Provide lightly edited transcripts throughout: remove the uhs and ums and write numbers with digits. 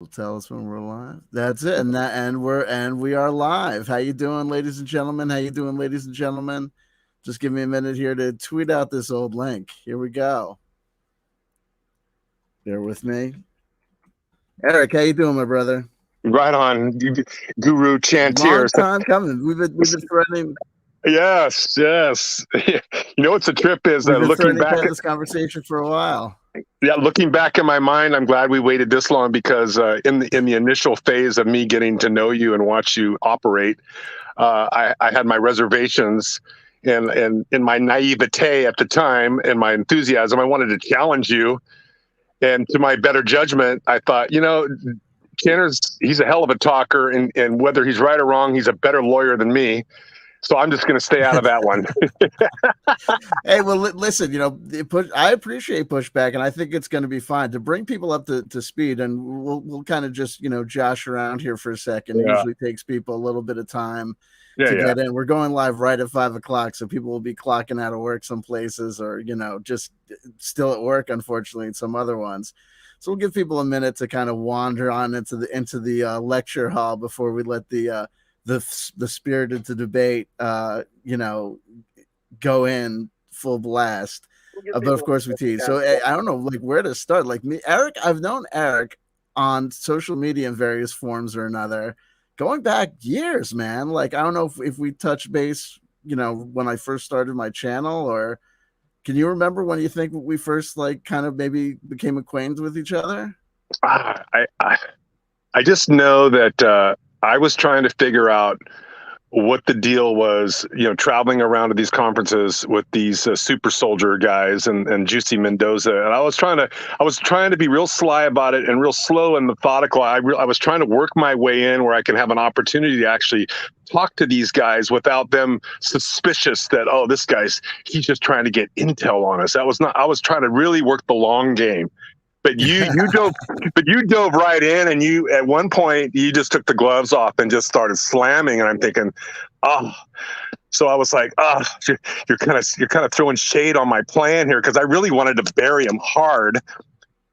Will tell us when we're live. That's it, and we are live. How you doing, ladies and gentlemen? How you doing, ladies and gentlemen? Just give me a minute here to tweet out this old link. Here we go. Bear with me, Eric. How you doing, my brother? Right on, Guru Long Chanter. time coming. We've been threatening Yes, yes. You know what's the trip is we've been looking threatening to back. have this conversation for a while. Yeah, looking back in my mind, I'm glad we waited this long because in the initial phase of me getting to know you and watch you operate, I had my reservations. And in my naivete at the time and my enthusiasm, I wanted to challenge you. And to my better judgment, I thought, he's a hell of a talker, and whether he's right or wrong, he's a better lawyer than me. So I'm just going to stay out of that one. Hey, well, listen, I appreciate pushback, and I think it's going to be fine to bring people up to speed. And we'll kind of just josh around here for a second. It Yeah, usually takes people a little bit of time yeah, to yeah. get in. We're going live right at 5 o'clock, so people will be clocking out of work some places, or just still at work, unfortunately, in some other ones. So we'll give people a minute to kind of wander on into the lecture hall before we let the spirit into debate, go in full blast. But of course we tease. So I don't know like where to start. Like me, Eric, I've known Eric on social media in various forms or another, going back years, man. Like I don't know if we touch base, when I first started my channel, or can you remember when you think we first like kind of maybe became acquainted with each other? I just know that I was trying to figure out what the deal was, traveling around to these conferences with these super soldier guys and Juicy Mendoza. And I was trying to be real sly about it and real slow and methodical. I was trying to work my way in where I can have an opportunity to actually talk to these guys without them suspicious that, oh, he's just trying to get intel on us. I was trying to really work the long game. But you dove right in, and you at one point you just took the gloves off and just started slamming. And I'm thinking, oh, so I was like, oh, you're kind of throwing shade on my plan here because I really wanted to bury him hard.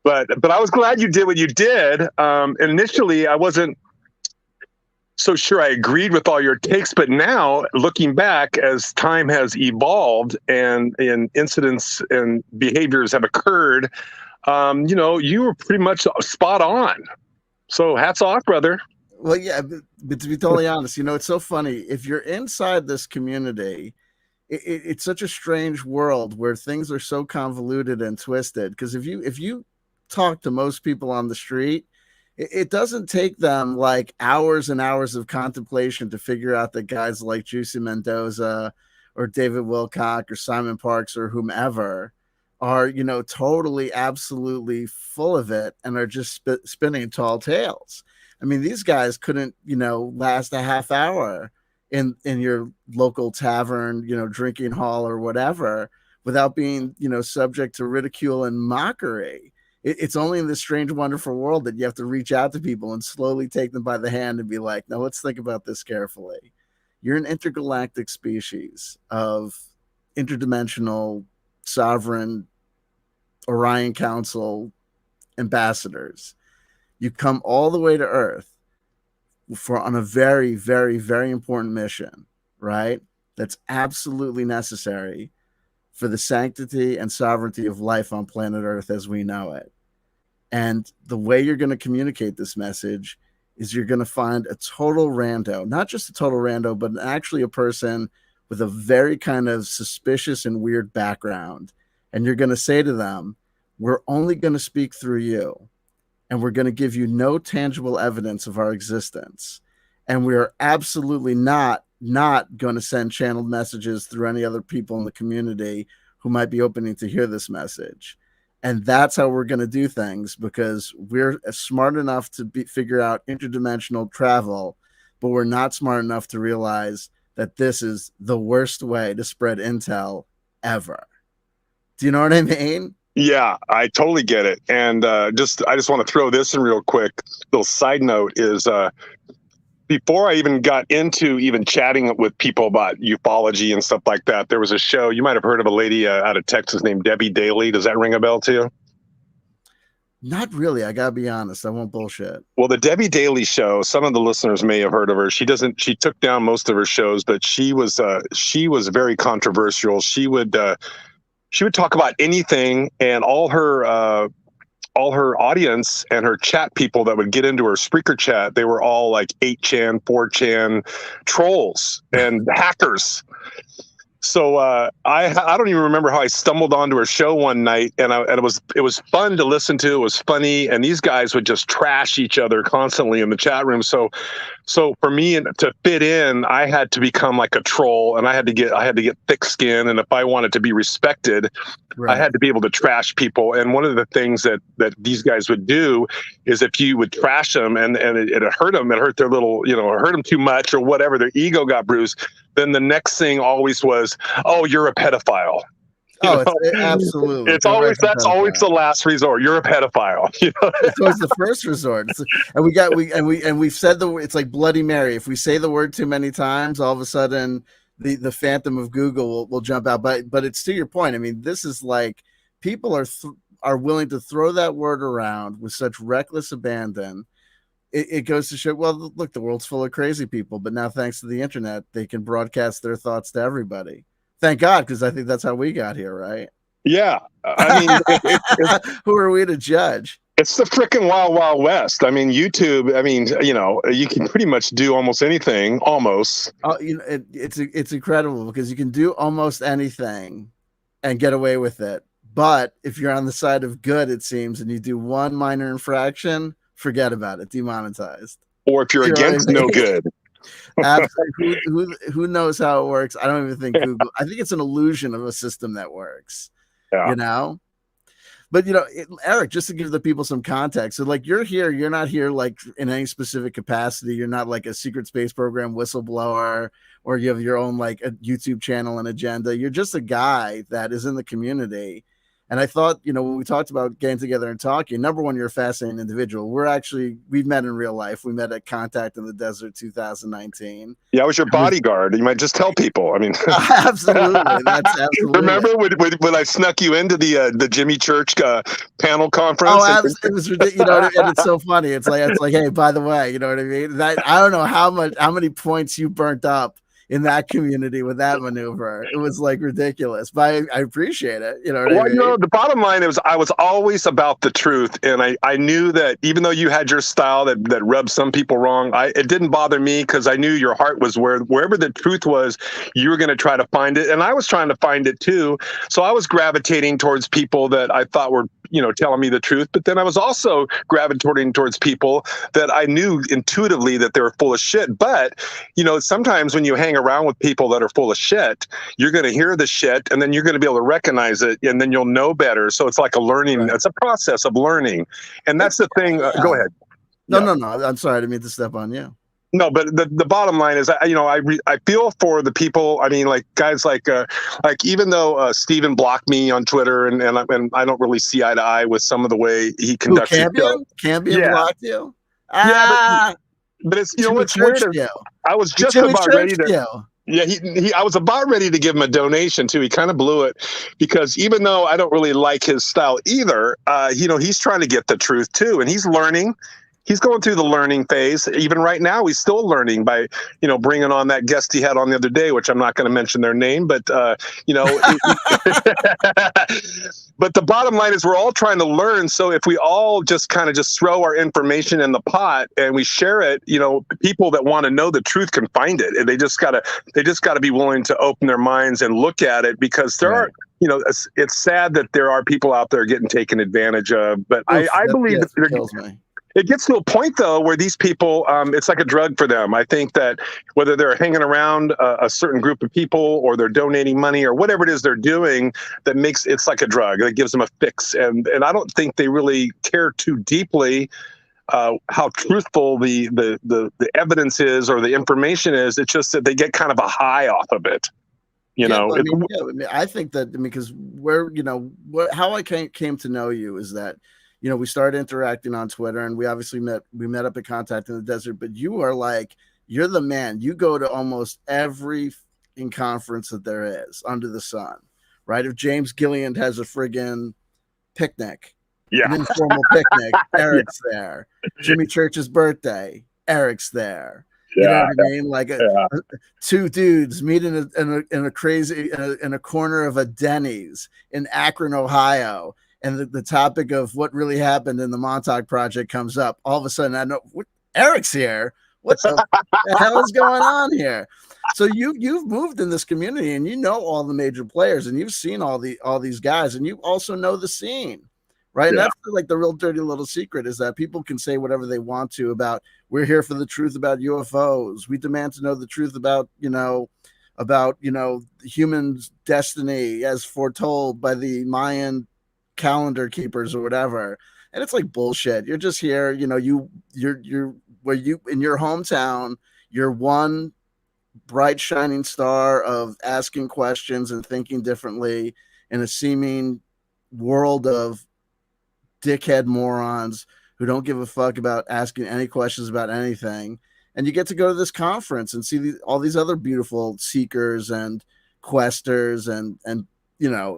But I was glad you did what you did. And initially, I wasn't so sure I agreed with all your takes, but now looking back, as time has evolved and incidents and behaviors have occurred. You were pretty much spot on. So hats off, brother. Well, yeah, but to be totally honest, it's so funny. If you're inside this community, it's such a strange world where things are so convoluted and twisted. Because if you talk to most people on the street, it doesn't take them like hours and hours of contemplation to figure out that guys like Juicy Mendoza or David Wilcock or Simon Parks or whomever are totally absolutely full of it and are just spinning tall tales. I mean, these guys couldn't last a half hour in your local tavern, drinking hall or whatever, without being subject to ridicule and mockery. It's only in this strange wonderful world that you have to reach out to people and slowly take them by the hand and be like, now let's think about this carefully. You're an intergalactic species of interdimensional sovereign Orion Council ambassadors. You come all the way to Earth on a very, very, very important mission, right? That's absolutely necessary for the sanctity and sovereignty of life on planet Earth as we know it. And the way you're going to communicate this message is you're going to find a total rando, not just a total rando, but actually a person with a very kind of suspicious and weird background. And you're going to say to them, we're only going to speak through you, and we're going to give you no tangible evidence of our existence. And we are absolutely not going to send channeled messages through any other people in the community who might be opening to hear this message. And that's how we're going to do things, because we're smart enough to figure out interdimensional travel, but we're not smart enough to realize that this is the worst way to spread intel ever. Do you know what I mean? Yeah, I totally get it. And I just want to throw this in real quick. Little side note is before I even got into even chatting with people about ufology and stuff like that, there was a show. You might have heard of a lady out of Texas named Debbie Daly. Does that ring a bell to you? Not really. I gotta be honest. I won't bullshit. Well, the Debbie Daly show, some of the listeners may have heard of her. She took down most of her shows, but she was very controversial. She would talk about anything, and all her audience and her chat people that would get into her Spreaker chat, they were all like 8chan, 4chan trolls and hackers. So I don't even remember how I stumbled onto her show one night, and it was fun to listen to. It was funny, and these guys would just trash each other constantly in the chat room. So for me to fit in, I had to become like a troll, and I had to get thick skin, and if I wanted to be respected, I had to be able to trash people. And one of the things that these guys would do is if you would trash them and it hurt them, it hurt their little, it hurt them too much or whatever, their ego got bruised, then the next thing always was, oh, you're a pedophile. Absolutely. That's always the last resort. You're a pedophile. It's always the first resort. And we've said it's like Bloody Mary. If we say the word too many times, all of a sudden the phantom of Google will jump out. But it's to your point. I mean, this is like people are willing to throw that word around with such reckless abandon. It goes to show, well, look, the world's full of crazy people, but now thanks to the internet, they can broadcast their thoughts to everybody. Thank God, because I think that's how we got here, right? Yeah. I mean, who are we to judge? It's the freaking wild, wild west. I mean, YouTube, you can pretty much do almost anything, almost. It's incredible because you can do almost anything and get away with it. But if you're on the side of good, it seems, and you do one minor infraction, forget about it, demonetized. Or if you're against no good. Absolutely. Who knows how it works? I don't even think Google. I think it's an illusion of a system that works. Yeah. But Erik, just to give the people some context, so like you're not here like in any specific capacity. You're not like a secret space program whistleblower, or you have your own like a YouTube channel and agenda. You're just a guy that is in the community. And I thought, when we talked about getting together and talking, number one, you're a fascinating individual. We've met in real life. We met at Contact in the Desert 2019. Yeah, I was your bodyguard. You might just tell people. I mean, absolutely. That's absolutely. Remember when I snuck you into the Jimmy Church panel conference? Oh, it was ridiculous. And it's so funny. It's like, hey, by the way, you know what I mean? I don't know how many points you burnt up in that community with that maneuver. It was like ridiculous, but I appreciate it. The bottom line is I was always about the truth. And I knew that even though you had your style that rubbed some people wrong, it didn't bother me because I knew your heart was wherever the truth was, you were going to try to find it. And I was trying to find it too. So I was gravitating towards people that I thought were, telling me the truth. But then I was also gravitating towards people that I knew intuitively that they were full of shit. But, sometimes when you hang around with people that are full of shit, you're going to hear the shit and then you're going to be able to recognize it and then you'll know better. So it's like a learning, It's a process of learning. And that's the thing. Go ahead. No. I'm sorry. I didn't mean to step on you. No, but the bottom line is, I feel for the people. I mean, like guys like even though Steven blocked me on Twitter and I don't really see eye to eye with some of the way he conducts his show. Cambion blocked you? But it's what's weird is I was just about ready to. Yeah, I was about ready to give him a donation too. He kind of blew it because even though I don't really like his style either, he's trying to get the truth too, and he's learning. He's going through the learning phase. Even right now, he's still learning by, bringing on that guest he had on the other day, which I'm not going to mention their name, but, but the bottom line is we're all trying to learn. So if we all just kind of just throw our information in the pot and we share it, people that want to know the truth can find it. And they just gotta be willing to open their minds and look at it because there are, it's sad that there are people out there getting taken advantage of, but I believe that it gets to a point, though, where these people, it's like a drug for them. I think that whether they're hanging around a certain group of people or they're donating money or whatever it is they're doing, it's like a drug that gives them a fix. And I don't think they really care too deeply how truthful the evidence is or the information is. It's just that they get kind of a high off of it. I think that because how I came to know you is that we started interacting on Twitter and we obviously met up at Contact in the Desert, but you're the man. You go to almost every conference that there is under the sun, right? If James Gilliand has a friggin' picnic, Yeah. An informal picnic, Eric's there. Jimmy Church's birthday, Eric's there. You know Yeah. what I mean? Like two dudes meet in a crazy in a corner of a Denny's in Akron, Ohio, and the topic of what really happened in the Montauk Project comes up. All of a sudden, I know Eric's here. What the hell is going on here? So you've moved in this community, and you know all the major players, and you've seen all these guys, and you also know the scene, right? And that's like the real dirty little secret, is that people can say whatever they want to about, we're here for the truth about UFOs. We demand to know the truth about human destiny as foretold by the Mayan calendar keepers or whatever. And it's like bullshit. You're just here, you're where you in your hometown, you're one bright shining star of asking questions and thinking differently in a seeming world of dickhead morons who don't give a fuck about asking any questions about anything. And you get to go to this conference and see all these other beautiful seekers and questers and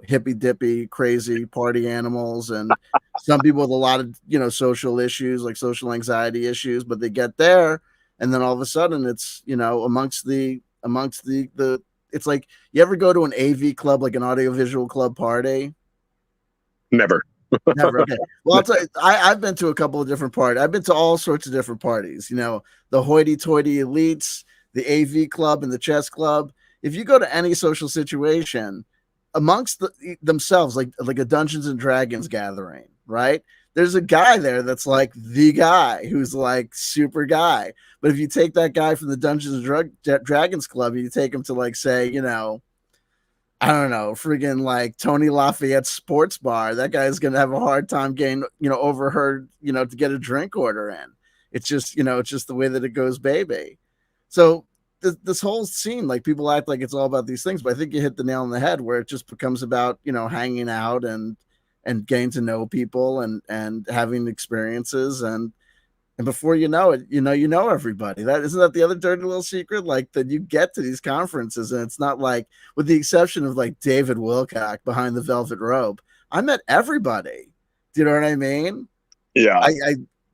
hippy dippy crazy party animals, and some people with a lot of social issues, like social anxiety issues, but they get there, and then all of a sudden it's amongst the it's like, you ever go to an AV club, like an audiovisual club party? Never. Never. Okay. Well, I'll tell you, I've been to a couple of different parties. I've been to all sorts of different parties. The hoity-toity elites, the AV club, and the chess club. If you go to any social situation amongst themselves, like a Dungeons and Dragons gathering, right? There's a guy there that's like the guy who's like super guy. But if you take that guy from the Dungeons and Dragons club, you take him to, like, say, I don't know, friggin' like Tony Lafayette's sports bar, that guy's gonna have a hard time getting, overheard, to get a drink order in. It's just, it's just the way that it goes, baby. So this whole scene, like, people act like it's all about these things, but I think you hit the nail on the head, where it just becomes about, hanging out and getting to know people and having experiences, and before you know it, you know everybody. Isn't that the other dirty little secret? Like, that you get to these conferences, and it's not like, with the exception of like David Wilcock behind the velvet robe, I met everybody. Do you know what I mean? Yeah.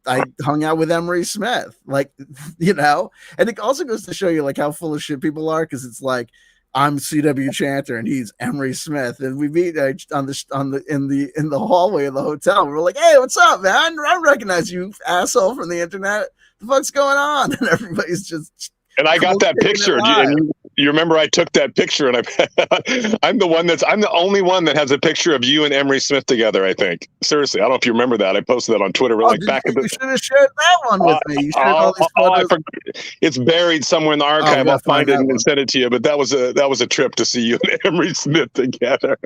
I hung out with Emery Smith, like, and it also goes to show you, like, how full of shit people are, because it's like, I'm C.W. Chanter and he's Emery Smith, and we meet in the hallway of the hotel. We're like, "Hey, what's up, man? I recognize you, asshole from the internet. The fuck's going on?" And everybody's just. And I got that picture. And you remember I took that picture, and I'm the only one that has a picture of you and Emery Smith together, I think. Seriously, I don't know if you remember that. I posted that on Twitter. We're You should have shared that one with me. You shared all these photos. It's buried somewhere in the archive. I'll find it and send it to you. But that was a trip to see you and Emery Smith together.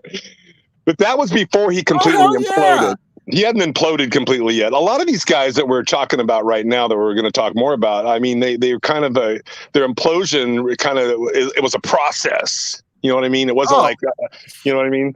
But that was before he completely imploded. He hadn't imploded completely yet. A lot of these guys that we're talking about right now, that we're going to talk more about, I mean, they're kind of their implosion it was a process. You know what I mean? It wasn't like, you know what I mean?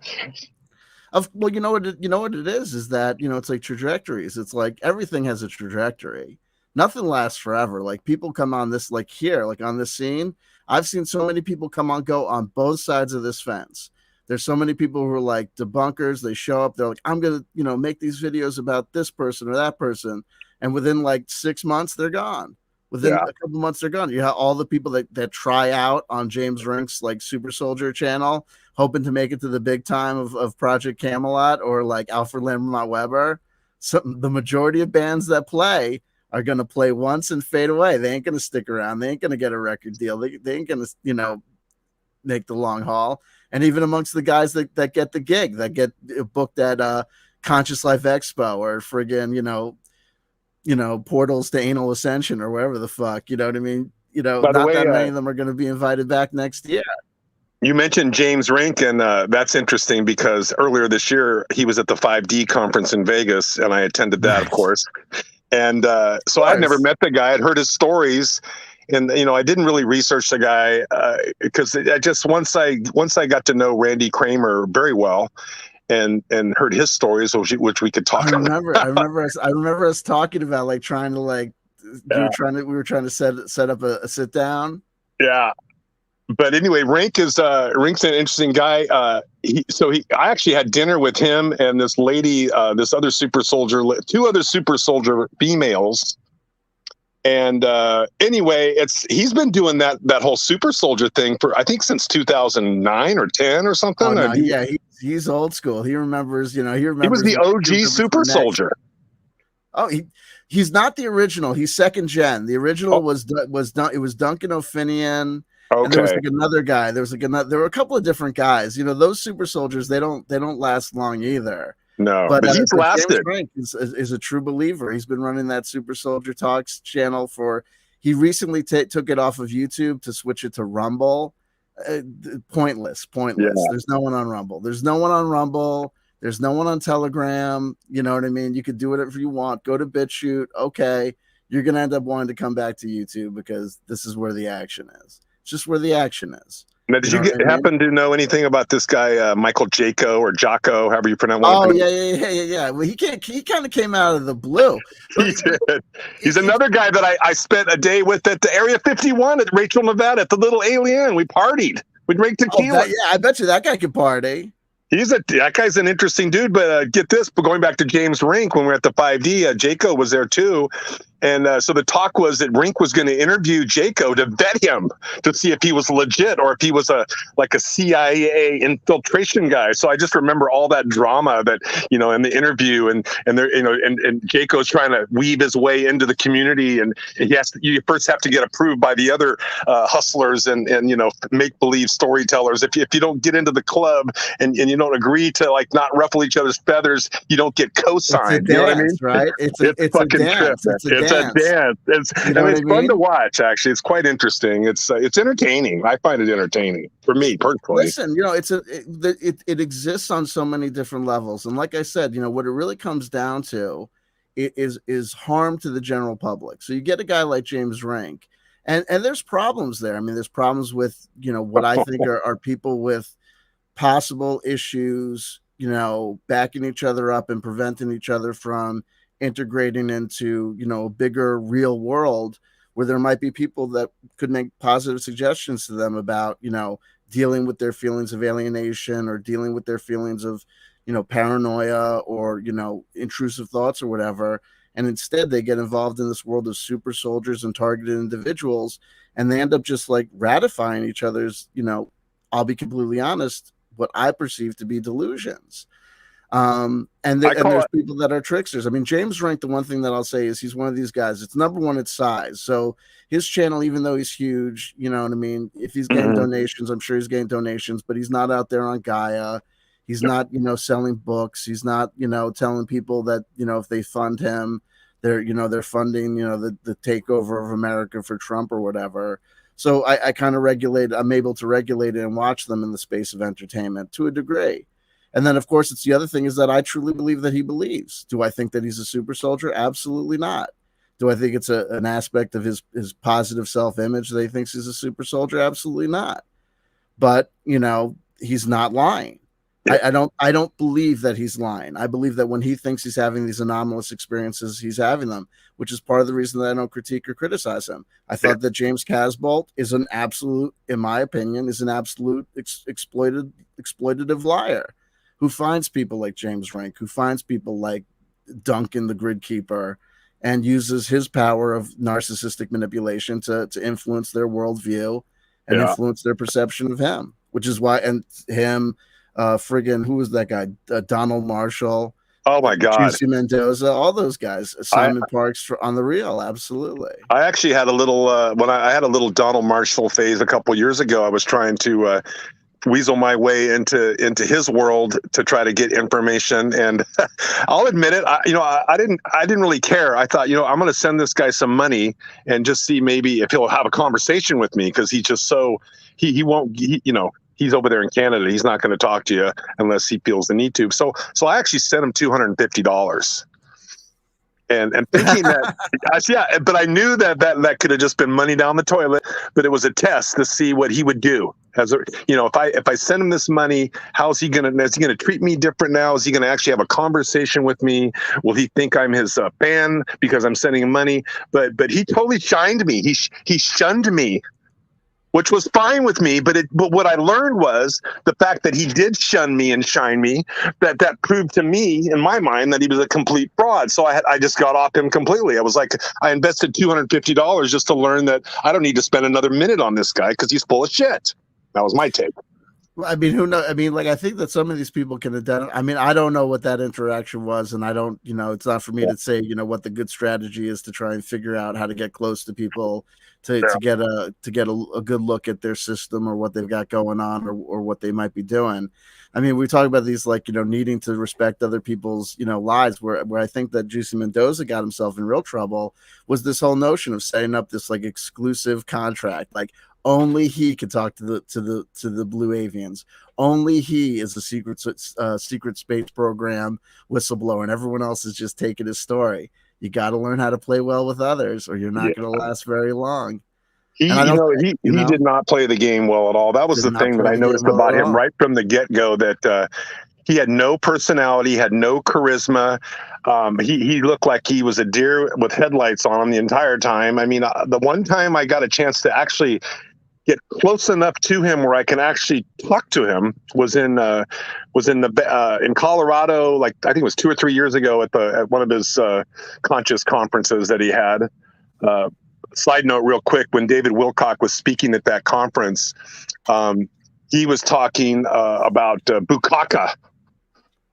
Well, you know what it is that, it's like trajectories. It's like everything has a trajectory. Nothing lasts forever. Like, people come on this, like here, like on this scene. I've seen so many people come on, go on both sides of this fence. There's so many people who are like debunkers. They show up, they're like, I'm going to, make these videos about this person or that person. And within like 6 months, they're gone. Within a couple months, they're gone. You have all the people that try out on James Rink's like Super Soldier channel, hoping to make it to the big time of Project Camelot or like Alfred Lamont Weber. So the majority of bands that play are going to play once and fade away. They ain't going to stick around. They ain't going to get a record deal. They ain't going to, make the long haul. And even amongst the guys that get the gig, that get booked at Conscious Life Expo or friggin', Portals to Anal Ascension or wherever the fuck, you know what I mean? Not that many of them are going to be invited back next year. You mentioned James Rink, and that's interesting because earlier this year he was at the 5D conference in Vegas, and I attended that, of course. And so I'd never met the guy. I'd heard his stories. And, I didn't really research the guy because I just once I got to know Randy Kramer very well and heard his stories, which we could talk about. I remember us talking about like trying to like we were trying to set up a sit down. Yeah. But anyway, Rink's an interesting guy. I actually had dinner with him and this lady, this other super soldier, two other super soldier females. And anyway, he's been doing that whole super soldier thing for, I think, since 2009 or 10 or something. Oh no, yeah, he's old school. He remembers, he was the OG super soldier. Oh, he's not the original. He's second gen. The original was Duncan O'Finian. Okay. And there was like another guy. There were a couple of different guys. Those super soldiers, they don't last long either. No, but he's lasted. James Frank is a true believer. He's been running that Super Soldier Talks channel he recently took it off of YouTube to switch it to Rumble. Pointless. Yeah. There's no one on Rumble. There's no one on Telegram. You know what I mean? You could do whatever you want. Go to BitChute. Okay. You're going to end up wanting to come back to YouTube because this is where the action is. It's just where the action is. Now, did you happen to know anything about this guy, Michael Jaco or Jocko, however you pronounce it? Oh, yeah. Well, he kind of came out of the blue. He did. He's another guy that I spent a day with at the Area 51 at Rachel, Nevada, at the Little Alien. We partied. We drank tequila. I bet you that guy could party. That guy's an interesting dude, but get this, but going back to James Rink, when we were at the 5D, Jaco was there too. And so the talk was that Rink was going to interview Jaco to vet him to see if he was legit or if he was a CIA infiltration guy. So I just remember all that drama that, in the interview and there, and Jaco's trying to weave his way into the community. And you first have to get approved by the other hustlers and make believe storytellers. If you don't get into the club and you don't agree to not ruffle each other's feathers, you don't get co-signed. You know what I mean? Right? It's a dance. It's a dance. It's fun to watch. Actually, it's quite interesting. It's entertaining. I find it entertaining for me personally. Listen, it exists on so many different levels, and like I said, what it really comes down to is harm to the general public. So you get a guy like James Rink, and there's problems there. I mean, there's problems with what I think are people with possible issues, backing each other up and preventing each other from integrating into a bigger real world where there might be people that could make positive suggestions to them about dealing with their feelings of alienation or dealing with their feelings of paranoia or intrusive thoughts or whatever, and instead they get involved in this world of super soldiers and targeted individuals, and they end up just ratifying each other's I'll be completely honest, what I perceive to be delusions. And there's people that are tricksters. I mean, James Rink, the one thing that I'll say is he's one of these guys. It's number one, it's size. So his channel, even though he's huge, you know what I mean? If he's getting donations, I'm sure he's getting donations, but he's not out there on Gaia. He's not, selling books. He's not, telling people that, if they fund him, they're funding, the takeover of America for Trump or whatever. So I kind of I'm able to regulate it and watch them in the space of entertainment to a degree. And then, of course, it's the other thing is that I truly believe that he believes. Do I think that he's a super soldier? Absolutely not. Do I think it's an aspect of his positive self-image that he thinks he's a super soldier? Absolutely not. But, he's not lying. I don't believe that he's lying. I believe that when he thinks he's having these anomalous experiences, he's having them, which is part of the reason that I don't critique or criticize him. I thought that James Casbolt is an absolute, in my opinion, exploitative liar who finds people like James Rink, who finds people like Duncan, the Grid Keeper, and uses his power of narcissistic manipulation to influence their worldview and influence their perception of him, which is why, and him, who was that guy? Donald Marshall. Oh my God. Juicy Mendoza, all those guys. Simon Parks on the Real, absolutely. I actually had a little, when I had a little Donald Marshall phase a couple years ago, I was trying to weasel my way into his world to try to get information. And I'll admit it, I didn't really care. I thought, I'm going to send this guy some money and just see maybe if he'll have a conversation with me. Cause he's just so, he won't, he's over there in Canada. He's not going to talk to you unless he feels the need to. So I actually sent him $250. And thinking that, but I knew that could have just been money down the toilet, but it was a test to see what he would do. If I send him this money, is he going to treat me different now? Is he going to actually have a conversation with me? Will he think I'm his fan because I'm sending him money? But he totally shined me. He shunned me. which was fine with me. But what I learned was the fact that he did shun me and shine me. That proved to me, in my mind, that he was a complete fraud. So I just got off him completely. I was like, I invested $250 just to learn that I don't need to spend another minute on this guy because he's full of shit. That was my take. Well, I mean, who knows? I mean, like, I think that some of these people can identify. I mean, I don't know what that interaction was, and I don't, it's not for me to say, what the good strategy is to try and figure out how to get close to people to get a good look at their system or what they've got going on or what they might be doing. I mean, we talk about these like, needing to respect other people's, lives where I think that Juicy Mendoza got himself in real trouble was this whole notion of setting up this like exclusive contract, like only he could talk to the Blue Avians. Only he is a secret space program whistleblower, and everyone else is just taking his story. You got to learn how to play well with others, or you're not going to last very long. He did not play the game well at all. That was the thing that I noticed about him right from the get-go, that he had no personality, had no charisma. He looked like he was a deer with headlights on him the entire time. I mean, the one time I got a chance to actually get close enough to him where I can actually talk to him was in Colorado, like I think it was 2 or 3 years ago at one of his conscious conferences that he had. Side note, real quick, when David Wilcock was speaking at that conference, he was talking about Bukaka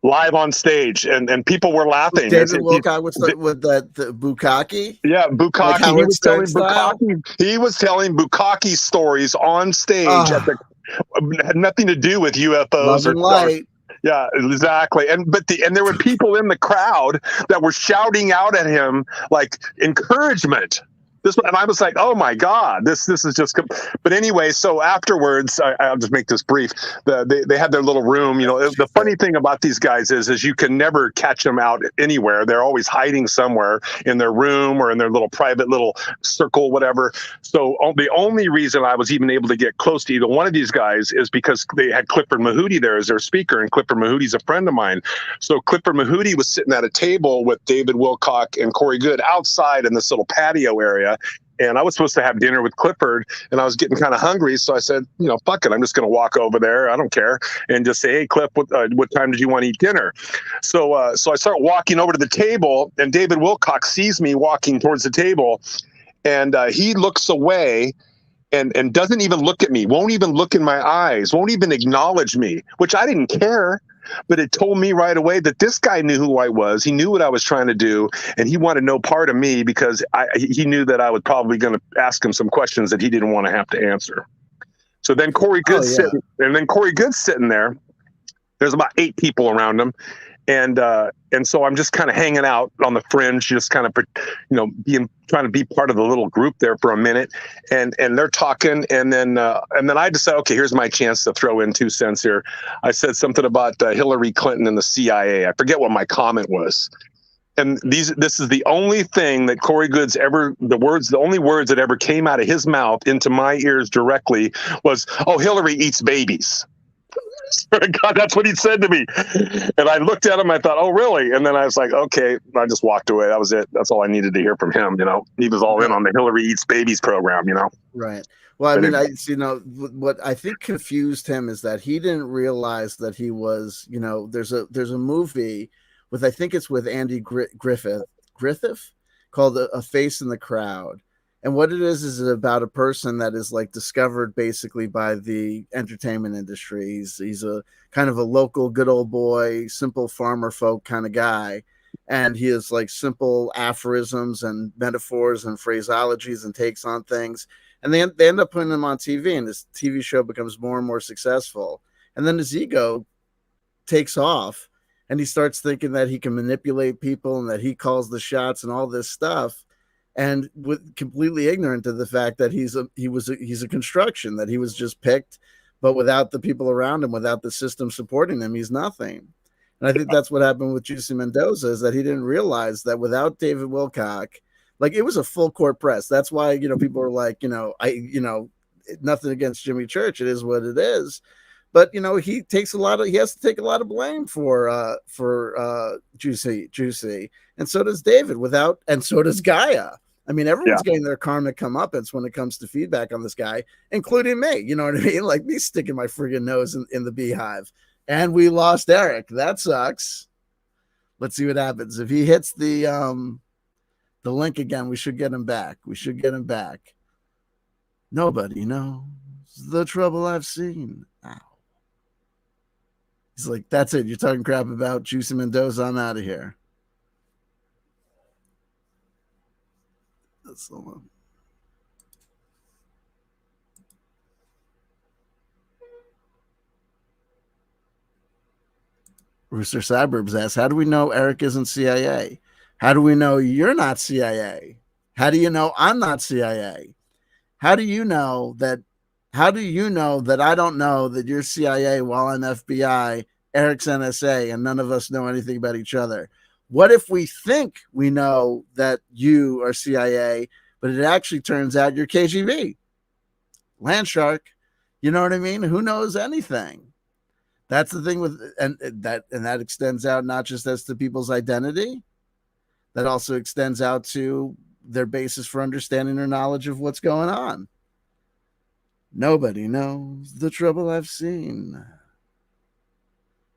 live on stage, and people were laughing. David Wilcock with the Bukaki? Yeah, Bukaki. Like he was telling Bukaki stories on stage. Had nothing to do with UFOs or light. Yeah, exactly. And there were people in the crowd that were shouting out at him like encouragement. And I was like, oh my God, this is just. But anyway, so afterwards, I'll just make this brief. They had their little room. The funny thing about these guys is you can never catch them out anywhere. They're always hiding somewhere in their room or in their little private little circle, whatever. So the only reason I was even able to get close to either one of these guys is because they had Clifford Mahooty there as their speaker, and Clifford Mahooty's a friend of mine. So Clifford Mahooty was sitting at a table with David Wilcock and Corey Goode outside in this little patio area. And I was supposed to have dinner with Clifford, and I was getting kind of hungry. So I said, fuck it. I'm just going to walk over there. I don't care. And just say, hey, Cliff, what time did you want to eat dinner? So I start walking over to the table, and David Wilcock sees me walking towards the table, and he looks away and doesn't even look at me, won't even look in my eyes, won't even acknowledge me, which I didn't care. But it told me right away that this guy knew who I was. He knew what I was trying to do, and he wanted no part of me because he knew that I was probably going to ask him some questions that he didn't want to have to answer. So then Corey Goode's sitting there. There's about 8 people around him. And so I'm just kind of hanging out on the fringe, just kind of, trying to be part of the little group there for a minute. And they're talking. And then I decided, okay, here's my chance to throw in 2 cents here. I said something about Hillary Clinton and the CIA. I forget what my comment was. And this is the only thing that Corey Goode's the only words that ever came out of his mouth into my ears directly was, oh, Hillary eats babies. God, that's what he said to me. And I looked at him, I thought, oh, really? And then I was like, okay. I just walked away. That was it. That's all I needed to hear from him. He was all in on the Hillary Eats Babies program, Right. Well, I mean, what I think confused him is that he didn't realize that he was, there's a movie with, I think it's with Andy Griffith called A Face in the Crowd. And what it is about a person that is like discovered basically by the entertainment industry. He's a kind of a local good old boy, simple farmer folk kind of guy. And he has like simple aphorisms and metaphors and phraseologies and takes on things. And they end up putting him on TV, and this TV show becomes more and more successful. And then his ego takes off, and he starts thinking that he can manipulate people and that he calls the shots and all this stuff. And with completely ignorant of the fact that he's a construction, that he was just picked, but without the people around him, without the system supporting him, he's nothing. And I think that's what happened with Juicy Mendoza, is that he didn't realize that without David Wilcock, like, it was a full court press. That's why, people are like, nothing against Jimmy Church. It is what it is. But, he has to take a lot of blame for Juicy. And so does David and so does Gaia. I mean, everyone's getting their karmic comeuppance when it comes to feedback on this guy, including me. You know what I mean? Like me sticking my friggin' nose in the beehive. And we lost Erik. That sucks. Let's see what happens. If he hits the link again, we should get him back. We should get him back. Nobody knows the trouble I've seen. Ow. He's like, that's it. You're talking crap about Juicy Mendoza. I'm out of here. That's the one. Rooster Suburbs asks, how do we know Erik isn't CIA? How do we know you're not CIA? How do you know I'm not CIA? How do you know that? How do you know that I don't know that you're CIA while I'm FBI, Erik's NSA, and none of us know anything about each other? What if we think we know that you are CIA, but it actually turns out you're KGB, Landshark? You know what I mean? Who knows anything? That's the thing with, and that extends out not just as to people's identity, that also extends out to their basis for understanding or knowledge of what's going on. Nobody knows the trouble I've seen.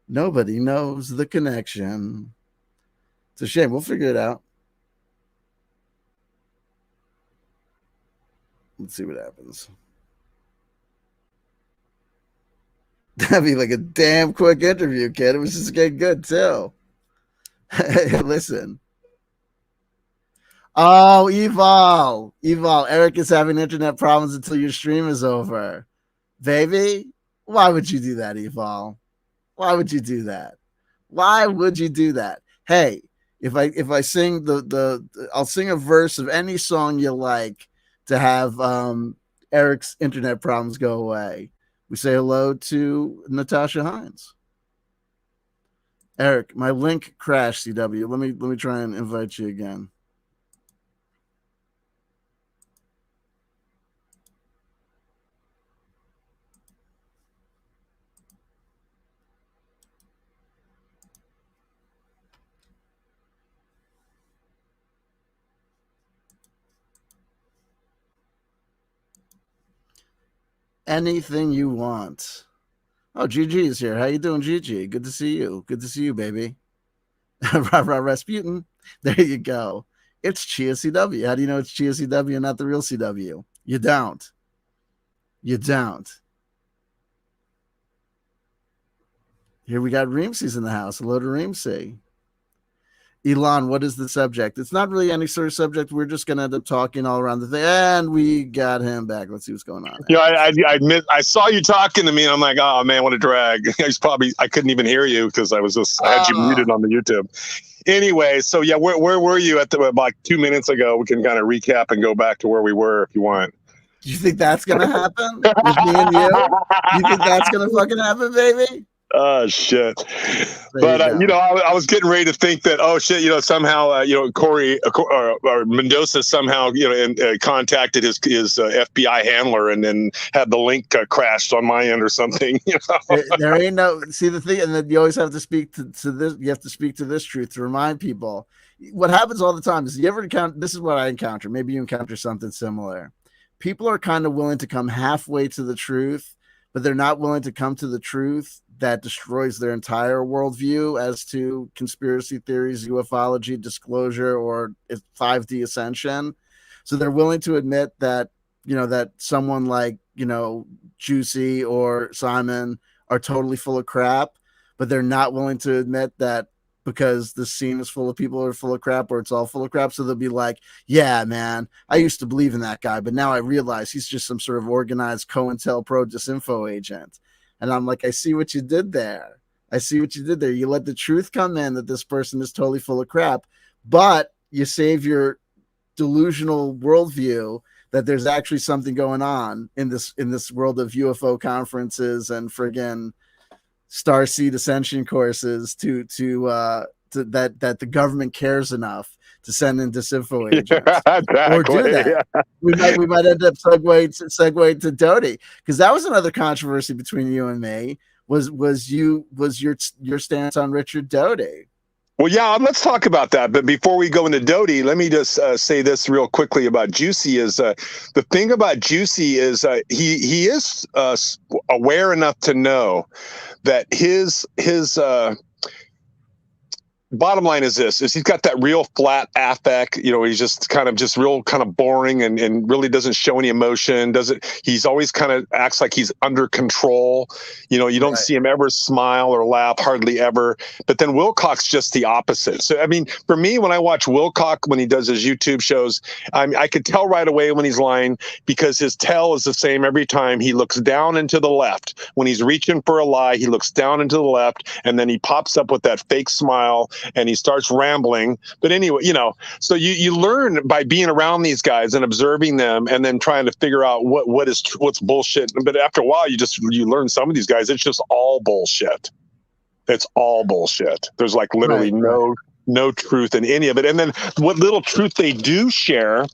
Nobody knows the connection. It's a shame. We'll figure it out. Let's see what happens. That'd be like a damn quick interview, kid. It was just getting good too. Listen. Oh, Evol. Erik is having internet problems until your stream is over. Baby, why would you do that, Evol? Why would you do that? Why would you do that? Hey, if I sing I'll sing a verse of any song you like to have Erik's internet problems go away. We say hello to Natasha Hines. Erik, my link crashed, CW. Let me try and invite you again. Anything you want. Oh, Gigi is here. How you doing, Gigi? Good to see you. Good to see you, baby. Rasputin. There you go. It's Chia CW. How do you know it's Chia CW and not the real CW? You don't. You don't. Here we got Reemsey's in the house. Hello to Reemsey. Elon, what is the subject? It's not really any sort of subject. We're just going to end up talking all around the thing. And we got him back. Let's see what's going on. You know, I saw you talking to me, and I'm like, oh man, what a drag. I couldn't even hear you because I had you muted on the YouTube. Anyway, so yeah, where were you at about 2 minutes ago? We can kind of recap and go back to where we were if you want. Do you think that's going to happen with me and you? You think that's going to fucking happen, baby? Oh shit! But I was getting ready to think that somehow Corey or Mendoza somehow contacted his FBI handler and then had the link crashed on my end or something. There ain't no see the thing, and then you always have to speak to this. You have to speak to this truth to remind people. What happens all the time is you ever encounter. This is what I encounter. Maybe you encounter something similar. People are kind of willing to come halfway to the truth, but they're not willing to come to the truth that destroys their entire worldview as to conspiracy theories, ufology, disclosure, or 5D ascension. So they're willing to admit that, that someone like, Juicy or Simon are totally full of crap, but they're not willing to admit that because the scene is full of people who are full of crap or it's all full of crap. So they'll be like, yeah, man, I used to believe in that guy, but now I realize he's just some sort of organized COINTELPRO disinfo agent. And I'm like, I see what you did there. You let the truth come in that this person is totally full of crap, but you save your delusional worldview that there's actually something going on in this world of UFO conferences and friggin' starseed ascension courses to that the government cares enough to send in disinfo agents. Exactly. Or do that. Yeah. We might end up segue to Doty, because that was another controversy between you and me. Was your stance on Richard Doty? Well, yeah, let's talk about that. But before we go into Doty, let me just say this real quickly about Juicy. Is the thing about Juicy is he is aware enough to know that his bottom line is this: is he's got that real flat affect. He's just real kind of boring and really doesn't show any emotion. He's always kind of acts like he's under control. You don't see him ever smile or laugh, hardly ever. But then Wilcock's just the opposite. So I mean, for me, when I watch Wilcock when he does his YouTube shows, I could tell right away when he's lying, because his tell is the same every time. He looks down and to the left when he's reaching for a lie. He looks down and to the left, and then he pops up with that fake smile and he starts rambling. But anyway, so you learn by being around these guys and observing them, and then trying to figure out what's bullshit. But after a while, you learn some of these guys, it's just all bullshit. It's all bullshit. There's like literally no truth in any of it. And then what little truth they do share,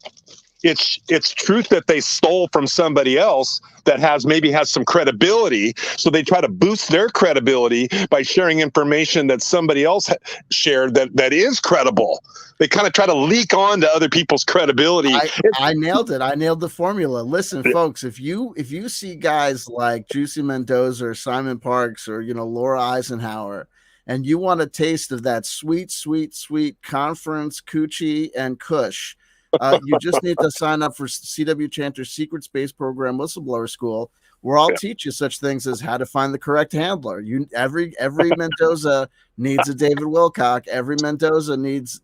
it's truth that they stole from somebody else that maybe has some credibility. So they try to boost their credibility by sharing information that somebody else shared that is credible. They kind of try to leak on to other people's credibility. I nailed it. I nailed the formula. Listen, folks, if you see guys like Juicy Mendoza or Simon Parks or Laura Eisenhower, and you want a taste of that sweet, sweet, sweet conference coochie and kush, you just need to sign up for C.W. Chanter's Secret Space Program Whistleblower School, where I'll teach you such things as how to find the correct handler. Every Mendoza needs a David Wilcock. Every Mendoza needs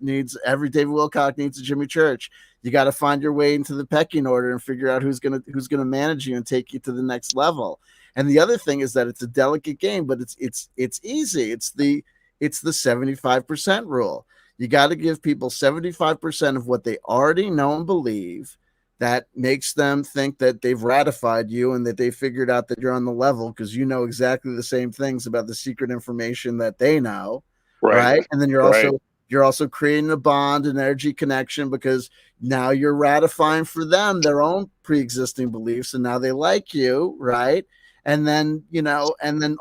every David Wilcock needs a Jimmy Church. You got to find your way into the pecking order and figure out who's gonna manage you and take you to the next level. And the other thing is that it's a delicate game, but it's easy. It's the 75% rule. You got to give people 75% of what they already know and believe. That makes them think that they've ratified you and that they figured out that you're on the level, because you know exactly the same things about the secret information that they know, right? And then you're also creating a bond, an energy connection, because now you're ratifying for them their own pre-existing beliefs, and now they like you, right? And then,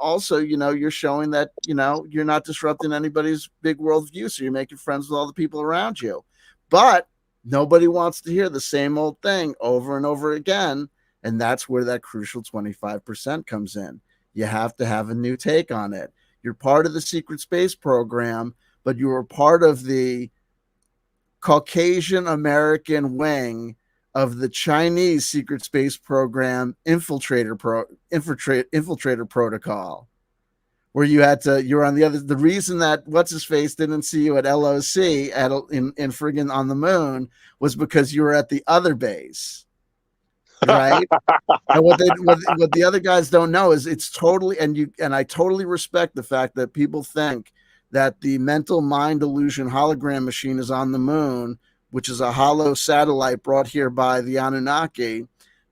also, you're showing that, you're not disrupting anybody's big worldview. So you're making friends with all the people around you. But nobody wants to hear the same old thing over and over again. And that's where that crucial 25% comes in. You have to have a new take on it. You're part of the secret space program, but you were part of the Caucasian American wing of the Chinese secret space program infiltrator protocol, where you're on the reason that what's his face didn't see you at LOC in friggin' on the moon was because you were at the other base, right? And what the other guys don't know is it's totally, and I totally respect the fact that people think that the mental mind illusion hologram machine is on the moon, which is a hollow satellite brought here by the Anunnaki.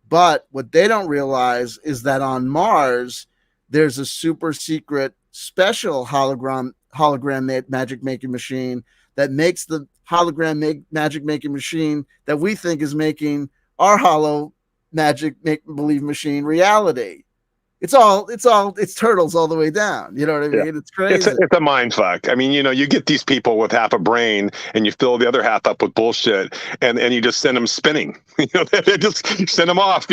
But what they don't realize is that on Mars, there's a super secret special hologram magic making machine that makes the hologram magic making machine that we think is making our hollow magic make believe machine reality. It's turtles all the way down. You know what I mean? Yeah. It's crazy. It's a mind fuck. I mean, you get these people with half a brain and you fill the other half up with bullshit, and you just send them spinning. Just send them off.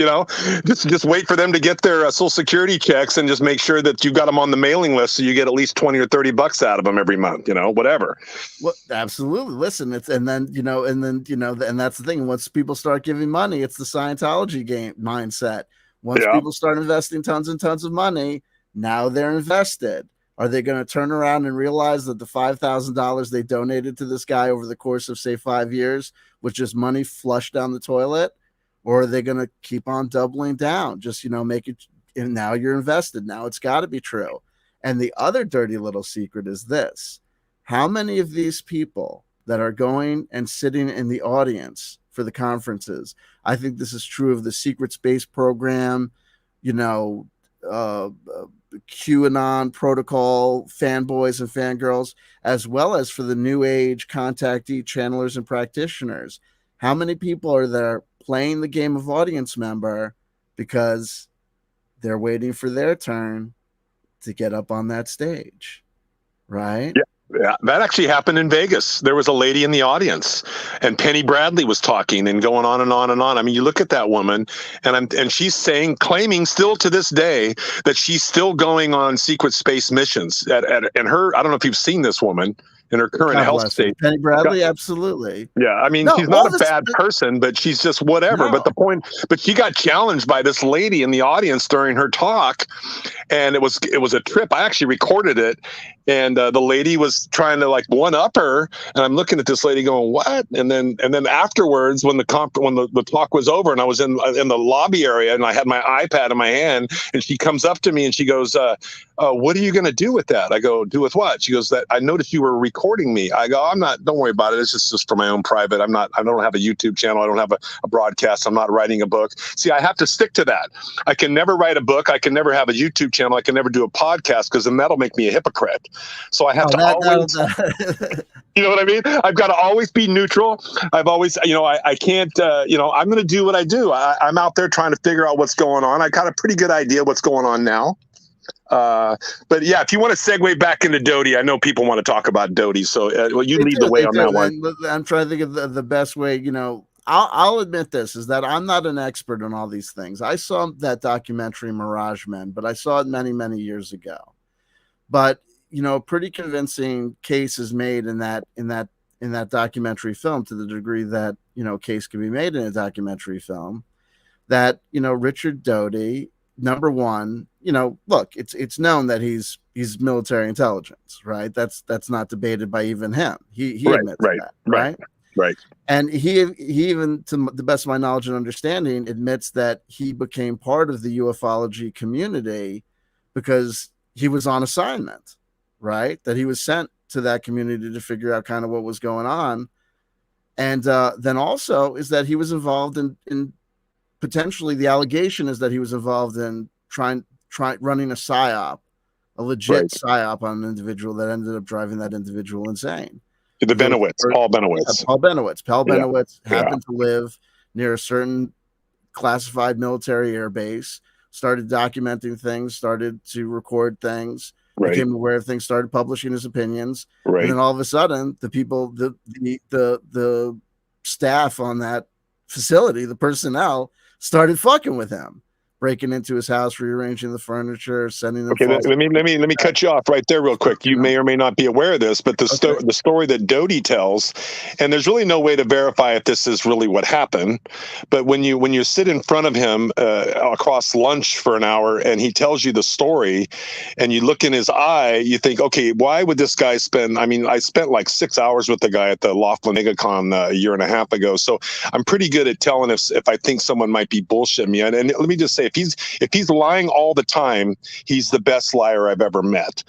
Just wait for them to get their Social Security checks and just make sure that you've got them on the mailing list, so you get at least $20 or $30 out of them every month. Whatever. Well, absolutely. Listen, and that's the thing. Once people start giving money, it's the Scientology game mindset. Once people start investing tons and tons of money, now they're invested. Are they going to turn around and realize that the $5,000 they donated to this guy over the course of, say, 5 years was just money flushed down the toilet? Or are they going to keep on doubling down? Just, make it, and now you're invested. Now it's got to be true. And the other dirty little secret is this. How many of these people that are going and sitting in the audience for the conferences, I think this is true of the secret space program, QAnon protocol fanboys and fangirls, as well as for the new age contactee channelers and practitioners. How many people are there playing the game of audience member because they're waiting for their turn to get up on that stage, right? Yeah, that actually happened in Vegas. There was a lady in the audience, and Penny Bradley was talking and going on and on and on. I mean, you look at that woman, and she's claiming still to this day that she's still going on secret space missions. And her, I don't know if you've seen this woman in her current God health bless her. state. Penny Bradley, absolutely. Yeah, I mean, No, she's all not a this, bad person, but she's just whatever. no. But she got challenged by this lady in the audience during her talk, and it was a trip. I actually recorded it, and the lady was trying to like one up her, and I'm looking at this lady going, "What?" And then afterwards, when the talk was over, and I was in the lobby area, and I had my iPad in my hand, and she comes up to me and she goes, "What are you going to do with that?" I go, "Do with what?" She goes, "That I noticed you were recording me." I go, "I'm not. Don't worry about it. It's just for my own private. I'm not. I don't have a YouTube channel. I don't have a broadcast. I'm not writing a book." See, I have to stick to that. I can never write a book. I can never have a YouTube channel. I can never do a podcast because then that'll make me a hypocrite. So I have to always. You know what I mean? I've got to always be neutral. I've always, I can't, I'm going to do what I do. I'm out there trying to figure out what's going on. I got a pretty good idea what's going on now. But yeah, if you want to segue back into Doty, I know people want to talk about Doty. So you lead the way on that one. I'm trying to think of the best way, I'll admit this is that I'm not an expert on all these things. I saw that documentary Mirage Men, but I saw it many, many years ago. But a pretty convincing case is made in that documentary film, to the degree that case can be made in a documentary film, that Richard Doty, number one, look, it's known that he's military intelligence, right? That's not debated by even him. He admits that, right. And he even, to the best of my knowledge and understanding, admits that he became part of the ufology community because he was on assignment, right? That he was sent to that community to figure out kind of what was going on. And then also is that he was involved in potentially, the allegation is that he was involved in trying running a psyop, a legit psyop on an individual that ended up driving that individual insane. The Benowitz, Paul Benowitz. Paul Benowitz happened to live near a certain classified military air base, started documenting things, started to record things, became aware of things, started publishing his opinions. And then all of a sudden, the people, the staff on that facility, the personnel, started fucking with him, breaking into his house, rearranging the furniture, sending them. Okay, let me cut you off right there real quick. You may or may not be aware of this, but the story that Doty tells, and there's really no way to verify if this is really what happened, but when you sit in front of him across lunch for an hour and he tells you the story, and you look in his eye, you think, okay, why would this guy spend? I mean, I spent like 6 hours with the guy at the Laughlin MegaCon a year and a half ago, so I'm pretty good at telling if I think someone might be bullshitting me. And let me just say, if he's lying all the time, he's the best liar I've ever met.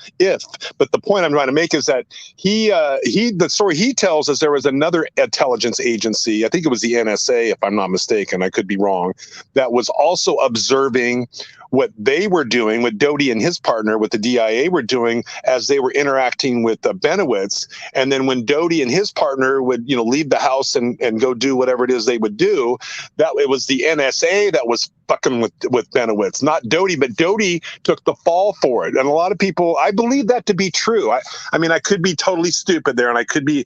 But the point I'm trying to make is that the story he tells is there was another intelligence agency, I think it was the NSA, if I'm not mistaken, I could be wrong, that was also observing what they were doing, what Doty and his partner with the DIA were doing as they were interacting with Benowitz. And then when Doty and his partner would, leave the house and go do whatever it is they would do, that it was the NSA that was fucking with Benowitz, not Doty, but Doty took the fall for it. And a lot of people, I believe that to be true. I mean, I could be totally stupid there, and I could be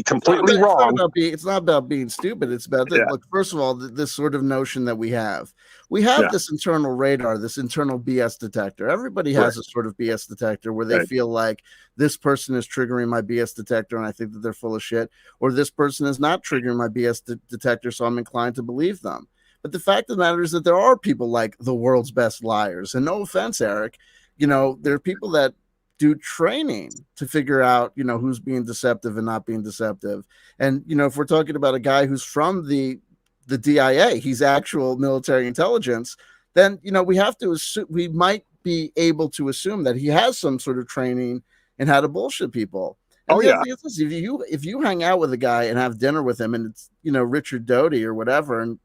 completely wrong. It's not about being stupid. It's about this. Look, first of all, this sort of notion that we have this internal radar, this internal BS detector. Everybody has a sort of BS detector where they feel like this person is triggering my BS detector and I think that they're full of shit, or this person is not triggering my BS detector, so I'm inclined to believe them. But the fact of the matter is that there are people like the world's best liars. And no offense, Erik, there are people that do training to figure out, who's being deceptive and not being deceptive. And, if we're talking about a guy who's from the DIA, he's actual military intelligence, then, we have to assume, we might be able to assume that he has some sort of training in how to bullshit people. And if you hang out with a guy and have dinner with him and it's, Richard Doty or whatever, and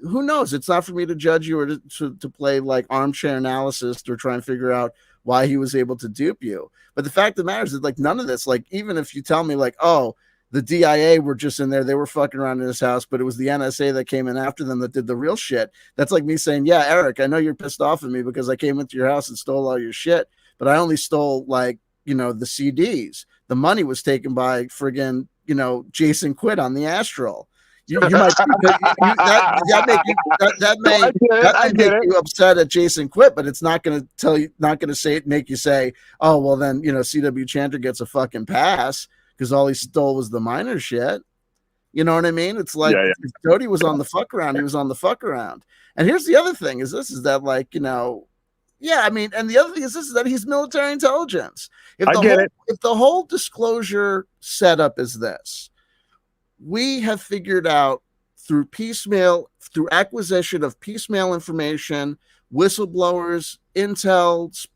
who knows, it's not for me to judge you or to play like armchair analysis or try and figure out why he was able to dupe you. But the fact of the matter is that, like, none of this, like, even if you tell me like, oh, the DIA were just in there, they were fucking around in his house, but it was the NSA that came in after them that did the real shit. That's like me saying, yeah, Erik, I know you're pissed off at me because I came into your house and stole all your shit, but I only stole, like, the CDs. The the money was taken by friggin', Jason Quidd on the Astral. You might that may make you upset at Jason Quidd, but it's not going to make you say, oh well, then C.W. Chanter gets a fucking pass because all he stole was the minor shit. You know what I mean? It's like if Doty was on the fuck around, he was on the fuck around. And here's the other thing: is that and the other thing is that he's military intelligence. If the whole disclosure setup is this. We have figured out through acquisition of piecemeal information, whistleblowers, intel,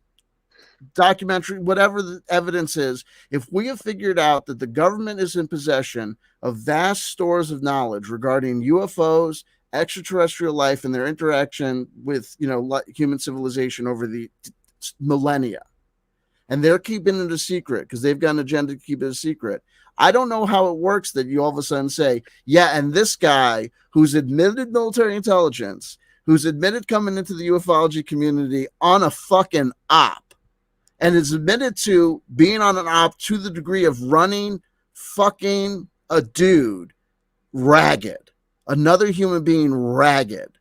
documentary, whatever the evidence is, if we have figured out that the government is in possession of vast stores of knowledge regarding UFOs, extraterrestrial life, and their interaction with, human civilization over the millennia, and they're keeping it a secret because they've got an agenda to keep it a secret. I don't know how it works that you all of a sudden say, yeah, and this guy who's admitted military intelligence, who's admitted coming into the ufology community on a fucking op, and is admitted to being on an op to the degree of running fucking a dude ragged, another human being ragged,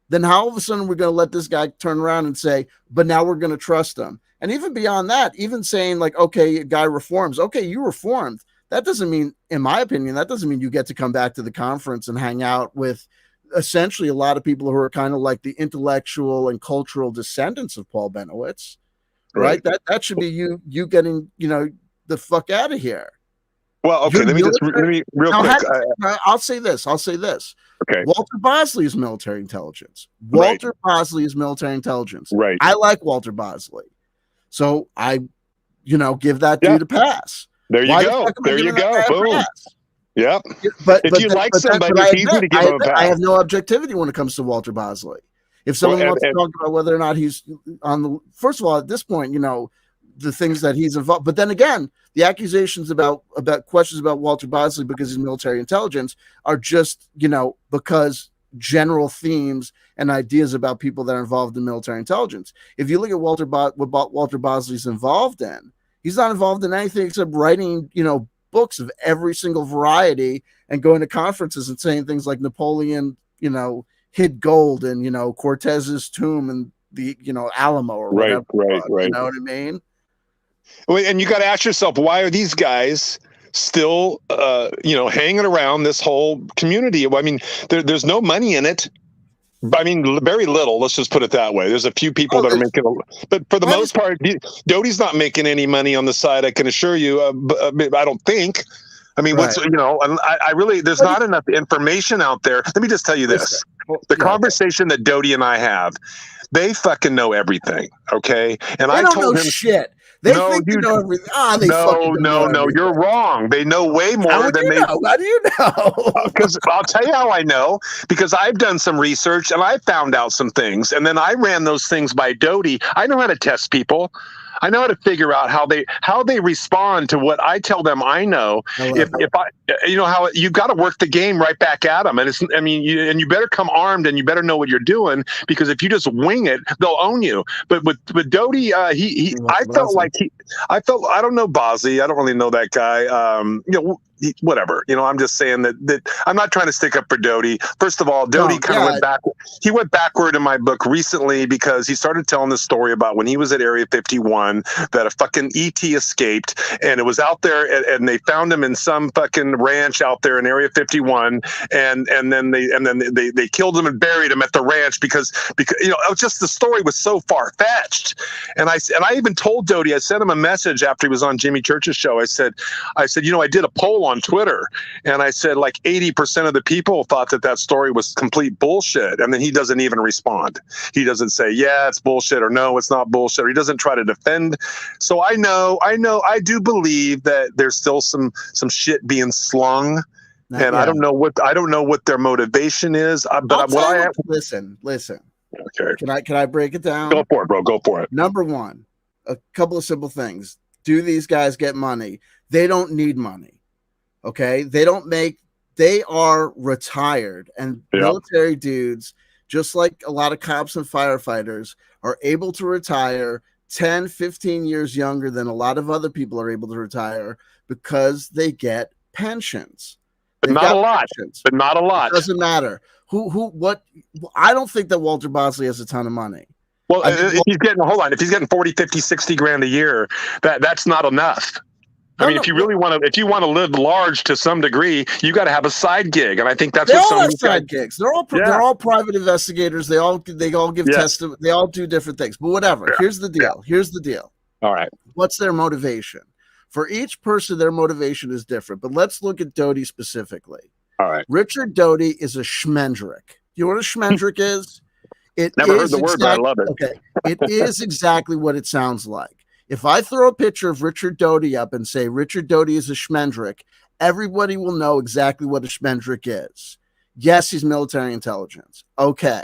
then how all of a sudden we're going to let this guy turn around and say, but now we're going to trust him? And even beyond that, even saying like, okay, a guy reforms. Okay, you reformed. That doesn't mean, in my opinion, that doesn't mean you get to come back to the conference and hang out with essentially a lot of people who are kind of like the intellectual and cultural descendants of Paul Benowitz, right? That should be you getting, the fuck out of here. Well, okay, let me real quick. I'll say this. Okay. Walter Bosley is military intelligence. Walter Bosley is military intelligence. Right. I like Walter Bosley. So I, give that dude a pass. There you go. Boom. Yep. But if you like somebody, it's easy to give him a pass. I have no objectivity when it comes to Walter Bosley. If someone wants to talk about whether or not he's on the, first of all, at this point, the things that he's involved. But then again, the accusations about questions about Walter Bosley because he's military intelligence are just, because general themes and ideas about people that are involved in military intelligence. If you look at what Walter Bosley's involved in, he's not involved in anything except writing, books of every single variety and going to conferences and saying things like Napoleon, hid gold in, Cortez's tomb and the, Alamo or whatever. Right. You know what I mean? And you got to ask yourself, why are these guys still, hanging around this whole community? I mean, there's no money in it. I mean, very little. Let's just put it that way. There's a few people that are making, but for the most part, Doty's not making any money on the side. I can assure you. I don't think. I mean, and I really, there's not enough information out there. Let me just tell you this: the conversation that Doty and I have, they fucking know everything. Okay, and I told him shit. They think they know everything. No, you're wrong. They know way more than they know. How do you know? Because I'll tell you how I know. Because I've done some research and I found out some things, and then I ran those things by Doty. I know how to test people. I know how to figure out how they respond to what I tell them. I know if how you got to work the game right back at them, and you better come armed and you better know what you're doing, because if you just wing it, they'll own you. But with Doty, I don't know Bosley. I don't really know that guy. Whatever. I'm just saying that I'm not trying to stick up for Doty. First of all, Doty went backward. He went backward in my book recently because he started telling the story about when he was at Area 51 that a fucking ET escaped, and it was out there, and they found him in some fucking ranch out there in Area 51, and then they killed him and buried him at the ranch because it was just, the story was so far fetched. And I even told Doty, I sent him a message after he was on Jimmy Church's show. I said, I did a poll on Twitter, and I said like 80% of the people thought that story was complete bullshit, and then he doesn't even respond. He doesn't say, yeah, it's bullshit, or no, it's not bullshit, or he doesn't try to defend. So I do believe that there's still some shit being slung. And I don't know what their motivation is. Listen. Okay. Can I break it down? Go for it, bro. Go for it. Number one, a couple of simple things. Do these guys get money? They don't need money. Okay, they are retired, and military dudes, just like a lot of cops and firefighters, are able to retire, 10, 15 years younger than a lot of other people are able to retire because they get pensions. But not a lot. But not a lot. It doesn't matter. What? I don't think that Walter Bosley has a ton of money. Well, if he's getting 40, 50, 60 grand a year, that's not enough. If you want to live large to some degree, you got to have a side gig, and I think that's what some of these side gigs. They're all private investigators. They all give testimony. They all do different things. But whatever. Yeah. Here's the deal. All right. What's their motivation? For each person, their motivation is different. But let's look at Doty specifically. All right. Richard Doty is a schmendrick. You know what a schmendrick is? Never heard the word, but I love it. Okay. It is exactly what it sounds like. If I throw a picture of Richard Doty up and say Richard Doty is a schmendrick, everybody will know exactly what a schmendrick is. Yes, he's military intelligence. Okay.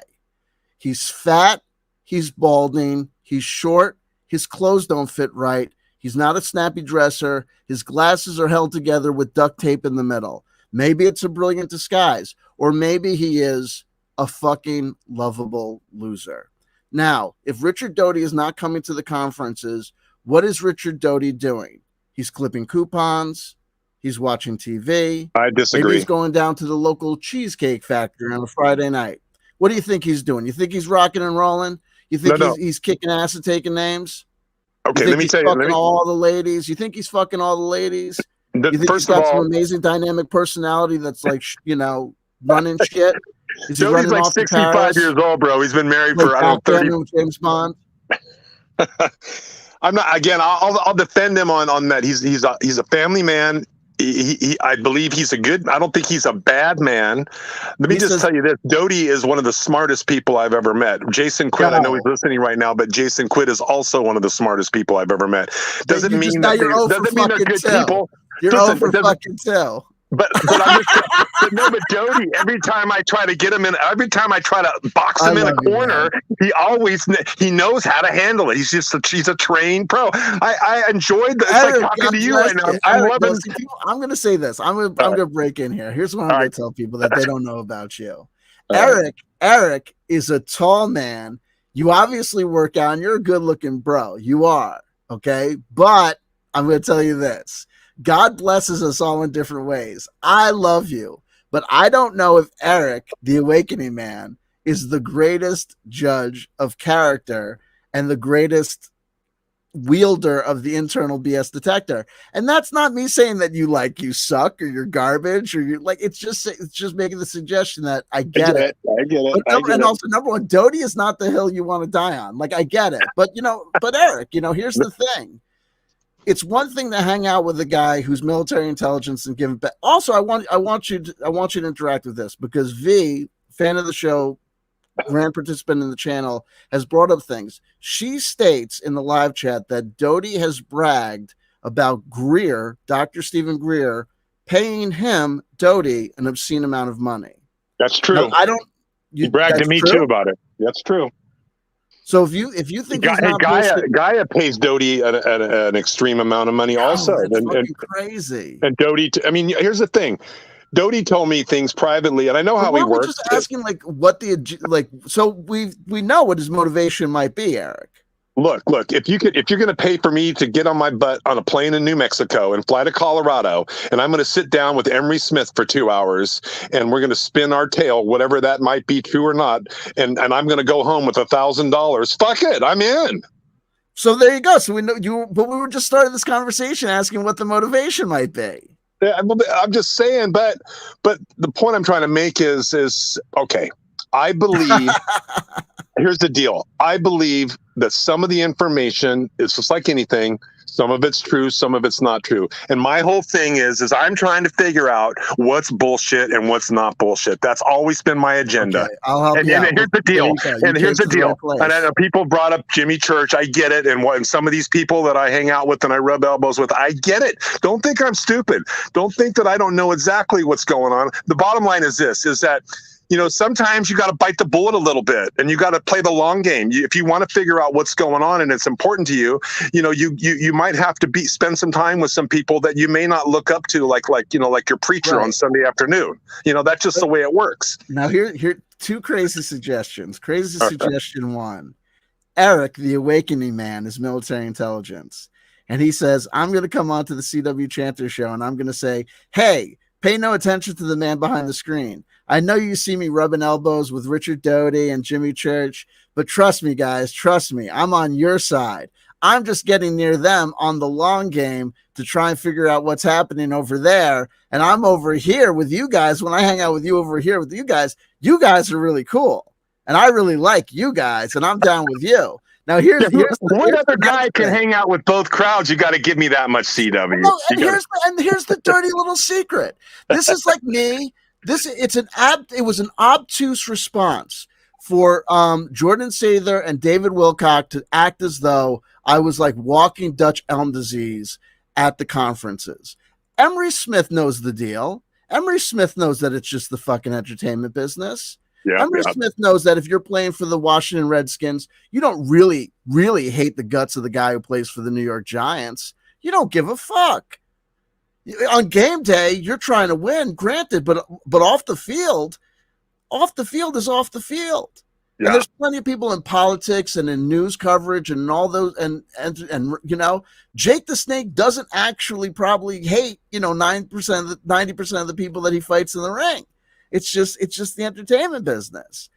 He's fat. He's balding. He's short. His clothes don't fit right. He's not a snappy dresser. His glasses are held together with duct tape in the middle. Maybe it's a brilliant disguise, or maybe he is a fucking lovable loser. Now, if Richard Doty is not coming to the conferences, what is Richard Doty doing? He's clipping coupons. He's watching TV. I disagree. Maybe he's going down to the local cheesecake factory on a Friday night. What do you think he's doing? You think he's rocking and rolling? You think he's kicking ass and taking names? Okay, let me tell you. All the ladies. You think he's fucking all the ladies? You think he's got some amazing dynamic personality that's like, running shit? Is he Doty's like 65 years old, bro. He's been married for, I don't know, 30. James Bond. I'm not. Again, I'll defend him on that. He's a family man. I believe he's a good. I don't think he's a bad man. Let me just tell you this: Doty is one of the smartest people I've ever met. Jason Quidd. I know he's listening right now, but Jason Quidd is also one of the smartest people I've ever met. Doesn't mean they're good people. You're over fucking tell. But Doty, every time I try to get him in, every time I try to box him in a corner, he knows how to handle it. He's a trained pro. I enjoyed this. It's like talking to you right now. I'm going to say this. I'm going to break in here. Here's what I'm going to tell people that they don't know about you. Erik is a tall man. You obviously work out and you're a good looking bro. You are. Okay. But I'm going to tell you this. God blesses us all in different ways. I love you, but I don't know if Erik, the Awakening Man, is the greatest judge of character and the greatest wielder of the internal BS detector. And that's not me saying that you suck or you're garbage or you're like, it's just making the suggestion that I get it. I get it. And also, number one, Doty is not the hill you want to die on. Like, I get it. But, but Erik, here's the thing. It's one thing to hang out with a guy who's military intelligence and give it back. Also, I want you to interact with this because V, fan of the show, grand participant in the channel, has brought up things. She states in the live chat that Doty has bragged about Greer, Dr. Stephen Greer, paying him, Doty, an obscene amount of money. That's true. Now, he bragged to me too about it. That's true. So if you think Gaia pays Doty an extreme amount of money also, and crazy. And Doty, here's the thing. Doty told me things privately, and I know how he works. Just asking so we know what his motivation might be, Erik. Look, if you're going to pay for me to get on my butt on a plane in New Mexico and fly to Colorado, and I'm going to sit down with Emery Smith for 2 hours, and we're going to spin our tale, whatever that might be true or not, and I'm going to go home with $1,000, fuck it, I'm in. So there you go. So we know you, but we were just starting this conversation asking what the motivation might be. Yeah, I'm just saying, but the point I'm trying to make is okay. I believe. Here's the deal. I believe that some of the information is just like anything. Some of it's true, some of it's not true. And my whole thing is I'm trying to figure out what's bullshit and what's not bullshit. That's always been my agenda. Okay, I'll help you. And here's the deal. And here's the deal. And I know people brought up Jimmy Church. I get it. And some of these people that I hang out with and I rub elbows with, I get it. Don't think I'm stupid. Don't think that I don't know exactly what's going on. The bottom line is this, is that sometimes you got to bite the bullet a little bit and you got to play the long game. If you want to figure out what's going on and it's important to you, you might have to spend some time with some people that you may not look up to, like your preacher on Sunday afternoon. That's just the way it works. Now here two crazy suggestions. Suggestion one. Erik, the awakening man, is military intelligence. And he says, I'm going to come on to the C.W. Chanter show and I'm going to say, hey, pay no attention to the man behind the screen. I know you see me rubbing elbows with Richard Doty and Jimmy Church, but trust me, guys, trust me. I'm on your side. I'm just getting near them on the long game to try and figure out what's happening over there. And I'm over here with you guys. When I hang out with you over here with you guys are really cool. And I really like you guys, and I'm down with you. Now, here's what other guy can hang out with both crowds? You got to give me that much, CW. No, and here's the dirty little secret. This is like me. It was an obtuse response for Jordan Sather and David Wilcock to act as though I was like walking Dutch elm disease at the conferences. Emery Smith knows the deal. Emery Smith knows that it's just the fucking entertainment business. Emery Smith knows that if you're playing for the Washington Redskins, you don't really, really hate the guts of the guy who plays for the New York Giants. You don't give a fuck. On game day, you're trying to win, granted, but off the field is off the field. Yeah. And there's plenty of people in politics and in news coverage and all those, and you know, Jake the Snake doesn't actually probably hate, 90% of the people that he fights in the ring. It's just the entertainment business.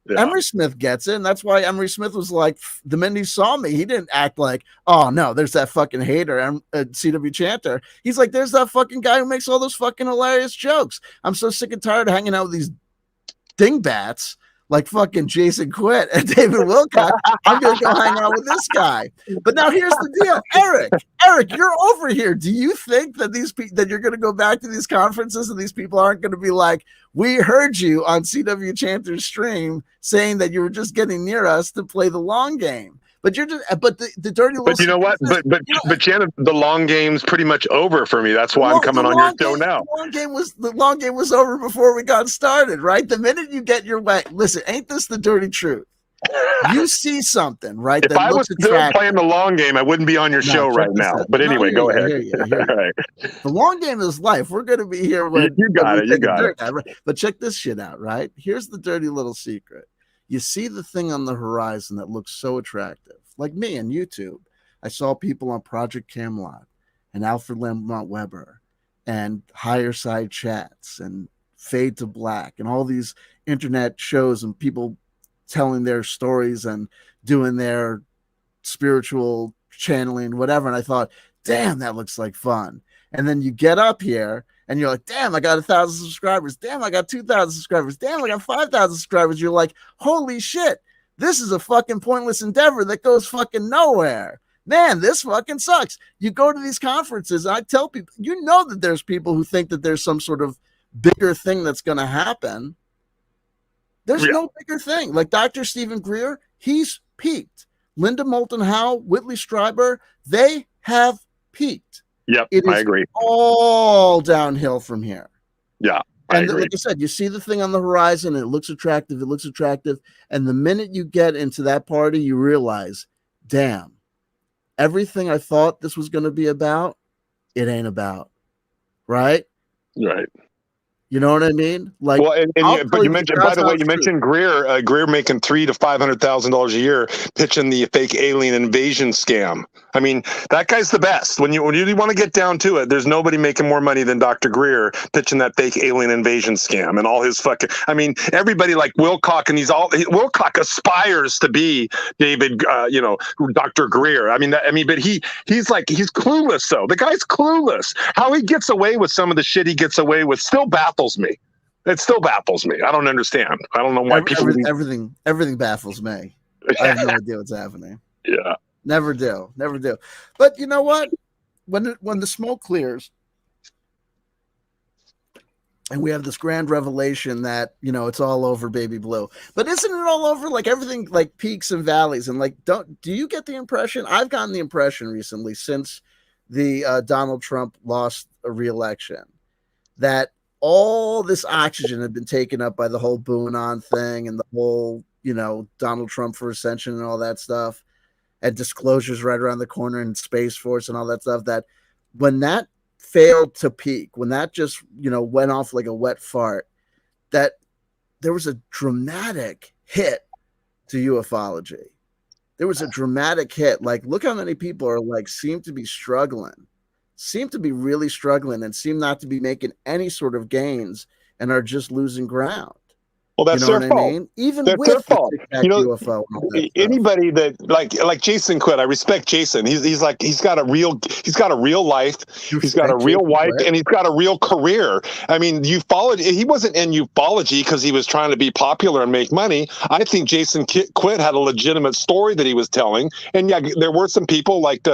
Yeah. Emery Smith gets it, and that's why Emery Smith was like, the minute he saw me, he didn't act like, oh no, there's that fucking hater, C.W. Chanter. He's like, there's that fucking guy who makes all those fucking hilarious jokes. I'm so sick and tired of hanging out with these dingbats like fucking Jason Quitt and David Wilcock. I'm going to go hang out with this guy. But now here's the deal. Erik, you're over here. Do you think that that you're going to go back to these conferences and these people aren't going to be like, we heard you on C.W. Chanter's stream saying that you were just getting near us to play the long game? But you're just, but the dirty little. But you know what? But Chanter, the long game's pretty much over for me. That's why I'm coming on your show now. The long game was over before we got started, right? The minute you get your way, listen, ain't this the dirty truth? You see something, right? If I was still playing the long game, I wouldn't be on your show right now. But anyway, go ahead. All right. The long game is life. We're going to be here. You got it. But check this shit out, right? Here's the dirty little secret. You see the thing on the horizon that looks so attractive, like me on YouTube. I saw people on Project Camelot and Alfred Lamont Weber and Higher Side Chats and Fade to Black and all these internet shows and people telling their stories and doing their spiritual channeling, whatever. And I thought, damn, that looks like fun. And then you get up here and you're like, damn, I got 1,000 subscribers. Damn, I got 2,000 subscribers. Damn, I got 5,000 subscribers. You're like, holy shit, this is a fucking pointless endeavor that goes fucking nowhere. Man, this fucking sucks. You go to these conferences, and I tell people, you know that there's people who think that there's some sort of bigger thing that's going to happen. There's no bigger thing. Like Dr. Stephen Greer, he's peaked. Linda Moulton Howe, Whitley Strieber, they have peaked. Yep, I agree. All downhill from here. Yeah, I agree. Like I said, you see the thing on the horizon, and it looks attractive. And the minute you get into that party, you realize, damn, everything I thought this was going to be about, it ain't about. Right? Right. You know what I mean? Like, well, but you mentioned, by the way, you mentioned Greer. Greer making $300,000 to $500,000 a year pitching the fake alien invasion scam. I mean, that guy's the best. When you want to get down to it, there's nobody making more money than Dr. Greer pitching that fake alien invasion scam and all his fucking. I mean, everybody like Wilcock and Wilcock aspires to be David, Dr. Greer. But he's clueless though. The guy's clueless. How he gets away with some of the shit he gets away with still baffles me. It still baffles me. I don't understand. I don't know why everything baffles me. I have no idea what's happening. Yeah. Never do. But you know what? When the smoke clears and we have this grand revelation that, it's all over, baby blue. But isn't it all over? Like everything, like peaks and valleys. And like, do you get the impression? I've gotten the impression recently since the Donald Trump lost a re-election that all this oxygen had been taken up by the whole Boonon thing and the whole, Donald Trump for ascension and all that stuff. And disclosures right around the corner and Space Force and all that stuff, that when that failed to peak, when that just, went off like a wet fart, that there was a dramatic hit to ufology. there was a dramatic hit. Like, look how many people are like seem to be really struggling, and seem not to be making any sort of gains, and are just losing ground. Well, that's You know their what I fault. mean? Even That's their with the fault. Tic Tac You know, UFO and all that stuff. anybody that like Jason Quitt, I respect Jason. He's like he's got a real life. He's got a real wife, and he's got a real career. I mean, ufology. He wasn't in ufology because he was trying to be popular and make money. I think Jason Quitt had a legitimate story that he was telling, and yeah, there were some people like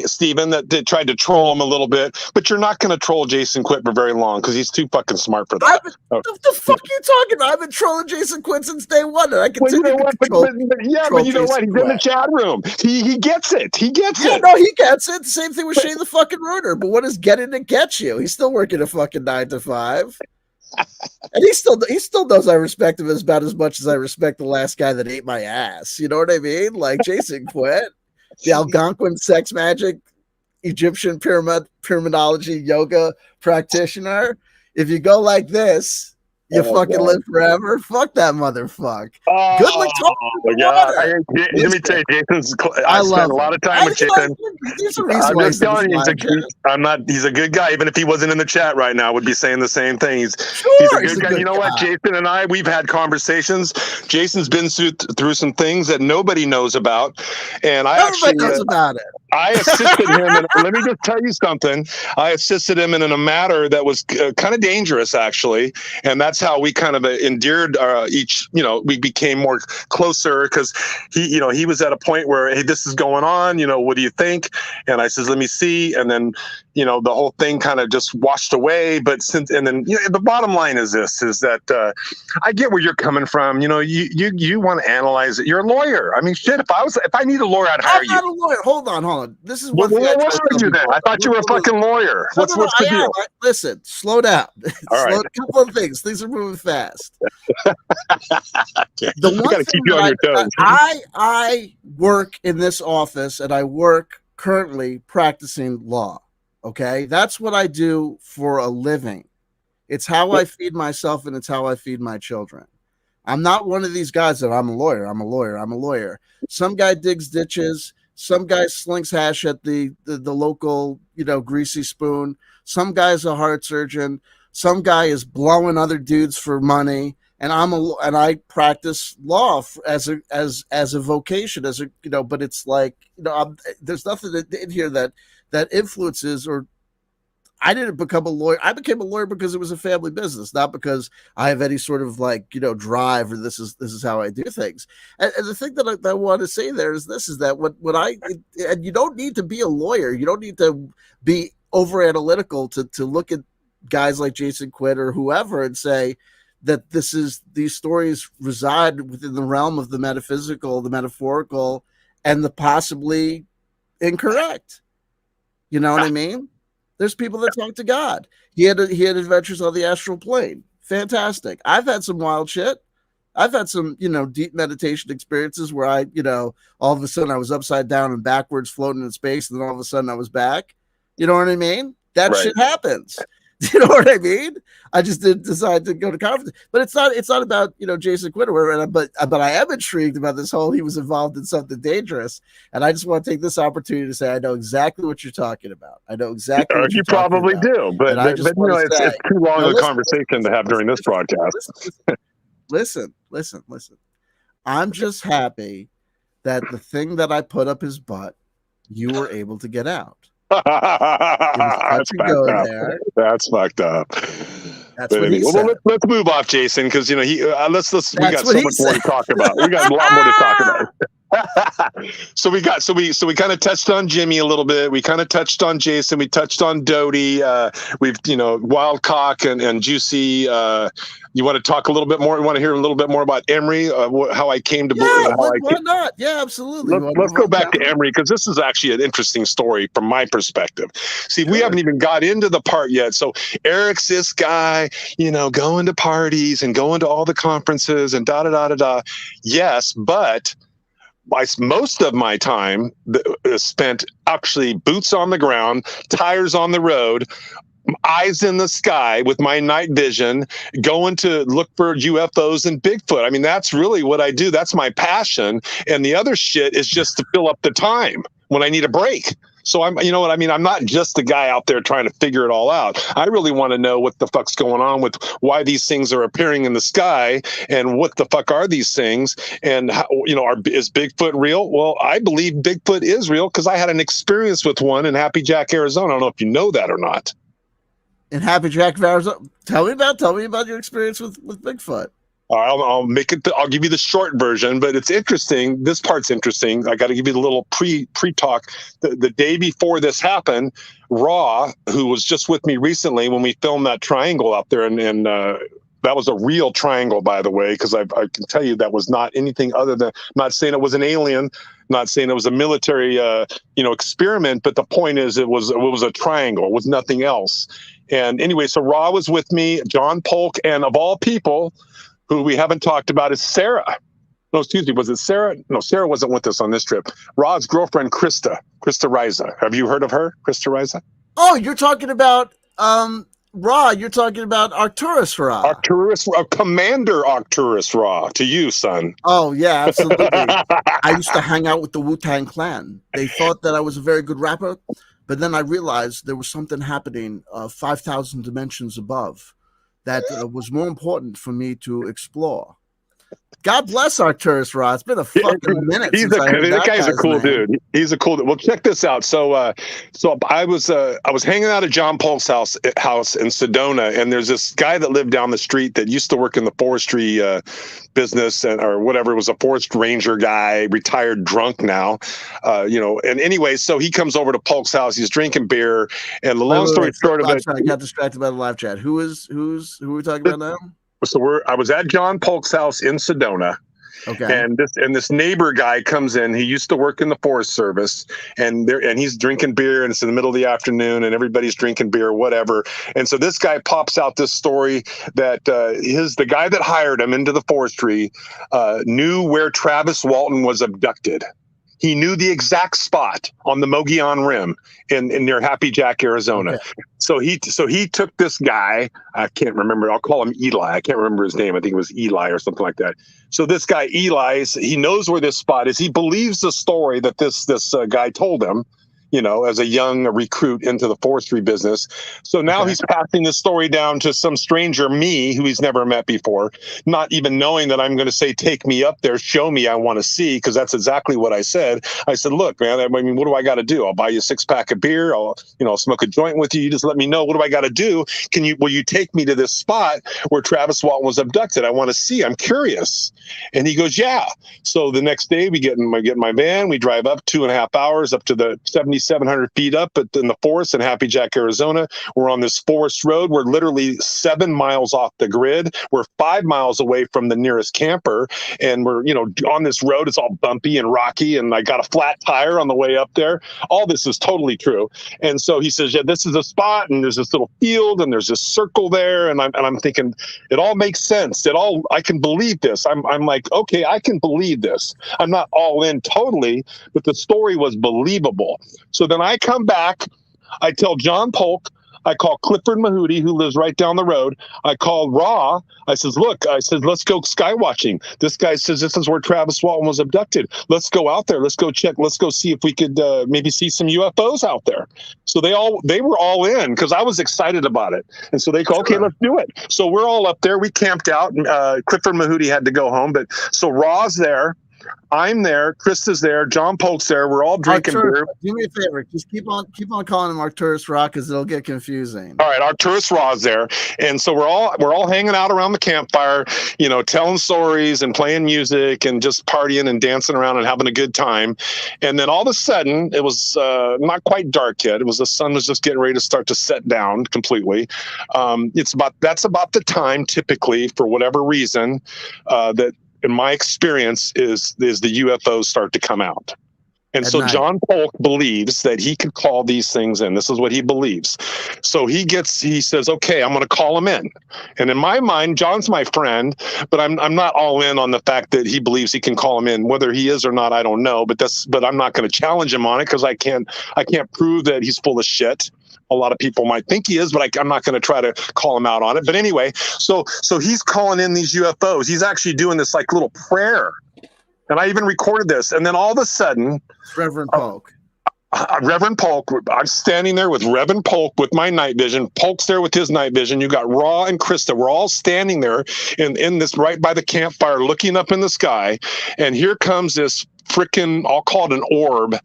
Steven that tried to troll him a little bit. But you're not going to troll Jason Quitt for very long because he's too fucking smart for that. The fuck are you talking about? I've been trolling Jason Quitt since day one, and I continue to troll. But you know what? He's in the chat room. He gets it. He gets it. No, he gets it. Same thing with Shane the fucking Rotor. But what is getting to get you? He's still working a fucking 9 to 5. And he still knows I respect him about as much as I respect the last guy that ate my ass. You know what I mean? Like Jason Quitt, the Algonquin sex magic, Egyptian pyramidology yoga practitioner. If you go like this, you fucking live forever. Fuck that motherfucker. Good luck talking. Let me tell you, I spent a lot of time with Jason. I'm just telling you, he's a good guy. Even if he wasn't in the chat right now, I would be saying the same thing. He's a good guy. You know what? Jason and I, we've had conversations. Jason's been through some things that nobody knows about, and Nobody knows about it. I assisted him. Let me just tell you something. I assisted him in a matter that was kind of dangerous, actually, and that's how we kind of endeared each. You know, we became more closer because he was at a point where, hey, this is going on. You know, what do you think? And I says, let me see. And then, the whole thing kind of just washed away. But the bottom line is this: is that I get where you're coming from. You want to analyze it. You're a lawyer. I mean, shit. If I need a lawyer, I'd hire you. I'm not a lawyer. Hold on. This is what are you then? I thought you were a fucking lawyer. What's the deal? Listen, slow down. All right. A couple of things. Things are moving fast. The one thing keep you on your toes. I work in this office, and I work currently practicing law. Okay, that's what I do for a living. It's how I feed myself, and it's how I feed my children. I'm not one of these guys that I'm a lawyer. Some guy digs ditches. Some guy slings hash at the local, greasy spoon. Some guy's a heart surgeon. Some guy is blowing other dudes for money. And I practice law as a vocation, but it's like, there's nothing in here that influences, or I didn't become a lawyer. I became a lawyer because it was a family business, not because I have any sort of drive, or this is how I do things. And the thing that I want to say there is this: is that and you don't need to be a lawyer. You don't need to be over analytical to look at guys like Jason Quitt or whoever and say that these stories reside within the realm of the metaphysical, the metaphorical, and the possibly incorrect. You know what I mean? There's people that talk to God. He had adventures on the astral plane. Fantastic. I've had some wild shit. I've had some, deep meditation experiences where I, all of a sudden I was upside down and backwards floating in space, and then all of a sudden I was back. You know what I mean? That shit happens. You know what I mean? I just didn't decide to go to conference, but it's not about, Jason Quitt or whatever. But I am intrigued about this whole, he was involved in something dangerous. And I just want to take this opportunity to say, I know exactly what you're talking about. I know exactly what you're probably talking about. do, but it's too long a conversation to have during this broadcast. Listen. I'm just happy that the thing that I put up his butt, you were able to get out. That's fucked up. That's what he said. Well, let's move off Jason, because we got so much more to talk about. We got a lot more to talk about. So we kind of touched on Jimmy a little bit. We kind of touched on Jason. We touched on Doty. We've Wildcock and Juicy. You want to talk a little bit more? You want to hear a little bit more about Emery? How I came to why not? Yeah, absolutely. Let's go back to Emery, because this is actually an interesting story from my perspective. See, we haven't even got into the part yet. So Eric's this guy, going to parties and going to all the conferences and da. Yes, but most of my time is spent actually boots on the ground, tires on the road, eyes in the sky with my night vision, going to look for UFOs and Bigfoot. I mean, that's really what I do. That's my passion. And the other shit is just to fill up the time when I need a break. So you know what I mean? I'm not just the guy out there trying to figure it all out. I really want to know what the fuck's going on with why these things are appearing in the sky and what the fuck are these things? And how, is Bigfoot real? Well, I believe Bigfoot is real because I had an experience with one in Happy Jack, Arizona. I don't know if you know that or not. In Happy Jack, Arizona. Tell me about your experience with Bigfoot. I'll make it. I'll give you the short version, but it's interesting. This part's interesting. I got to give you the little pre-talk. The day before this happened, Raw, who was just with me recently when we filmed that triangle out there, and that was a real triangle, by the way, because I can tell you that was not anything other than. I'm not saying it was an alien, not saying it was a military, experiment, but the point is, it was a triangle. It was nothing else. And anyway, so Raw was with me, John Polk, and of all people, who we haven't talked about is Sarah. No, excuse me. Was it Sarah? No, Sarah wasn't with us on this trip. Rod's girlfriend, Krista Riza. Have you heard of her, Krista Riza? Oh, you're talking about Ra. You're talking about Arcturus Ra. Commander Arcturus Ra. To you, son. Oh, yeah, absolutely. I used to hang out with the Wu-Tang Clan. They thought that I was a very good rapper, but then I realized there was something happening 5,000 dimensions above that was more important for me to explore. God bless Arcturus Ra. It's been a fucking minute. That guy's a cool dude. He's a cool dude. Well, check this out. So I was hanging out at John Polk's house in Sedona, and there's this guy that lived down the street that used to work in the forestry business or whatever. It was a forest ranger guy, retired drunk now, And anyway, so he comes over to Polk's house. He's drinking beer, and the long story short of it, I got distracted by the live chat. Who are we talking about now? So I was at John Polk's house in Sedona. Okay. And this neighbor guy comes in. He used to work in the Forest Service, and he's drinking beer, and it's in the middle of the afternoon, and everybody's drinking beer, whatever. And so this guy pops out this story that the guy that hired him into the forestry knew where Travis Walton was abducted. He knew the exact spot on the Mogollon Rim in near Happy Jack, Arizona. Okay. So he took this guy. I can't remember. I'll call him Eli. I can't remember his name. I think it was Eli or something like that. So this guy Eli, he knows where this spot is. He believes the story that this guy told him, as a young recruit into the forestry business. So now he's passing this story down to some stranger, me, who he's never met before, not even knowing that I'm going to say, take me up there, show me, I want to see, because that's exactly what I said. I said, look, man, I mean, what do I got to do? I'll buy you a 6-pack of beer. I'll smoke a joint with you. You just let me know. What do I got to do? Will you take me to this spot where Travis Walton was abducted? I want to see. I'm curious. And he goes, yeah. So the next day we get in my van. We drive up 2.5 hours up to the 700 feet up in the forest in Happy Jack, Arizona. We're on this forest road. We're literally 7 miles off the grid. We're 5 miles away from the nearest camper. And we're, on this road. It's all bumpy and rocky. And I got a flat tire on the way up there. All this is totally true. And so he says, yeah, this is a spot. And there's this little field and there's this circle there. And I'm thinking, it all makes sense. I can believe this. I'm like, okay, I can believe this. I'm not all in totally, but the story was believable. So then I come back, I tell John Polk, I call Clifford Mahooty, who lives right down the road. I called Raw. I says, look, let's go sky watching. This guy says, this is where Travis Walton was abducted. Let's go out there. Let's go check. Let's go see if we could maybe see some UFOs out there. So they were all in because I was excited about it. And so they go, okay, let's do it. So we're all up there. We camped out. Clifford Mahooty had to go home. But so Raw's there. I'm there. Krista's there. John Polk's there. We're all drinking beer. Do me a favor. Just keep on calling him Arcturus Ra because it'll get confusing. All right, Arcturus Ra's there, and so we're all hanging out around the campfire, telling stories and playing music and just partying and dancing around and having a good time. And then all of a sudden, it was not quite dark yet. The sun was just getting ready to start to set down completely. That's about the time typically, for whatever reason, that. In my experience, is the UFOs start to come out. And so John Polk believes that he could call these things in. This is what he believes. So he says, okay, I'm going to call him in. And in my mind, John's my friend, but I'm not all in on the fact that he believes he can call him in. Whether he is or not, I don't know. But I'm not going to challenge him on it because I can't prove that he's full of shit. a lot of people might think he is, but I'm not going to try to call him out on it. But anyway, so he's calling in these UFOs. He's actually doing this like little prayer. And I even recorded this. And then all of a sudden, it's Reverend Polk. Reverend Polk, I'm standing there with Reverend Polk with my night vision. Polk's there with his night vision. You got Raw and Krista. We're all standing there in this right by the campfire looking up in the sky. And here comes this freaking, I'll call it an orb,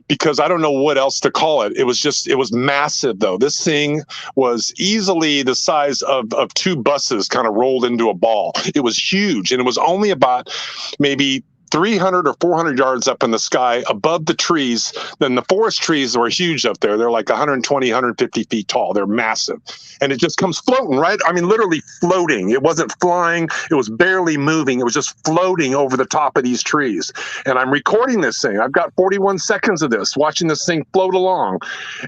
because I don't know what else to call it. It was massive, though. This thing was easily the size of two buses kind of rolled into a ball. It was huge, and it was only about maybe 300 or 400 yards up in the sky above the trees. Then the forest trees were huge up there. They're like 120, 150 feet tall. They're massive. And it just comes floating, right? I mean, literally floating. It wasn't flying. It was barely moving. It was just floating over the top of these trees. And I'm recording this thing. I've got 41 seconds of this, watching this thing float along.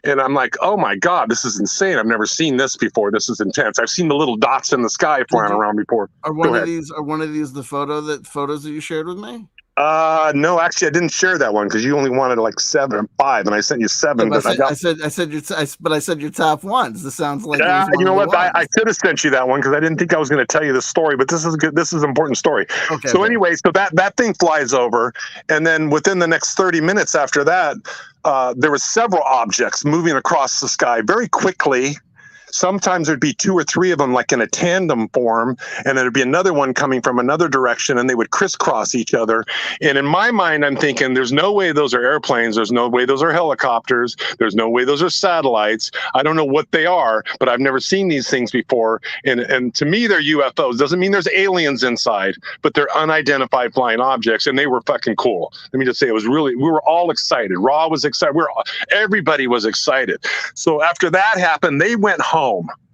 And I'm like, oh my God, this is insane. I've never seen this before. This is intense. I've seen the little dots in the sky flying around before. Are one of these the photos that you shared with me? No, actually, I didn't share that one because you only wanted like 7 or 5, and I sent you 7. Yeah, I said your top ones. This sounds like you know what? I could have sent you that one because I didn't think I was going to tell you the story, but this is good. This is an important story. Okay. So anyway, so that thing flies over, and then within the next 30 minutes after that, there were several objects moving across the sky very quickly. Sometimes there'd be 2 or 3 of them like in a tandem form, and there'd be another one coming from another direction, and they would crisscross each other. And in my mind, I'm thinking, there's no way those are airplanes. There's no way those are helicopters. There's no way those are satellites. I don't know what they are, but I've never seen these things before. And to me, they're UFOs. Doesn't mean there's aliens inside, but they're unidentified flying objects, and they were fucking cool. Let me just say, we were all excited. Raw was excited. Everybody was excited. So after that happened, they went home.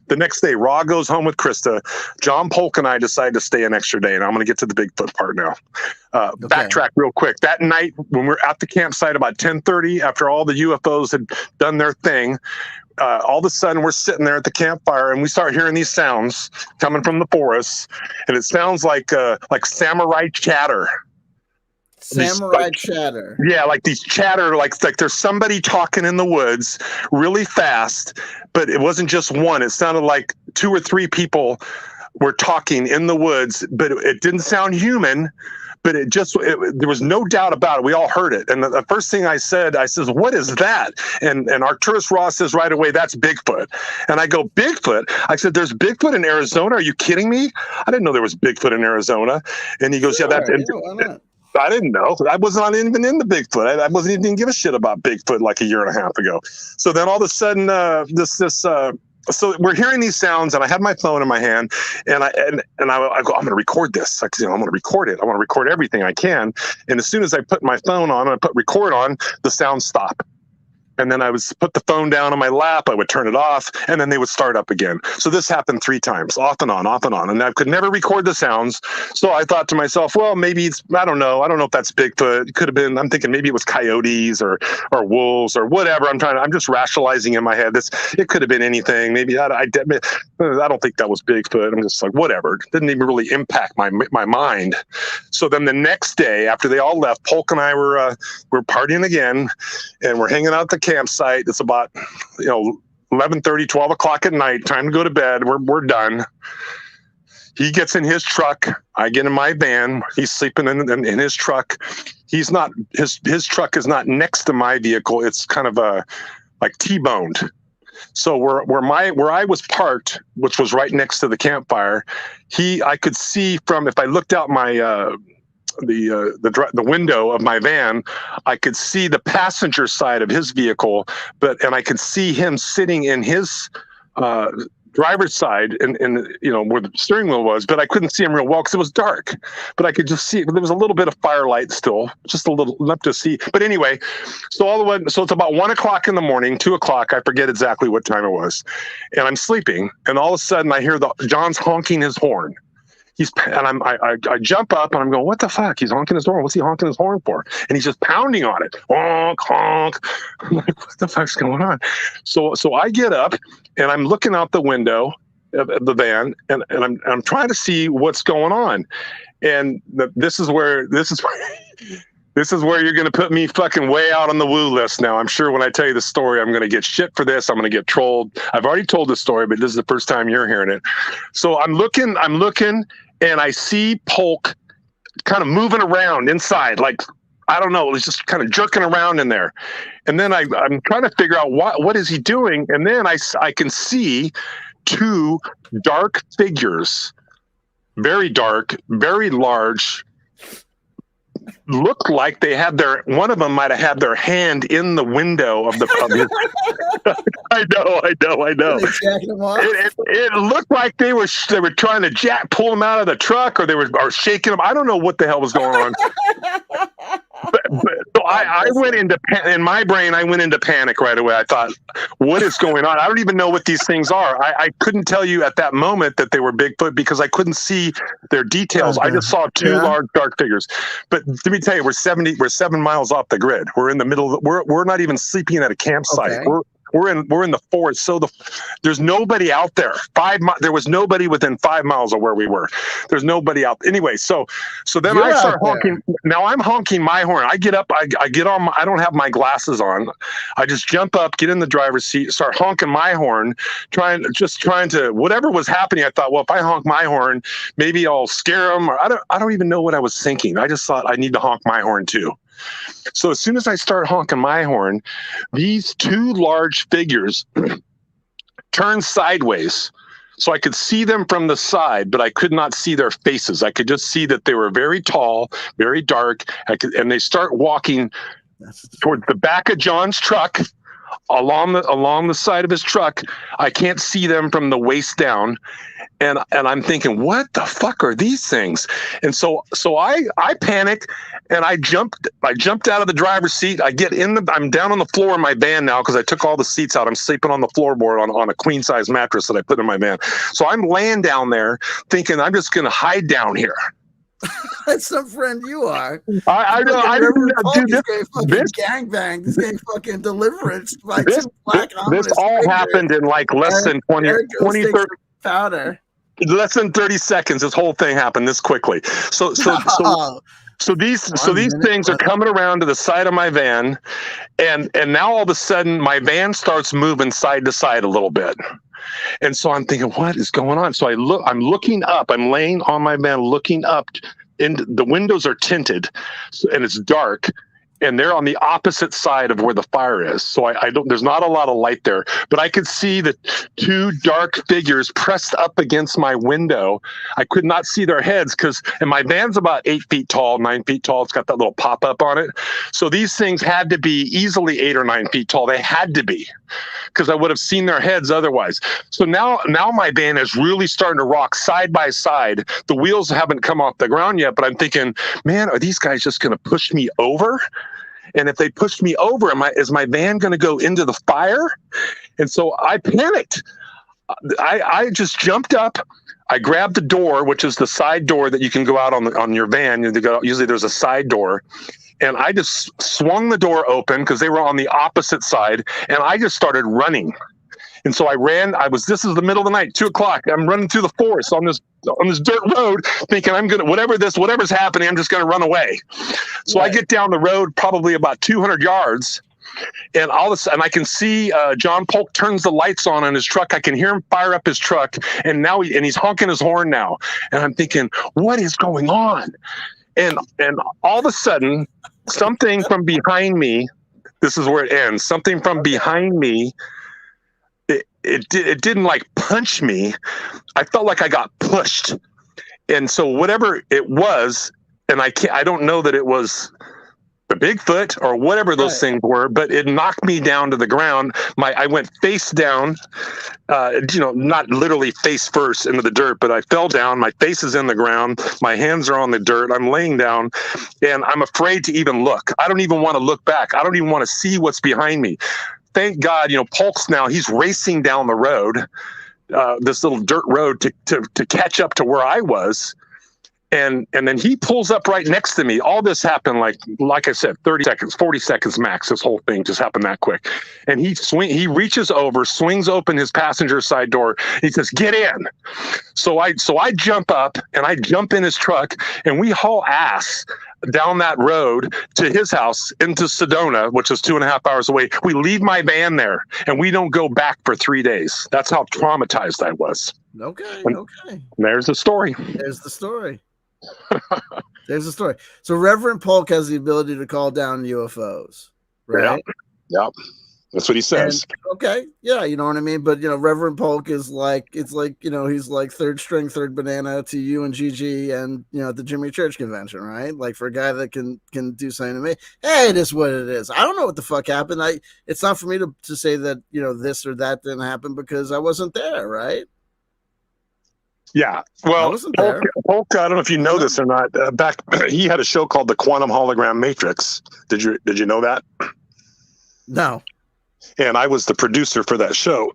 The next day, Raw goes home with Krista. John Polk and I decide to stay an extra day, and I'm going to get to the Bigfoot part now. Okay. Backtrack real quick. That night, when we're at the campsite about 10:30, after all the UFOs had done their thing, all of a sudden we're sitting there at the campfire, and we start hearing these sounds coming from the forest, and it sounds like samurai chatter. Samurai chatter. Yeah, like these chatter, like there's somebody talking in the woods really fast, but it wasn't just one. It sounded like 2 or 3 people were talking in the woods, but it didn't sound human. But there was no doubt about it. We all heard it. And the first thing I says, what is that? And Arcturus Ross says right away, that's Bigfoot. And I go, Bigfoot? I said, there's Bigfoot in Arizona. Are you kidding me? I didn't know there was Bigfoot in Arizona. And he goes, sure, yeah, that's... Why not? I didn't know. I wasn't even in the Bigfoot. I wasn't even give a shit about Bigfoot like a year and a half ago. So then all of a sudden, so we're hearing these sounds, and I had my phone in my hand, and I go, I'm going to record this. I'm going to record it. I want to record everything I can. And as soon as I put my phone on and I put record on, the sounds stop. And then I would put the phone down on my lap, I would turn it off, and then they would start up again. So this happened 3 times, off and on. And I could never record the sounds. So I thought to myself, well, maybe I don't know if that's Bigfoot. It could have been, I'm thinking maybe it was coyotes or wolves or whatever. I'm just rationalizing in my head. It could have been anything. Maybe I don't think that was Bigfoot. I'm just like, whatever. It didn't even really impact my mind. So then the next day, after they all left, Polk and I were partying again, and we're hanging out at the campsite. It's about 11:30, 12 o'clock at night. Time to go to bed. We're done. He gets in his truck. I get in my van. He's sleeping in his truck. He's not. His truck is not next to my vehicle. It's kind of like T-boned. So where I was parked, which was right next to the campfire, I could see from, if I looked out my the window of my van, I could see the passenger side of his vehicle, and I could see him sitting in his driver's side and where the steering wheel was, but I couldn't see him real well because it was dark. But I could just see there was a little bit of firelight still, just a little enough to see. But anyway, so it's about 1 o'clock in the morning, 2 o'clock, I forget exactly what time it was, and I'm sleeping, and all of a sudden I hear John's honking his horn. I jump up and I'm going, what the fuck? He's honking his horn. What's he honking his horn for? And he's just pounding on it. Honk, honk. I'm like, what the fuck's going on? So I get up and I'm looking out the window of the van, and I'm trying to see what's going on. And this is where This is where you're going to put me fucking way out on the woo list now. I'm sure when I tell you the story, I'm going to get shit for this. I'm going to get trolled. I've already told the story, but this is the first time you're hearing it. So I'm looking, and I see Polk kind of moving around inside, like, I don't know, he's just kind of jerking around in there. And then I'm trying to figure out what is he doing. And then I can see two dark figures, very dark, very large, looked like they had one of them might have had their hand in the window of his. I know. It looked like they were trying to pull him out of the truck, or they were shaking him. I don't know what the hell was going on. So I went in my brain. I went into panic right away. I thought, what is going on? I don't even know what these things are. I couldn't tell you at that moment that they were Bigfoot because I couldn't see their details. I just saw two large dark figures. But let me tell you, we're 7 miles off the grid. We're in the middle of we're not even sleeping at a campsite. Okay. We're in the forest, so there's nobody out there. There was nobody within 5 miles of where we were. There's nobody out. Anyway, so then I start honking. Now I'm honking my horn. I get up. I get on. I don't have my glasses on. I just jump up, get in the driver's seat, start honking my horn, trying to whatever was happening. I thought, well, if I honk my horn, maybe I'll scare them. Or I don't even know what I was thinking. I just thought I need to honk my horn too. So as soon as I start honking my horn, these two large figures turn sideways. So I could see them from the side, but I could not see their faces. I could just see that they were very tall, very dark, and they start walking towards the back of John's truck, along the side of his truck. I can't see them from the waist down. And I'm thinking, what the fuck are these things? And so I panicked and I jumped out of the driver's seat. I'm down on the floor in my van now because I took all the seats out. I'm sleeping on the floorboard on a queen size mattress that I put in my van. So I'm laying down there thinking I'm just going to hide down here. That's some friend you are. I know. I dude, this gangbang. This game fucking deliverance by two black This all happened in like less than 20 30 powder. Less than 30 seconds. This whole thing happened this quickly. So these things are coming around to the side of my van, and now all of a sudden my van starts moving side to side a little bit. And so I'm thinking, what is going on? So I'm looking up. I'm laying on my van looking up, and the windows are tinted, and it's dark. And they're on the opposite side of where the fire is. So there's not a lot of light there, but I could see the two dark figures pressed up against my window. I could not see their heads and my van's about 8 feet tall, 9 feet tall. It's got that little pop up on it. So these things had to be easily 8 or 9 feet tall. They had to be, because I would have seen their heads otherwise. So now my van is really starting to rock side by side. The wheels haven't come off the ground yet, but I'm thinking, man, are these guys just going to push me over? And if they pushed me over, is my van going to go into the fire? And so I panicked. I just jumped up. I grabbed the door, which is the side door that you can go out on your van. Usually there's a side door. And I just swung the door open because they were on the opposite side. And I just started running. And so I ran. This is the middle of the night, 2:00. I'm running through the forest on this dirt road, thinking whatever's happening, I'm just going to run away. So I get down the road probably about 200 yards, and all of a sudden I can see John Polk turns the lights on in his truck. I can hear him fire up his truck, and now he's honking his horn now. And I'm thinking, what is going on? And all of a sudden, something from behind me. This is where it ends. Something from behind me. It didn't like punch me. I felt like I got pushed. And so whatever it was, and I don't know that it was the Bigfoot or whatever those things were, but it knocked me down to the ground. I went face down, not literally face first into the dirt, but I fell down. My face is in the ground. My hands are on the dirt. I'm laying down, and I'm afraid to even look. I don't even want to look back. I don't even want to see what's behind me. Thank God, Polk's now, he's racing down the road, this little dirt road to catch up to where I was. And then he pulls up right next to me. All this happened, like I said, 30 seconds, 40 seconds max. This whole thing just happened that quick. And he reaches over, swings open his passenger side door. He says, "Get in." So I jump up and I jump in his truck, and we haul ass down that road to his house into Sedona, which is 2.5 hours away. We leave my van there and we don't go back for 3 days. That's how traumatized I was. Okay. And there's the story. There's the story. There's the story. So Reverend Polk has the ability to call down UFOs, right? Yeah. That's what he says. And, okay. Yeah. You know what I mean? But, Reverend Polk is like, it's like, he's like third string, third banana to you and Gigi and, at the Jimmy Church convention, right? Like for a guy that can do something to me, hey, it is what it is. I don't know what the fuck happened. It's not for me to say that, this or that didn't happen because I wasn't there, right? Yeah. Well, Polk, I don't know if you know this or not. He had a show called The Quantum Hologram Matrix. Did you know that? No. And I was the producer for that show.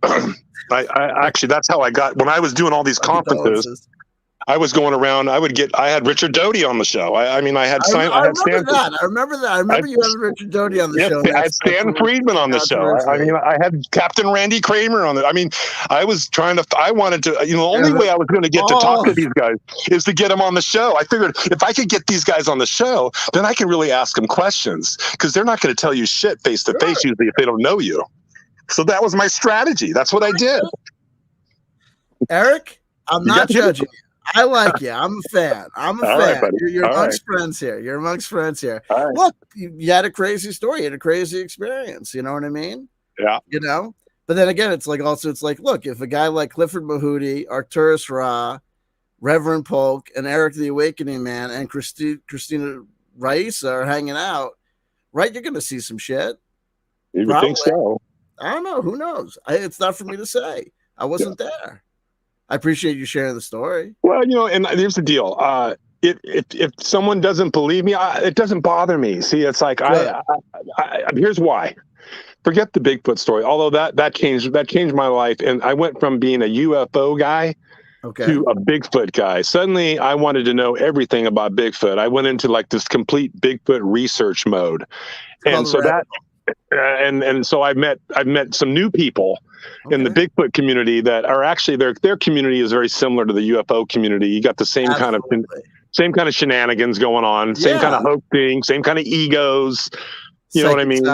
I actually, that's how I got, when I was doing all these conferences, I was going around. I had Richard Doty on the show. I remember that. I remember you having Richard Doty on the show. I had Stan Friedman on the show. I had Captain Randy Kramer on it. I wanted to, the only way I was going to get to talk to these guys is to get them on the show. I figured if I could get these guys on the show, then I can really ask them questions because they're not going to tell you shit face to face usually if they don't know you. So that was my strategy. That's what I did. Eric, I'm not judging you. I like you. I'm a fan. Right, you're amongst friends here. You're amongst friends here. Right. Look, you had a crazy story. You had a crazy experience. You know what I mean? Yeah. But then again, it's like, look, if a guy like Clifford Mahooty, Arcturus Ra, Reverend Polk, and Erik the Awakening Man, and Christina Raisa are hanging out, right? You're going to see some shit. You would think so. I don't know. Who knows? It's not for me to say. I wasn't there. I appreciate you sharing the story. Well, and here's the deal. If someone doesn't believe me, it doesn't bother me. See, it's like here's why. Forget the Bigfoot story. Although that changed my life, and I went from being a UFO guy to a Bigfoot guy. Suddenly, I wanted to know everything about Bigfoot. I went into like this complete Bigfoot research mode, and so I met some new people in the Bigfoot community that are actually their community is very similar to the UFO community. You got the same kind of shenanigans going on, same kind of hoaxing, same kind of egos. You know what I mean?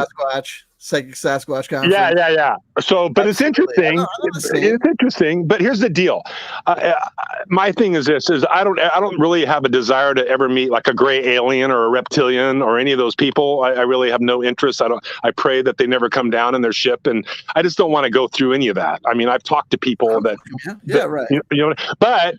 Psychic Sasquatch conference. Yeah. So, but it's interesting. It's interesting. But here's the deal. My thing is this: I don't really have a desire to ever meet like a gray alien or a reptilian or any of those people. I really have no interest. I pray that they never come down in their ship, and I just don't want to go through any of that. I've talked to people that. But.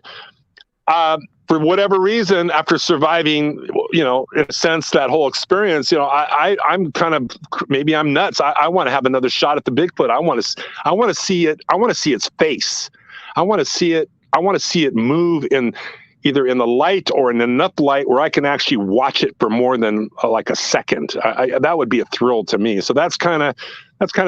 For whatever reason, after surviving, in a sense, that whole experience, I'm kind of, maybe I'm nuts. I want to have another shot at the Bigfoot. I want to see it. I want to see its face. I want to see it move either in the light or in enough light where I can actually watch it for more than like a second. That would be a thrill to me. So that's kind of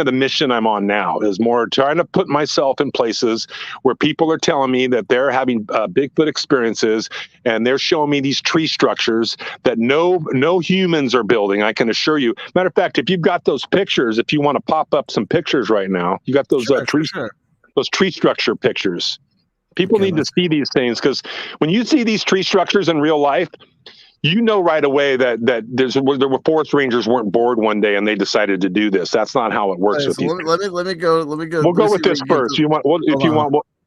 the mission I'm on now, is more trying to put myself in places where people are telling me that they're having Bigfoot experiences, and they're showing me these tree structures that no humans are building. I can assure you. Matter of fact, if you've got those pictures, if you want to pop up some pictures right now, you got those those tree structure pictures. People need to see these things, because when you see these tree structures in real life, right away that there were forest rangers weren't bored one day and they decided to do this. That's not how it works with you. Let me go. We'll go with this first.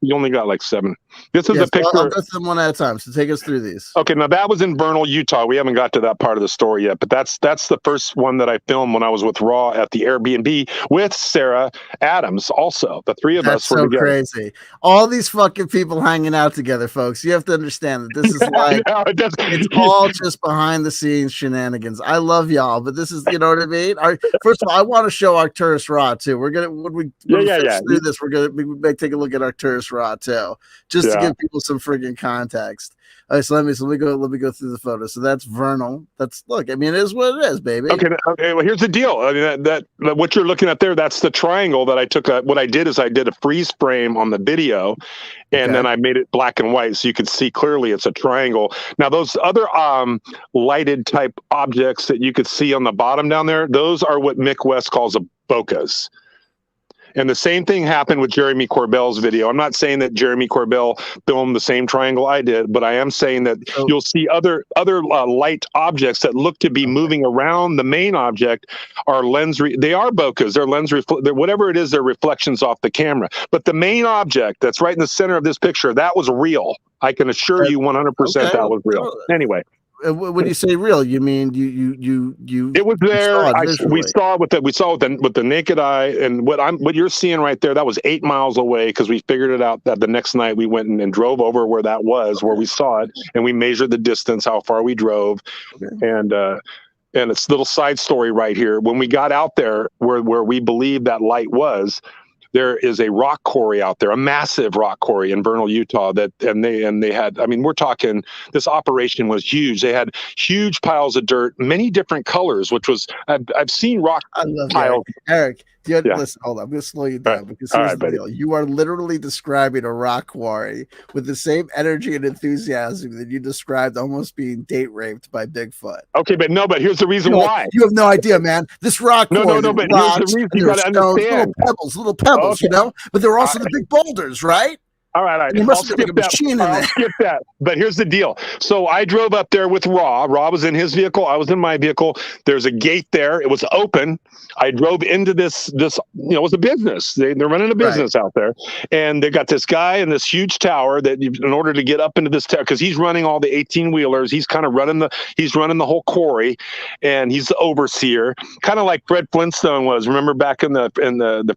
You only got like 7. This is the picture. I'll go through them one at a time. So take us through these. Okay, now that was in Vernal, Utah. We haven't got to that part of the story yet, but that's the first one that I filmed when I was with Raw at the Airbnb with Sarah Adams. Also, the 3 of us were together. Crazy. All these fucking people hanging out together, folks. You have to understand that this is like it's all just behind the scenes shenanigans. I love y'all, but this is, you know what I mean. First of all, I want to show Arcturus Ra too. We're gonna when we finish through this, we may take a look at Arcturus Ra too, just to give people some friggin' context. All right, so let me go through the photo. So that's Vernal. It is what it is, baby. Okay. Well, here's the deal. I mean, that what you're looking at there, that's the triangle that I took. What I did is I did a freeze frame on the video, and then I made it black and white so you could see clearly it's a triangle. Now, those other lighted type objects that you could see on the bottom down there, those are what Mick West calls a bokehs. And the same thing happened with Jeremy Corbell's video. I'm not saying that Jeremy Corbell filmed the same triangle I did, but I am saying that you'll see other light objects that look to be moving around the main object are they are bokehs. They're whatever it is, they're reflections off the camera. But the main object that's right in the center of this picture, that was real. I can assure you 100% that was real. Anyway. When you say real, you mean you it was there. We saw it with the naked eye, and what you're seeing right there, that was 8 miles away, because we figured it out that the next night we went and drove over where that was, where we saw it, and we measured the distance, how far we drove. And it's a little side story right here. When we got out there where we believe that light was, there is a rock quarry out there, a massive rock quarry in Vernal, Utah. And they had, I mean, we're talking, this operation was huge. They had huge piles of dirt, many different colors, which was, I've seen rock piles. Erik, listen, hold on, I'm going to slow you down, because here's the deal. You are literally describing a rock quarry with the same energy and enthusiasm that you described almost being date raped by Bigfoot. Okay, but here's the reason why. You have no idea, man. This rock quarry, no, but here's the reason you got to understand. Little pebbles, but there are also the big boulders, right? All right. I'll skip that. But here's the deal. So I drove up there with Raw. Raw was in his vehicle. I was in my vehicle. There's a gate there. It was open. I drove into this, it was a business. They're running a business out there. And they got this guy in this huge tower that in order to get up into this tower, because he's running all the 18-wheelers, he's kind of running the whole quarry, and he's the overseer, kind of like Fred Flintstone was. Remember back in the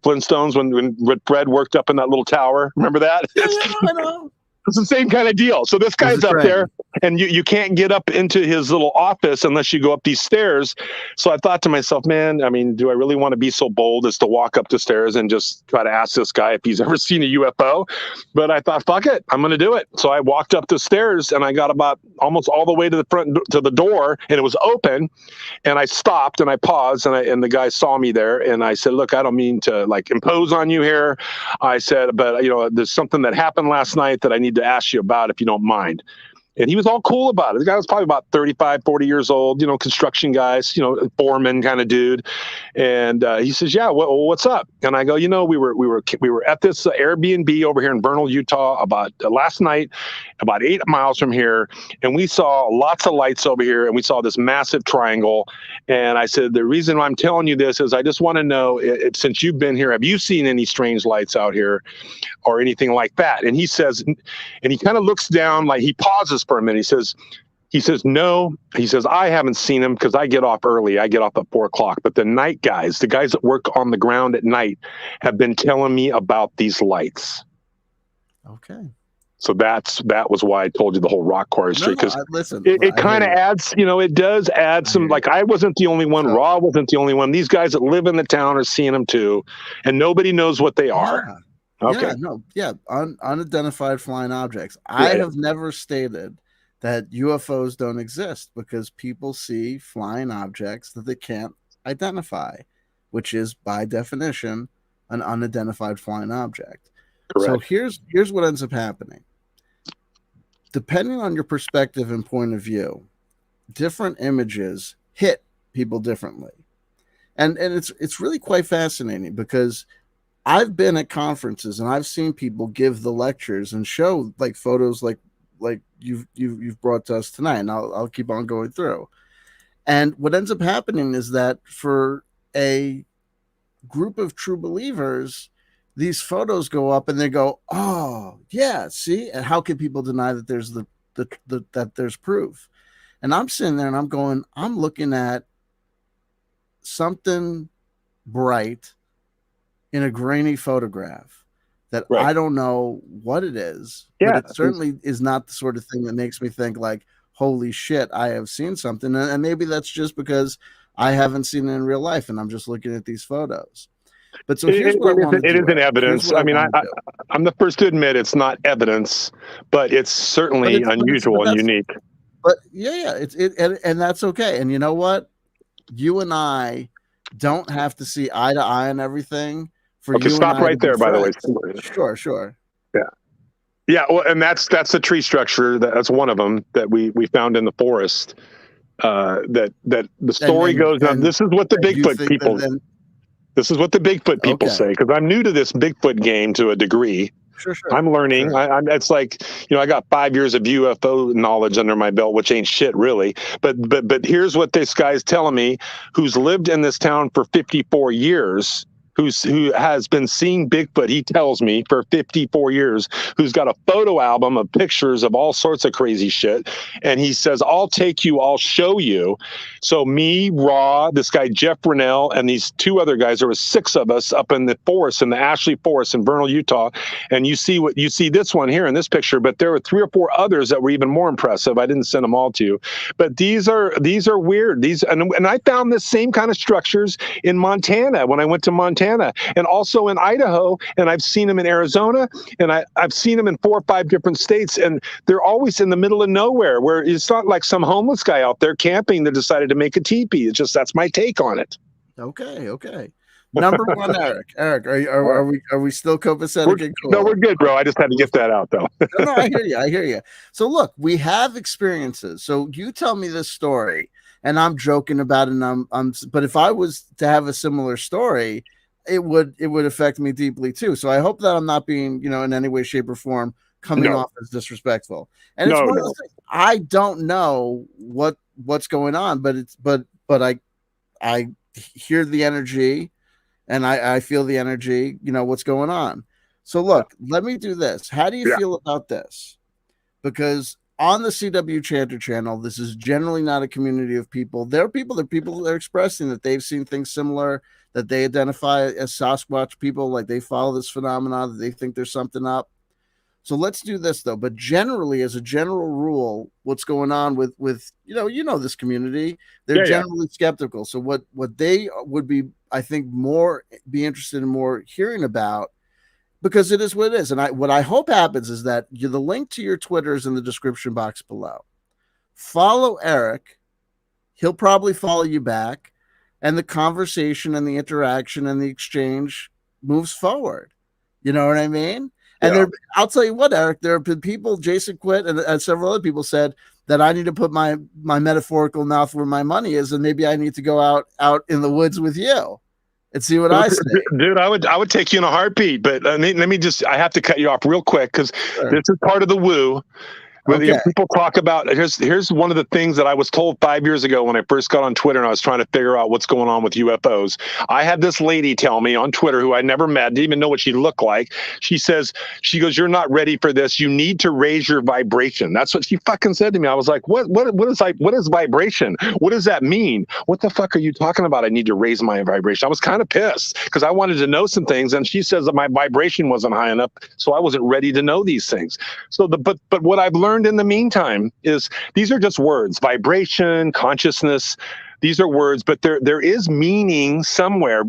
Flintstones when Fred worked up in that little tower? Remember that? I know. It's the same kind of deal. So this guy's up there, and you can't get up into his little office unless you go up these stairs. So I thought to myself, man, I mean, do I really want to be so bold as to walk up the stairs and just try to ask this guy if he's ever seen a UFO? But I thought, fuck it, I'm going to do it. So I walked up the stairs, and I got about almost all the way to the front, to the door, and it was open. And I stopped and I paused, and the guy saw me there, and I said, look, I don't mean to like impose on you here. I said, but there's something that happened last night that I need to ask you about, if you don't mind. And he was all cool about it. The guy was probably about 35, 40 years old, construction guys, foreman kind of dude. And he says, yeah, what's up? And I go, we were at this Airbnb over here in Vernal, Utah, about last night, about 8 miles from here. And we saw lots of lights over here, and we saw this massive triangle. And I said, the reason why I'm telling you this is I just want to know, since you've been here, have you seen any strange lights out here or anything like that? And he says, and he kind of looks down, like he pauses for a minute. He says, no. He says, I haven't seen him because I get off early. I get off at 4 o'clock. But the night guys, the guys that work on the ground at night, have been telling me about these lights. Okay. So that was why I told you the whole rock quarry street, because it kind of adds, it does add some, like I wasn't the only one, Raw wasn't the only one. These guys that live in the town are seeing them too, and nobody knows what they are. Okay. Unidentified flying objects. I have never stated that UFOs don't exist, because people see flying objects that they can't identify, which is by definition an unidentified flying object. Correct. So here's what ends up happening. Depending on your perspective and point of view, different images hit people differently. And it's really quite fascinating, because I've been at conferences and I've seen people give the lectures and show like photos like you've brought to us tonight, and I'll keep on going through. And what ends up happening is that for a group of true believers, these photos go up and they go, oh yeah, see, and how can people deny that there's that there's proof? And I'm sitting there and I'm going, I'm looking at something bright in a grainy photograph that I don't know what it is, but it certainly is not the sort of thing that makes me think like, holy shit, I have seen something. And maybe that's just because I haven't seen it in real life and I'm just looking at these photos. But so here's what I want to do. It isn't evidence. I mean, I'm the first to admit it's not evidence, but it's certainly unusual and unique. But and that's okay. And you know what? You and I don't have to see eye to eye on everything. Okay, stop right there, by the way. Sure. Yeah. Well, and that's the tree structure. That's one of them that we found in the forest. That the story goes on. This is what the Bigfoot people. This is what the Bigfoot people say, because I'm new to this Bigfoot game to a degree. Sure. I'm learning. Sure. It's like, I got 5 years of UFO knowledge under my belt, which ain't shit really. But here's what this guy's telling me, who's lived in this town for 54 years. Who has been seeing Bigfoot, he tells me, for 54 years, who's got a photo album of pictures of all sorts of crazy shit. And he says, I'll take you, I'll show you. So me, Raw, this guy, Jeff Rennell, and these 2 other guys, there was 6 of us up in the forest, in the Ashley Forest in Vernal, Utah. And you see this one here in this picture, but there were 3 or 4 others that were even more impressive. I didn't send them all to you. But these are weird. And I found this same kind of structures in Montana when I went to Montana. And also in Idaho, and I've seen them in Arizona, and I've seen them in 4 or 5 different states, and they're always in the middle of nowhere, where it's not like some homeless guy out there camping that decided to make a teepee. It's just, that's my take on it. Okay. Number 1, Erik. Erik, are we still copacetic and cool? No, we're good, bro. I just had to get that out, though. No, I hear you. So look, we have experiences. So you tell me this story, and I'm joking about it, and but if I was to have a similar story, it would affect me deeply too. So I hope that I'm not being, in any way, shape, or form coming off as disrespectful. And it's one of those things, I don't know what's going on, but I hear the energy, and I feel the energy, what's going on. So look, let me do this. How do you feel about this? Because on the CW Chanter channel, this is generally not a community of people. There are people that are expressing that they've seen things similar, that they identify as Sasquatch people, like they follow this phenomenon, that they think there's something up. So let's do this though. But generally, as a general rule, what's going on with this community, they're generally skeptical. So what they would be, I think, be interested in more hearing about, because it is what it is. And what I hope happens is that the link to your Twitter is in the description box below. Follow Erik. He'll probably follow you back. And the conversation and the interaction and the exchange moves forward. You know what I mean? And I'll tell you what, Erik, there have been people, Jason Quitt and several other people said that I need to put my metaphorical mouth where my money is, and maybe I need to go out in the woods with you and see what I say. Dude, I would take you in a heartbeat, but let me I have to cut you off real quick, because this is part of the woo. When people talk about, here's one of the things that I was told 5 years ago when I first got on Twitter and I was trying to figure out what's going on with UFOs. I had this lady tell me on Twitter, who I never met, didn't even know what she looked like. She goes, you're not ready for this. You need to raise your vibration. That's what she fucking said to me. I was like, what is vibration? What does that mean? What the fuck are you talking about? I need to raise my vibration. I was kind of pissed because I wanted to know some things, and she says that my vibration wasn't high enough, so I wasn't ready to know these things. So but what I've learned in the meantime is these are just words: vibration, consciousness. These are words, but there is meaning somewhere.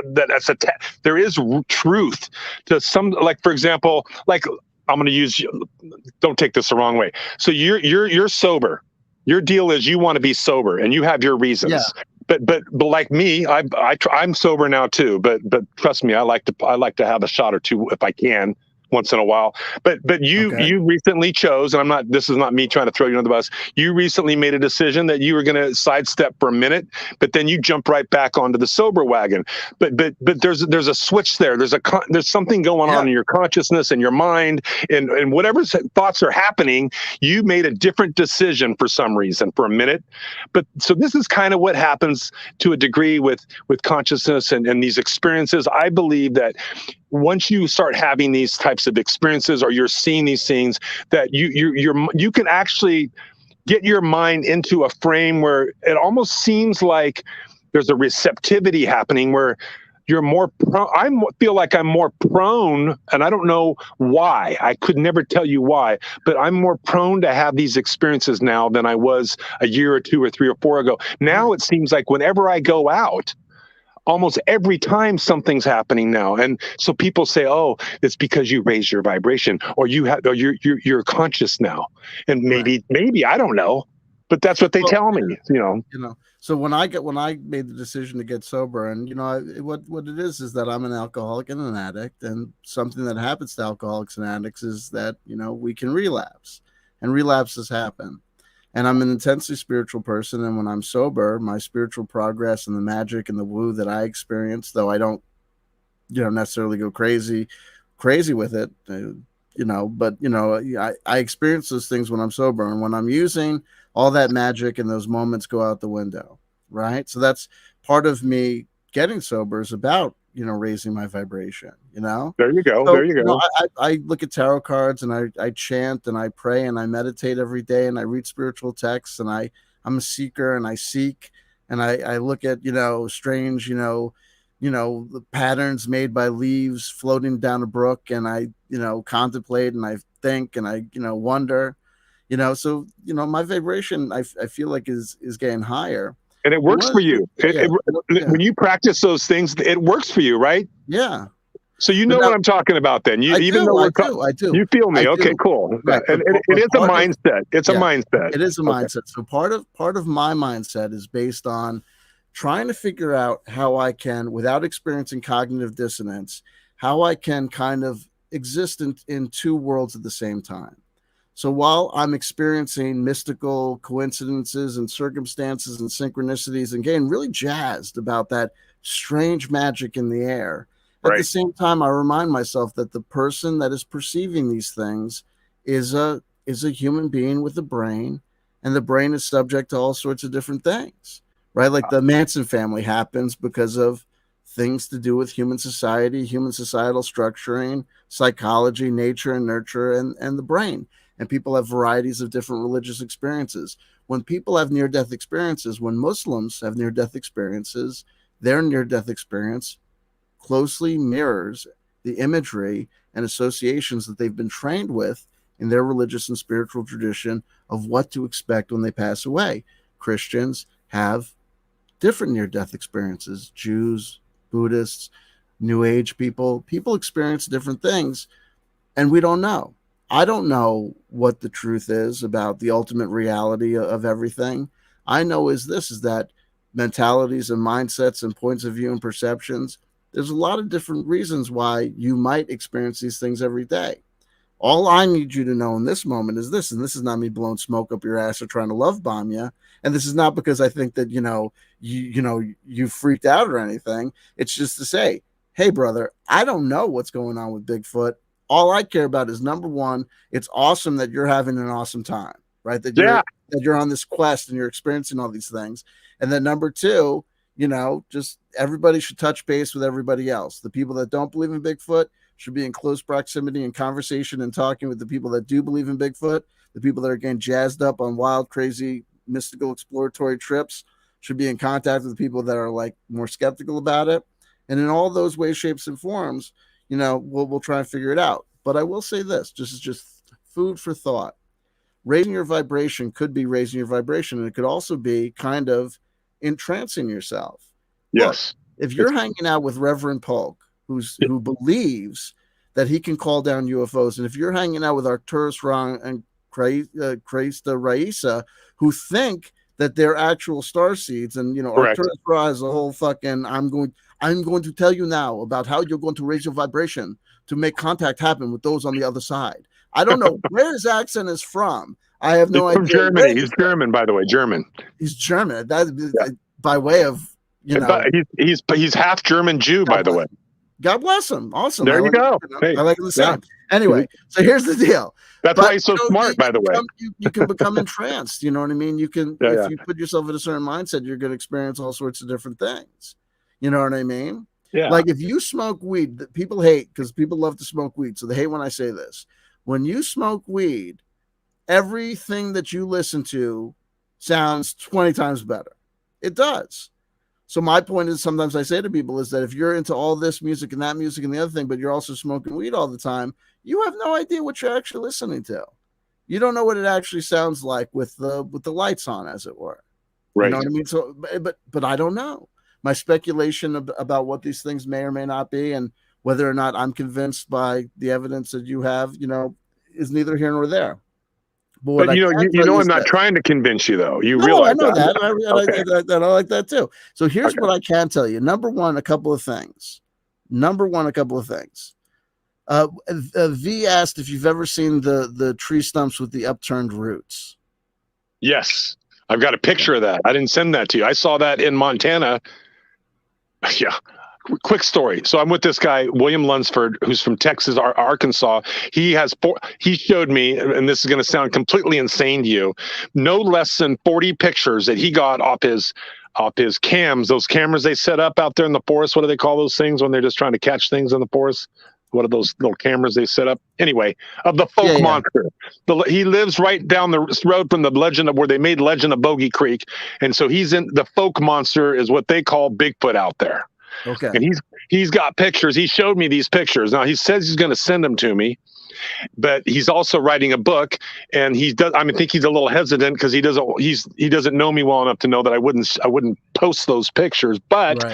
There is truth to some. Like, for example, like, I'm going to use. Don't take this the wrong way. So you're sober. Your deal is you want to be sober, and you have your reasons. Yeah. But like me, I'm sober now too. But trust me, I like to have a shot or two if I can, once in a while. But you recently chose, and this is not me trying to throw you under the bus. You recently made a decision that you were going to sidestep for a minute, but then you jump right back onto the sober wagon. But there's a switch there. There's something going on in your consciousness and your mind, and whatever thoughts are happening, you made a different decision for some reason for a minute. But so this is kind of what happens to a degree with consciousness and these experiences. I believe that once you start having these types of experiences, or you're seeing these things, that you can actually get your mind into a frame where it almost seems like there's a receptivity happening, where you're more I feel like I'm more prone, and I don't know why. I could never tell you why, but I'm more prone to have these experiences now than I was a year or 2 or 3 or 4 ago. Now it seems like whenever I go out, almost every time something's happening now. And so people say, oh, it's because you raised your vibration, or you're conscious now. And maybe, I don't know, but that's what they tell me, So when I made the decision to get sober, and what it is that I'm an alcoholic and an addict, and something that happens to alcoholics and addicts is that we can relapse, and relapses happen. And I'm an intensely spiritual person. And when I'm sober, my spiritual progress and the magic and the woo that I experience, though I don't, necessarily go crazy with it, but I experience those things when I'm sober, and when I'm using, all that magic and those moments go out the window. Right. So that's part of me getting sober, is about, raising my vibration, There you go. So, There you go. I look at tarot cards, and I chant and I pray and I meditate every day, and I read spiritual texts, and I'm a seeker, and I seek, and I look at, strange, the patterns made by leaves floating down a brook, and I, contemplate, and I think, and I, wonder, so, my vibration, I feel like is getting higher. And it works for you. When you practice those things, it works for you, right? Yeah. So what I'm talking about then. I do. You feel me. Okay, cool. Right. And it is a mindset. It's a mindset. It is a mindset. So part of my mindset is based on trying to figure out how I can, without experiencing cognitive dissonance, how I can kind of exist in two worlds at the same time. So while I'm experiencing mystical coincidences and circumstances and synchronicities and getting really jazzed about that strange magic in the air, at the same time, I remind myself that the person that is perceiving these things is a human being with a brain, and the brain is subject to all sorts of different things, right? Like the Manson family happens because of things to do with human society, human societal structuring, psychology, nature and nurture, and the brain. And people have varieties of different religious experiences. When people have near-death experiences, when Muslims have near-death experiences, their near-death experience closely mirrors the imagery and associations that they've been trained with in their religious and spiritual tradition of what to expect when they pass away. Christians have different near-death experiences. Jews, Buddhists, New Age people experience different things, and we don't know. I don't know what the truth is about the ultimate reality of everything. I know is that mentalities and mindsets and points of view and perceptions, there's a lot of different reasons why you might experience these things every day. All I need you to know in this moment is this, and this is not me blowing smoke up your ass or trying to love bomb you. And this is not because I think that, you freaked out or anything. It's just to say, hey, brother, I don't know what's going on with Bigfoot. All I care about is, number one, it's awesome that you're having an awesome time, right? That you're on this quest and you're experiencing all these things. And then number two, just everybody should touch base with everybody else. The people that don't believe in Bigfoot should be in close proximity and conversation and talking with the people that do believe in Bigfoot. The people that are getting jazzed up on wild, crazy, mystical, exploratory trips should be in contact with the people that are like more skeptical about it. And in all those ways, shapes, and forms, we'll try and figure it out. But I will say this, just food for thought. Raising your vibration could be raising your vibration, and it could also be kind of entrancing yourself. Yes. Look, if you're hanging out with Reverend Polk, who believes that he can call down UFOs, and if you're hanging out with Arcturus Ra and Christa Raisa, who think that they're actual star seeds, and Arcturus Ra is a whole fucking I'm going to tell you now about how you're going to raise your vibration to make contact happen with those on the other side. I don't know where his accent is from. I have no idea. From Germany. He's German, by the way. German. He's German. By way of, he's half German Jew, by the way. God bless him. Awesome. There you go. I like the same. Anyway, so here's the deal. That's why he's so smart, by the way. You can become entranced. You know what I mean? You can, if you put yourself in a certain mindset, you're going to experience all sorts of different things. You know what I mean? Yeah. Like if you smoke weed, people hate, because people love to smoke weed. So they hate when I say this. When you smoke weed, everything that you listen to sounds 20 times better. It does. So my point is, sometimes I say to people is that if you're into all this music and that music and the other thing, but you're also smoking weed all the time, you have no idea what you're actually listening to. You don't know what it actually sounds like with the lights on, as it were. Right. You know what I mean? So, but I don't know. My speculation about what these things may or may not be, and whether or not I'm convinced by the evidence that you have, is neither here nor there. But I'm not trying to convince you, though. You realize I know that. I like that too. So here's what I can tell you. Number one, a couple of things. V asked if you've ever seen the tree stumps with the upturned roots. Yes. I've got a picture of that. I didn't send that to you. I saw that in Montana. Yeah. Quick story. So I'm with this guy, William Lunsford, who's from Texas, Arkansas. He showed me, and this is going to sound completely insane to you, no less than 40 pictures that he got off his cams, those cameras they set up out there in the forest. What do they call those things when they're just trying to catch things in the forest? What are those little cameras they set up? Anyway, of the folk monster. He lives right down the road from the Legend of where they made Legend of Bogey Creek. And so he's in the folk monster is what they call Bigfoot out there. Okay. And he's got pictures. He showed me these pictures. Now he says he's going to send them to me, but he's also writing a book, and I think he's a little hesitant because he doesn't know me well enough to know that I wouldn't post those pictures, but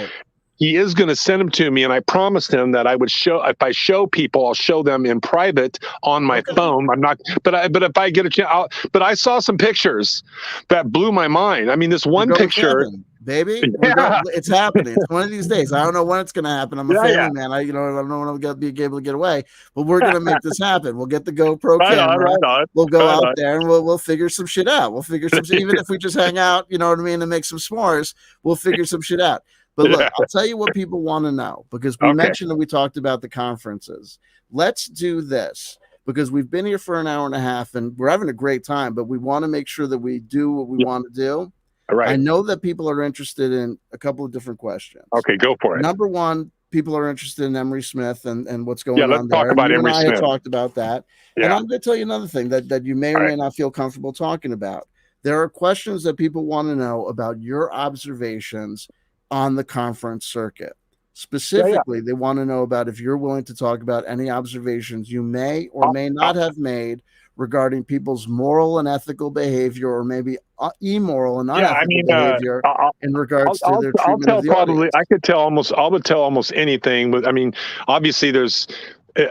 he is going to send them to me, and I promised him that I would if I show people, I'll show them in private on my phone. I'm not, but if I get a chance, but I saw some pictures that blew my mind. I mean, this one picture. Baby, it's happening. It's one of these days. I don't know when it's going to happen. I'm a family man. I don't know when I'll be able to get away, but we're going to make this happen. We'll get the GoPro camera. We'll go out there and we'll figure some shit out. We'll figure some shit. Even if we just hang out, you know what I mean, and make some s'mores, we'll figure some shit out. But look, I'll tell you what people want to know, because we mentioned that we talked about the conferences. Let's do this, because we've been here for an hour and a half and we're having a great time, but we want to make sure that we do what we want to do. Right. I know that people are interested in a couple of different questions. Okay, go for it. Number one, people are interested in Emery Smith and what's going on there. Let's talk about Emery Smith. I talked about that. Yeah. And I'm going to tell you another thing that you may or may not feel comfortable talking about. There are questions that people want to know about your observations on the conference circuit. Specifically, they want to know about if you're willing to talk about any observations you may or may not have made regarding people's moral and ethical behavior, or maybe immoral and unethical behavior in regards to their treatment of the audience. I would tell almost anything, but I mean, obviously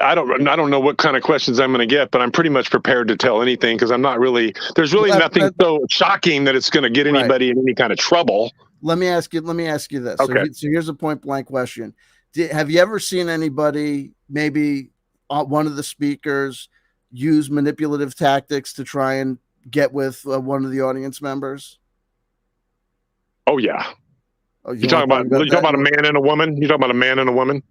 I don't know what kind of questions I'm going to get, but I'm pretty much prepared to tell anything, because there's really nothing so shocking that it's going to get anybody in any kind of trouble. Let me ask you this. Okay. So here's a point blank question. Have you ever seen anybody, maybe one of the speakers, use manipulative tactics to try and get with one of the audience members? Oh yeah. You talking about a man and a woman? You talking about a man and a woman?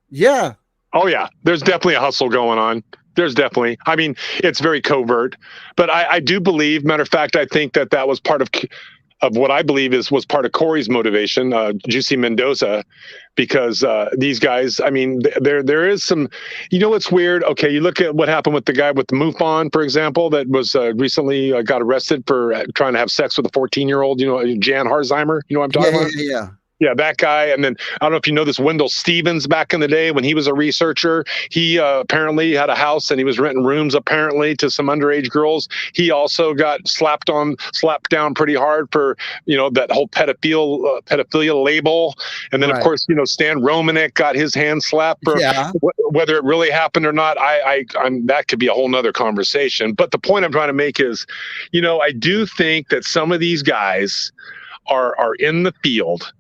Yeah. Oh yeah. There's definitely a hustle going on. There's definitely. I mean, it's very covert, but I do believe. Matter of fact, I think that was part of what I believe was part of Corey's motivation, Juicy Mendoza, because these guys, I mean, there is some, what's weird? Okay, you look at what happened with the guy with the MUFON, for example, that was recently got arrested for trying to have sex with a 14-year-old, Jan Harzheimer, you know what I'm talking about? Yeah. Yeah, that guy. And then I don't know if you know this Wendell Stevens back in the day when he was a researcher. He apparently had a house and he was renting rooms apparently to some underage girls. He also got slapped down pretty hard for, that whole pedophilia label. And then, of course, Stan Romanek got his hand slapped for whether it really happened or not. I'm that could be a whole nother conversation. But the point I'm trying to make is, I do think that some of these guys are in the field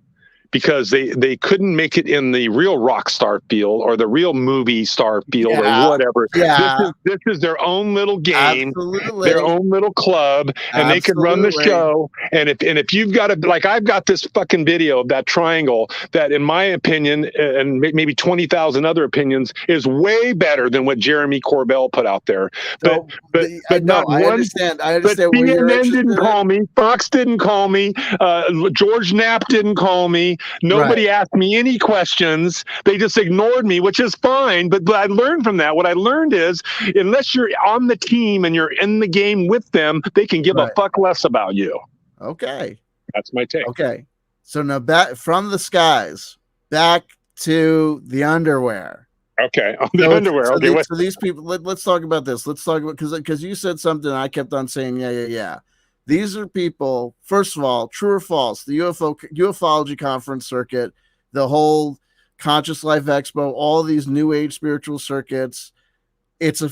because they couldn't make it in the real rock star field or the real movie star field or whatever. Yeah. This is their own little game, Absolutely. their own little club, and they could run the show. And if you've got I've got this fucking video of that triangle that, in my opinion, and maybe 20,000 other opinions, is way better than what Jeremy Corbell put out there. But I understand. I understand. But CNN didn't call me. Fox didn't call me. George Knapp didn't call me. Nobody asked me any questions. They just ignored me, which is fine. But I learned from that. What I learned is, unless you're on the team and you're in the game with them, they can give a fuck less about you. Okay. That's my take. Okay. So now back from the skies, back to the underwear. Okay. Underwear. So these people, let's talk about this. Let's talk about, because you said something, I kept on saying, yeah. These are people, first of all, true or false, the ufology conference circuit, the whole Conscious Life Expo, all these new age spiritual circuits, it's a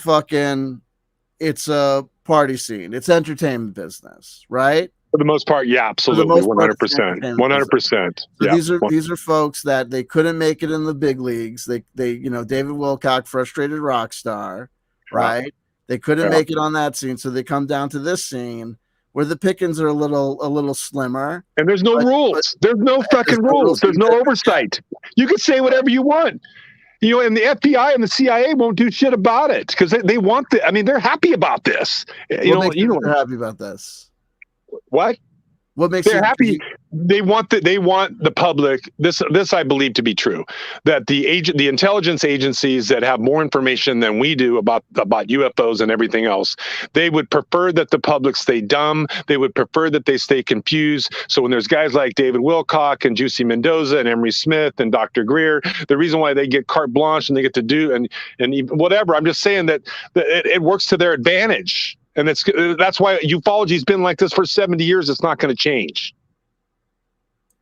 party scene. It's entertainment business, right? For the most part, yeah, absolutely. 100%. 100%. So these are folks that they couldn't make it in the big leagues. They David Wilcock, frustrated rock star, right? They couldn't make it on that scene. So they come down to this scene where the pickings are a little slimmer. And there's no rules. There's no fucking rules. There's no oversight. You can say whatever you want. And the FBI and the CIA won't do shit about it because they want the. I mean, they're happy about this. What makes you they're happy about this? What? What makes they're happy? They want the public. This I believe to be true. That the intelligence agencies that have more information than we do about UFOs and everything else, they would prefer that the public stay dumb. They would prefer that they stay confused. So when there's guys like David Wilcock and Juicy Mendoza and Emery Smith and Dr. Greer, the reason why they get carte blanche and they get to do and whatever. I'm just saying that it works to their advantage. And that's why ufology's been like this for 70 years. It's not going to change.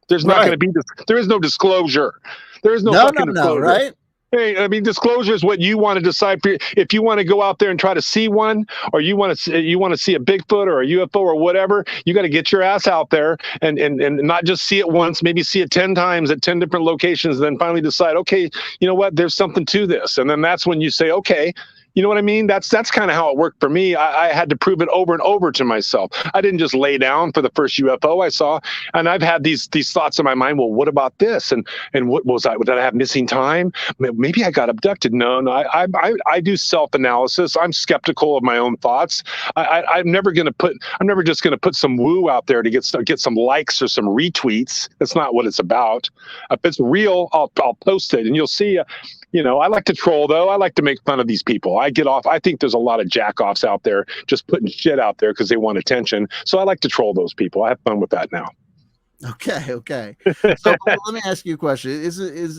There's not going to be there is no disclosure. There is no fucking disclosure. Right? Hey, I mean, disclosure is what you want to decide. If you want to go out there and try to see one, or you want to see a Bigfoot or a UFO or whatever, you got to get your ass out there and not just see it once, maybe see it 10 times at 10 different locations, and then finally decide, okay, you know what, there's something to this. And then that's when you say, okay. You know what I mean? That's kind of how it worked for me. I had to prove it over and over to myself. I didn't just lay down for the first UFO I saw. And I've had these thoughts in my mind. Well, what about this? And what was I? Did I have missing time? Maybe I got abducted. No. I do self-analysis. I'm skeptical of my own thoughts. I'm never just going to put some woo out there to get some likes or some retweets. That's not what it's about. If it's real, I'll post it, and you'll see. I like to troll, though. I like to make fun of these people. I get off. I think there's a lot of jack-offs out there just putting shit out there because they want attention. So I like to troll those people. I have fun with that now. Okay. So let me ask you a question.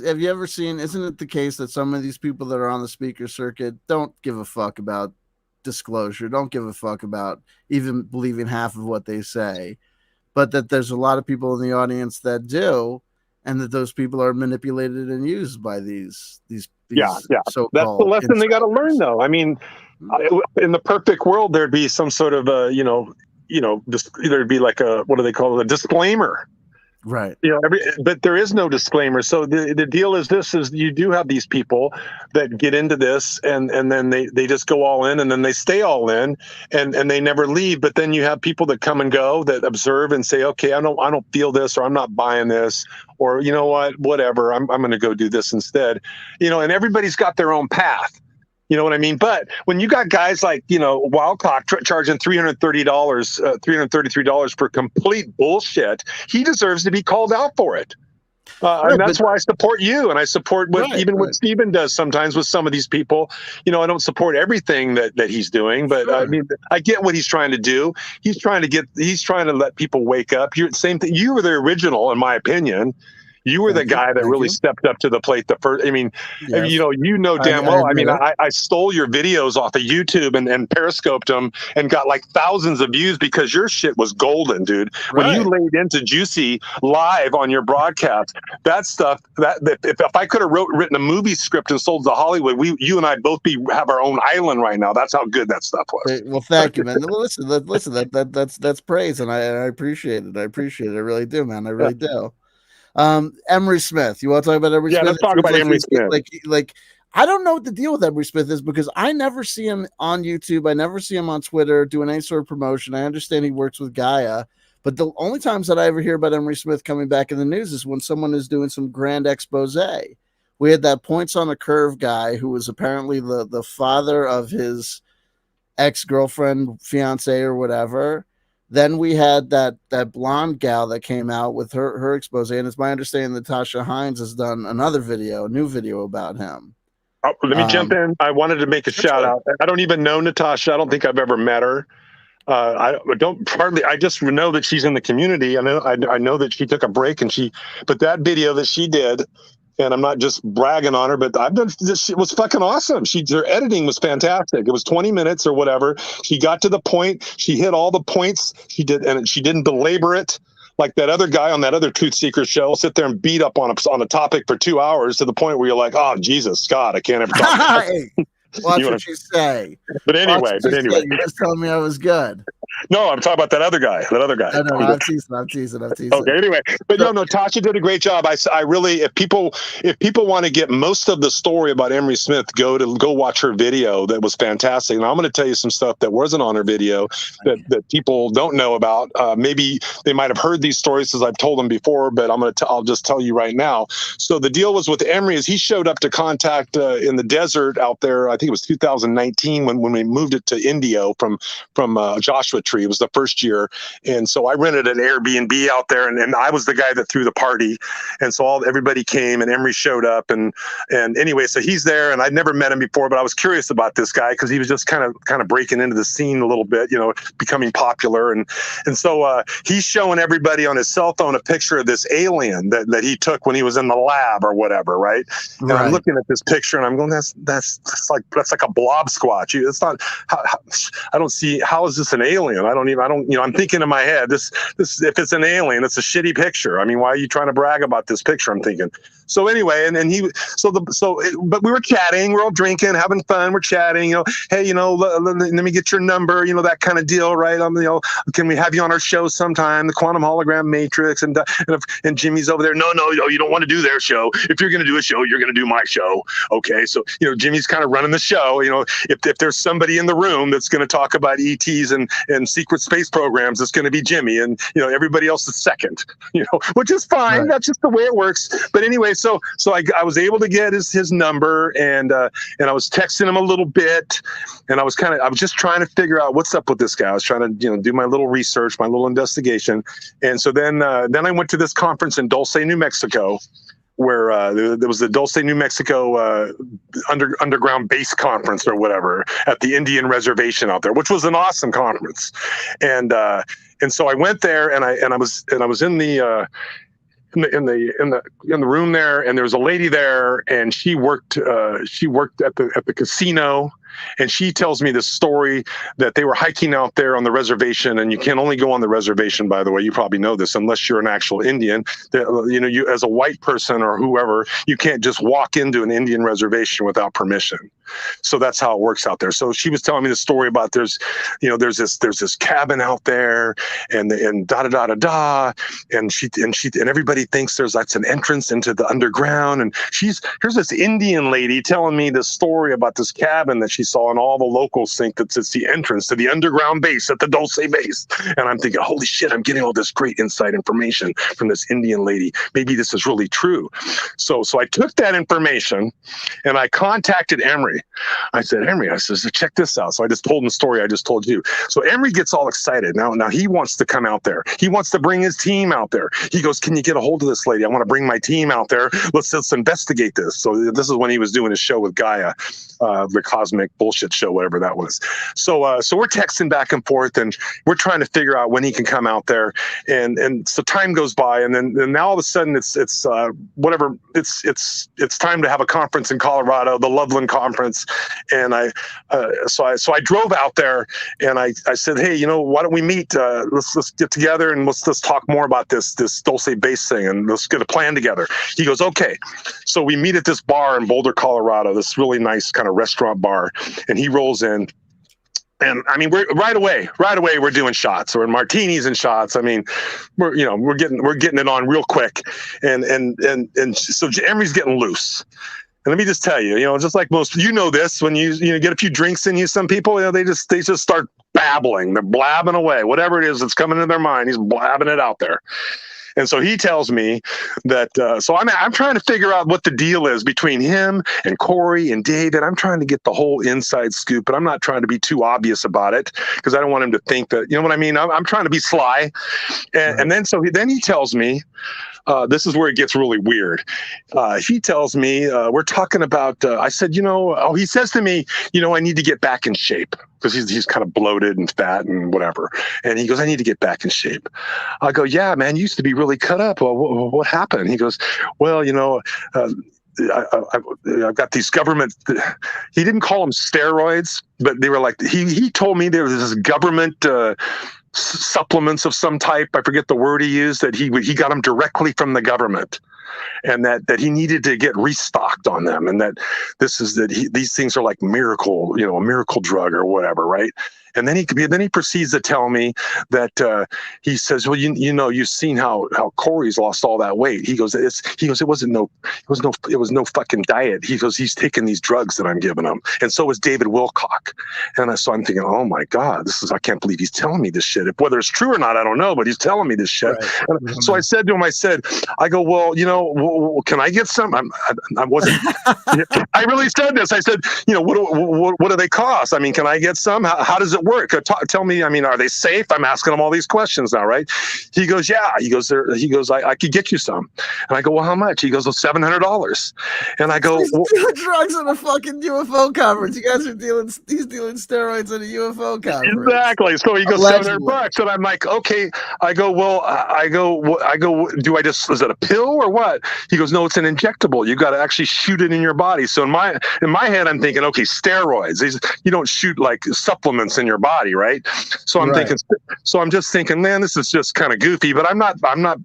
Have you ever seen, isn't it the case that some of these people that are on the speaker circuit don't give a fuck about disclosure, don't give a fuck about even believing half of what they say, but that there's a lot of people in the audience that do, and that those people are manipulated and used by these yeah. That's the lesson they got to learn, though. I mean, in the perfect world, there'd be some sort of there'd be like what do they call it? A disclaimer. Right. But there is no disclaimer. So the deal is you do have these people that get into this and then they just go all in, and then they stay all in and they never leave. But then you have people that come and go, that observe and say, okay, I don't feel this, or I'm not buying this, or you know what, whatever, I'm going to go do this instead. And everybody's got their own path. You know what I mean? But when you got guys like, Wildcock charging $333 for complete bullshit, he deserves to be called out for it. And that's why I support you, and I support what Steven does sometimes with some of these people. I don't support everything that he's doing, but I mean, I get what he's trying to do. He's trying to let people wake up. Same thing. You were the original, in my opinion. You were the guy that really stepped up to the plate the first. I mean, yes. Damn well. I stole your videos off of YouTube and periscoped them and got like thousands of views because your shit was golden, dude. When you laid into Juicy live on your broadcast, that stuff, if I could have written a movie script and sold it to Hollywood, you and I both have our own island right now. That's how good that stuff was. Well, thank you, man. Listen, that's praise, and I appreciate it. I really do, man. I really do. Emery Smith. You want to talk about Emery Smith? Yeah, let's talk about Emery Smith. Like, I don't know what the deal with Emery Smith is, because I never see him on YouTube. I never see him on Twitter doing any sort of promotion. I understand he works with Gaia, but the only times that I ever hear about Emery Smith coming back in the news is when someone is doing some grand expose. We had that Points on a Curve guy who was apparently the father of his ex-girlfriend, fiance, or whatever. Then we had that blonde gal that came out with her expose, and it's my understanding that Tasha Hines has done a new video about him. Let me jump in. I wanted to make a shout out. I don't even know Natasha. I don't think I've ever met her. I just know that she's in the community. I know that she took a break but that video that she did, and I'm not just bragging on her, but I've done this. It was fucking awesome. Her editing was fantastic. It was 20 minutes or whatever. She got to the point. She hit all the points. She did, and she didn't belabor it like that other guy on that other Truth Seeker show. Sit there and beat up on a topic for 2 hours to the point where you're like, oh Jesus, God, I can't ever talk about it. Watch what you say. But anyway, you're just telling me I was good. No, I'm talking about that other guy. No, I'm teasing. Okay. Anyway, but no, Tasha did a great job. I really, if people want to get most of the story about Emery Smith, go watch her video. That was fantastic. And I'm going to tell you some stuff that wasn't on her video that people don't know about. Maybe they might have heard these stories as I've told them before, but I'll just tell you right now. So the deal was with Emery is he showed up to Contact in the desert out there. I think it was 2019 when we moved it to Indio from Joshua Tree. It was the first year, and so I rented an Airbnb out there, and I was the guy that threw the party, and so everybody came, and Emery showed up, and anyway, so he's there, and I'd never met him before, but I was curious about this guy because he was just kind of breaking into the scene a little bit, becoming popular, and so he's showing everybody on his cell phone a picture of this alien that he took when he was in the lab or whatever, right? And I'm looking at this picture, and I'm going, that's like a blob squatch. It's not. I don't see how is this an alien? I'm thinking in my head, this if it's an alien, it's a shitty picture. I mean, why are you trying to brag about this picture? I'm thinking. So anyway, but we were chatting, we're all drinking, having fun, we're chatting, hey, let me get your number, that kind of deal, right? Can we have you on our show sometime? The Quantum Hologram Matrix, and Jimmy's over there. No, you don't want to do their show. If you're going to do a show, you're going to do my show. Okay, so Jimmy's kind of running the show. If there's somebody in the room that's going to talk about ETs and secret space programs, it's going to be Jimmy, and everybody else is second. Which is fine. Right. That's just the way it works. But anyway, so I was able to get his number, and I was texting him a little bit, and I was just trying to figure out what's up with this guy. I was trying to do my little research, my little investigation, and so then I went to this conference in Dulce, New Mexico, where there was the Dulce, New Mexico underground base conference or whatever at the Indian reservation out there, which was an awesome conference, and so I went there, and I was in the room there, and there was a lady there, and she worked at the casino. And she tells me this story that they were hiking out there on the reservation, and you can only go on the reservation, by the way, you probably know this, unless you're an actual Indian. You as a white person or whoever, you can't just walk into an Indian reservation without permission. So that's how it works out there. So she was telling me the story about there's this cabin out there, and da da da da da, and everybody thinks that's an entrance into the underground, and here's this Indian lady telling me this story about this cabin that she saw, and all the locals think that it's the entrance to the underground base at the Dulce base. And I'm thinking, holy shit, I'm getting all this great inside information from this Indian lady. Maybe this is really true. So I took that information and I contacted Emery. I said, Emery, check this out. So I just told him the story I just told you. So Emery gets all excited. Now he wants to come out there. He wants to bring his team out there. He goes, can you get a hold of this lady? I want to bring my team out there. Let's investigate this. So this is when he was doing his show with Gaia, the cosmic bullshit show, whatever that was. So we're texting back and forth, and we're trying to figure out when he can come out there. And so time goes by, and then now all of a sudden it's time to have a conference in Colorado, the Loveland conference. And I drove out there, and I said, hey, why don't we meet? Let's get together, and let's talk more about this Dulce base thing, and let's get a plan together. He goes, okay. So we meet at this bar in Boulder, Colorado, this really nice kind of restaurant bar, and he rolls in. And I mean, we're right away we're doing shots, or martinis and shots. I mean, we're getting it on real quick, and so Emery's getting loose. And let me just tell you, just like most, this, when you get a few drinks in you, some people, they just start babbling. They're blabbing away, whatever it is that's coming into their mind. He's blabbing it out there. And so he tells me that, so I'm trying to figure out what the deal is between him and Corey and David. I'm trying to get the whole inside scoop, but I'm not trying to be too obvious about it because I don't want him to think that, you know what I mean? I'm trying to be sly. And then he tells me, this is where it gets really weird. He tells me, we're talking about, I said, he says to me, I need to get back in shape because he's kind of bloated and fat and whatever. And he goes, I need to get back in shape. I go, yeah, man, you used to be really cut up. Well, what happened? He goes, well, I've got these government, he didn't call them steroids, but they were like, he told me there was this government, supplements of some type. I forget the word he used, that he got them directly from the government. and that he needed to get restocked on them, and that these things are like miracle, a miracle drug or whatever, right? And then he proceeds to tell me that he says, well, you've seen how Corey's lost all that weight. He goes, it was no fucking diet. He goes, he's taking these drugs that I'm giving him, and so is David Wilcock. And so I'm thinking, oh my God, I can't believe he's telling me this shit. Whether it's true or not, I don't know, but he's telling me this shit. Right. And so I said to him, I go, well, can I get some? I wasn't. I really said this. I said, what do they cost? I mean, can I get some? How does it work? Tell me. I mean, are they safe? I'm asking him all these questions now, right? He goes, yeah. He goes, I could get you some. And I go, well, how much? He goes, well, $700. And I go, drugs at a fucking UFO conference. You guys are he's dealing steroids at a UFO conference. Exactly. So he goes, $700. And I'm like, okay. I go, is it a pill or what? He goes, no, it's an injectable. You got to actually shoot it in your body. So in my head, I'm thinking, okay, steroids. You don't shoot like supplements in your body, right? So I'm just thinking, man, this is just kind of goofy, but I'm not,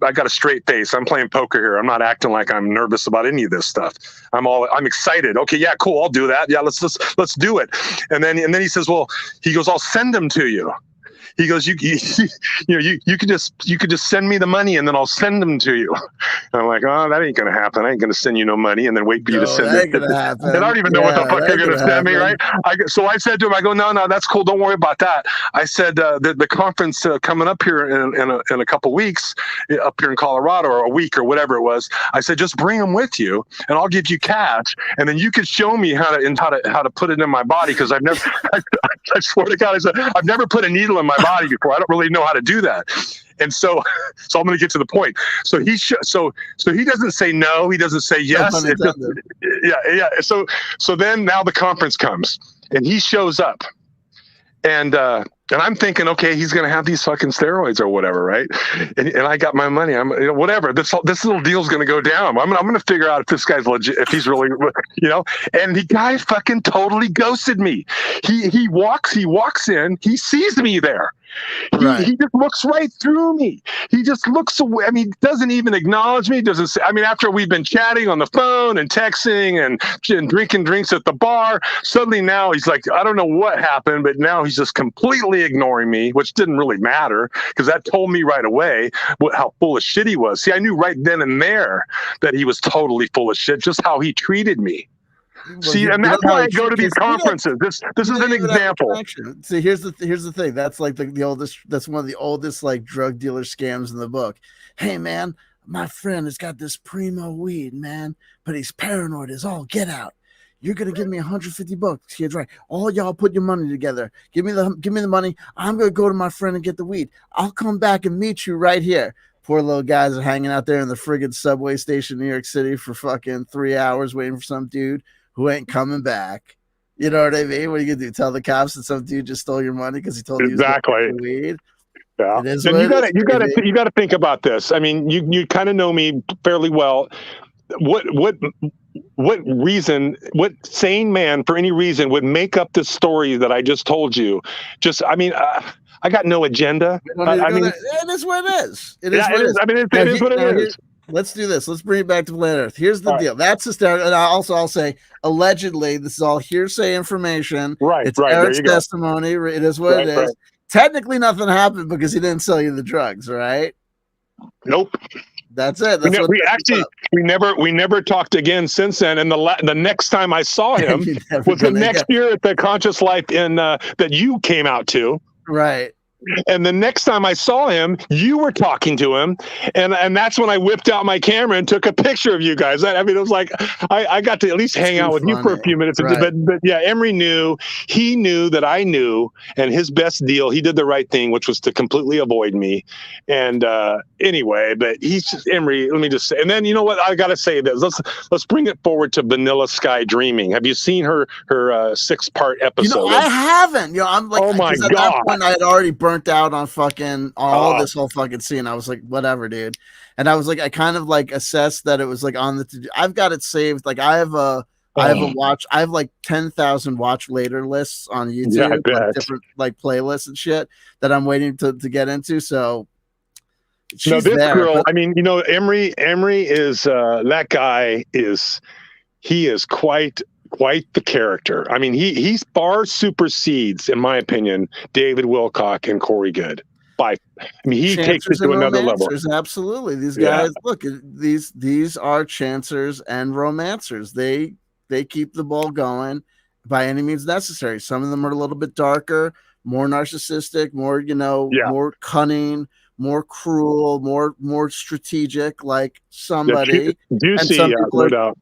I got a straight face. I'm playing poker here. I'm not acting like I'm nervous about any of this stuff. I'm excited. Okay. Yeah, cool. I'll do that. Yeah. Let's do it. And then he says, I'll send them to you. He goes, you could just send me the money and then I'll send them to you. And I'm like, oh, that ain't gonna happen. I ain't gonna send you no money and then wait for you to send it. And I don't even know what the fuck they're gonna send me, right? So I said to him, I go, no, that's cool. Don't worry about that. I said the conference coming up here in a couple weeks up here in Colorado, or a week or whatever it was. I said, just bring them with you and I'll give you cash and then you could show me how to put it in my body, because I've never. I swear to God, I said, I've never put a needle in my body before. I don't really know how to do that. And so I'm going to get to the point. So he doesn't say no. He doesn't say yes. Yeah. So then now the conference comes and he shows up and I'm thinking, okay, he's going to have these fucking steroids or whatever, right? And I got my money. I'm, whatever. This little deal's going to go down. I'm going to figure out if this guy's legit, if he's really, And the guy fucking totally ghosted me. He walks in. He sees me there. He just looks right through me. He just looks away. I mean, doesn't even acknowledge me. Doesn't say. I mean, after we've been chatting on the phone and texting and drinking drinks at the bar, suddenly now he's like, I don't know what happened, but now he's just completely ignoring me, which didn't really matter because that told me right away how full of shit he was. See, I knew right then and there that he was totally full of shit, just how he treated me. See, and that's why I go to these conferences. This is an example. See, here's the thing. That's like the oldest. That's one of the oldest like drug dealer scams in the book. Hey, man, my friend has got this primo weed, man, but he's paranoid as all get out. You're gonna give me $150. Kid's right. All y'all put your money together. Give me the money. I'm gonna go to my friend and get the weed. I'll come back and meet you right here. Poor little guys are hanging out there in the friggin' subway station in New York City for fucking 3 hours waiting for some dude who ain't coming back. You know what I mean? What are you gonna do? Tell the cops that some dude just stole your money because he told you exactly weed? Yeah. And you gotta think about this. I mean, you kind of know me fairly well. What reason? What sane man for any reason would make up this story that I just told you? I got no agenda. It is what it is. It is what it is. I mean, it is what it is. Let's do this. Let's bring it back to planet Earth. Here's the deal. That's hysterical. And I'll say, allegedly, this is all hearsay information. Right. It's Eric's testimony. It is what it is. Right. Technically, nothing happened because he didn't sell you the drugs, right? Nope. That's it. We never talked again since then. And the next time I saw him was the next year at the Conscious Life that you came out to. Right. And the next time I saw him, you were talking to him, and that's when I whipped out my camera and took a picture of you guys. I mean, it was like I got to at least hang out with you for a few minutes. Right. But yeah, Emery knew that I knew, and his best deal, he did the right thing, which was to completely avoid me. And anyway, but he's just Emery. Let me just say, and then you know what? I got to say this. Let's bring it forward to Vanilla Sky Dreaming. Have you seen her 6-part episode? I haven't. I'm like, oh my God. At that point, I had already burnt out on fucking all this whole fucking scene. I was like, whatever, dude. And I was like, I kind of like assessed that it was like on I've got it saved. Like I have a watch. I have like 10,000 watch later lists on YouTube, like different like playlists and shit that I'm waiting to get into. So she's this there. girl, But I mean, Emery is that guy is quite the character. I mean, he far supersedes, in my opinion, David Wilcock and Corey Good. I mean, he takes it chancers to and another level. romancers, absolutely. These Yeah. guys, look, these are chancers and romancers. They keep the ball going by any means necessary. Some of them are a little bit darker, more narcissistic, more more cunning, more cruel, more strategic, like somebody. Juicy, and some people no are, doubt.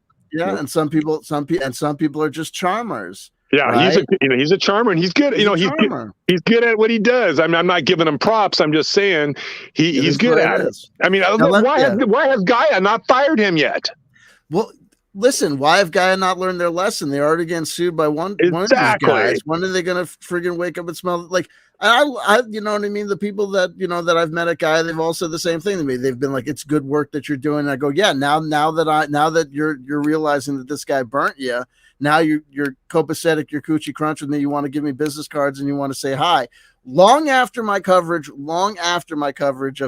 and some people are just charmers. Yeah, right? he's a charmer, and he's good. He's good at what he does. I mean, I'm not giving him props. I'm just saying he's good at it. I mean, why has Gaia not fired him yet? Well, listen, why have Gaia not learned their lesson? They're already getting sued by one of these guys. When are they going to friggin' wake up and smell like? I you know what I mean? The people that that I've met at Gaia, they've all said the same thing to me. They've been like, "It's good work that you're doing." And I go, "Yeah, now that you're realizing that this guy burnt you." Now you're copacetic, you're coochie crunch with me. You want to give me business cards and you want to say hi. Long after my coverage of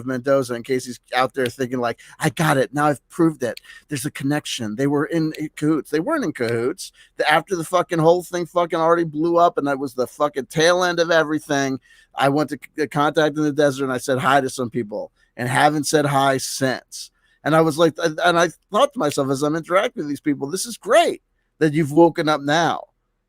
Mendoza, in case he's out there thinking like, I got it. Now I've proved it. There's a connection. They were in cahoots. They weren't in cahoots. After the fucking whole thing fucking already blew up and that was the fucking tail end of everything, I went to Contact in the Desert and I said hi to some people and haven't said hi since. And I was like, and I thought to myself as I'm interacting with these people, this is great that you've woken up now.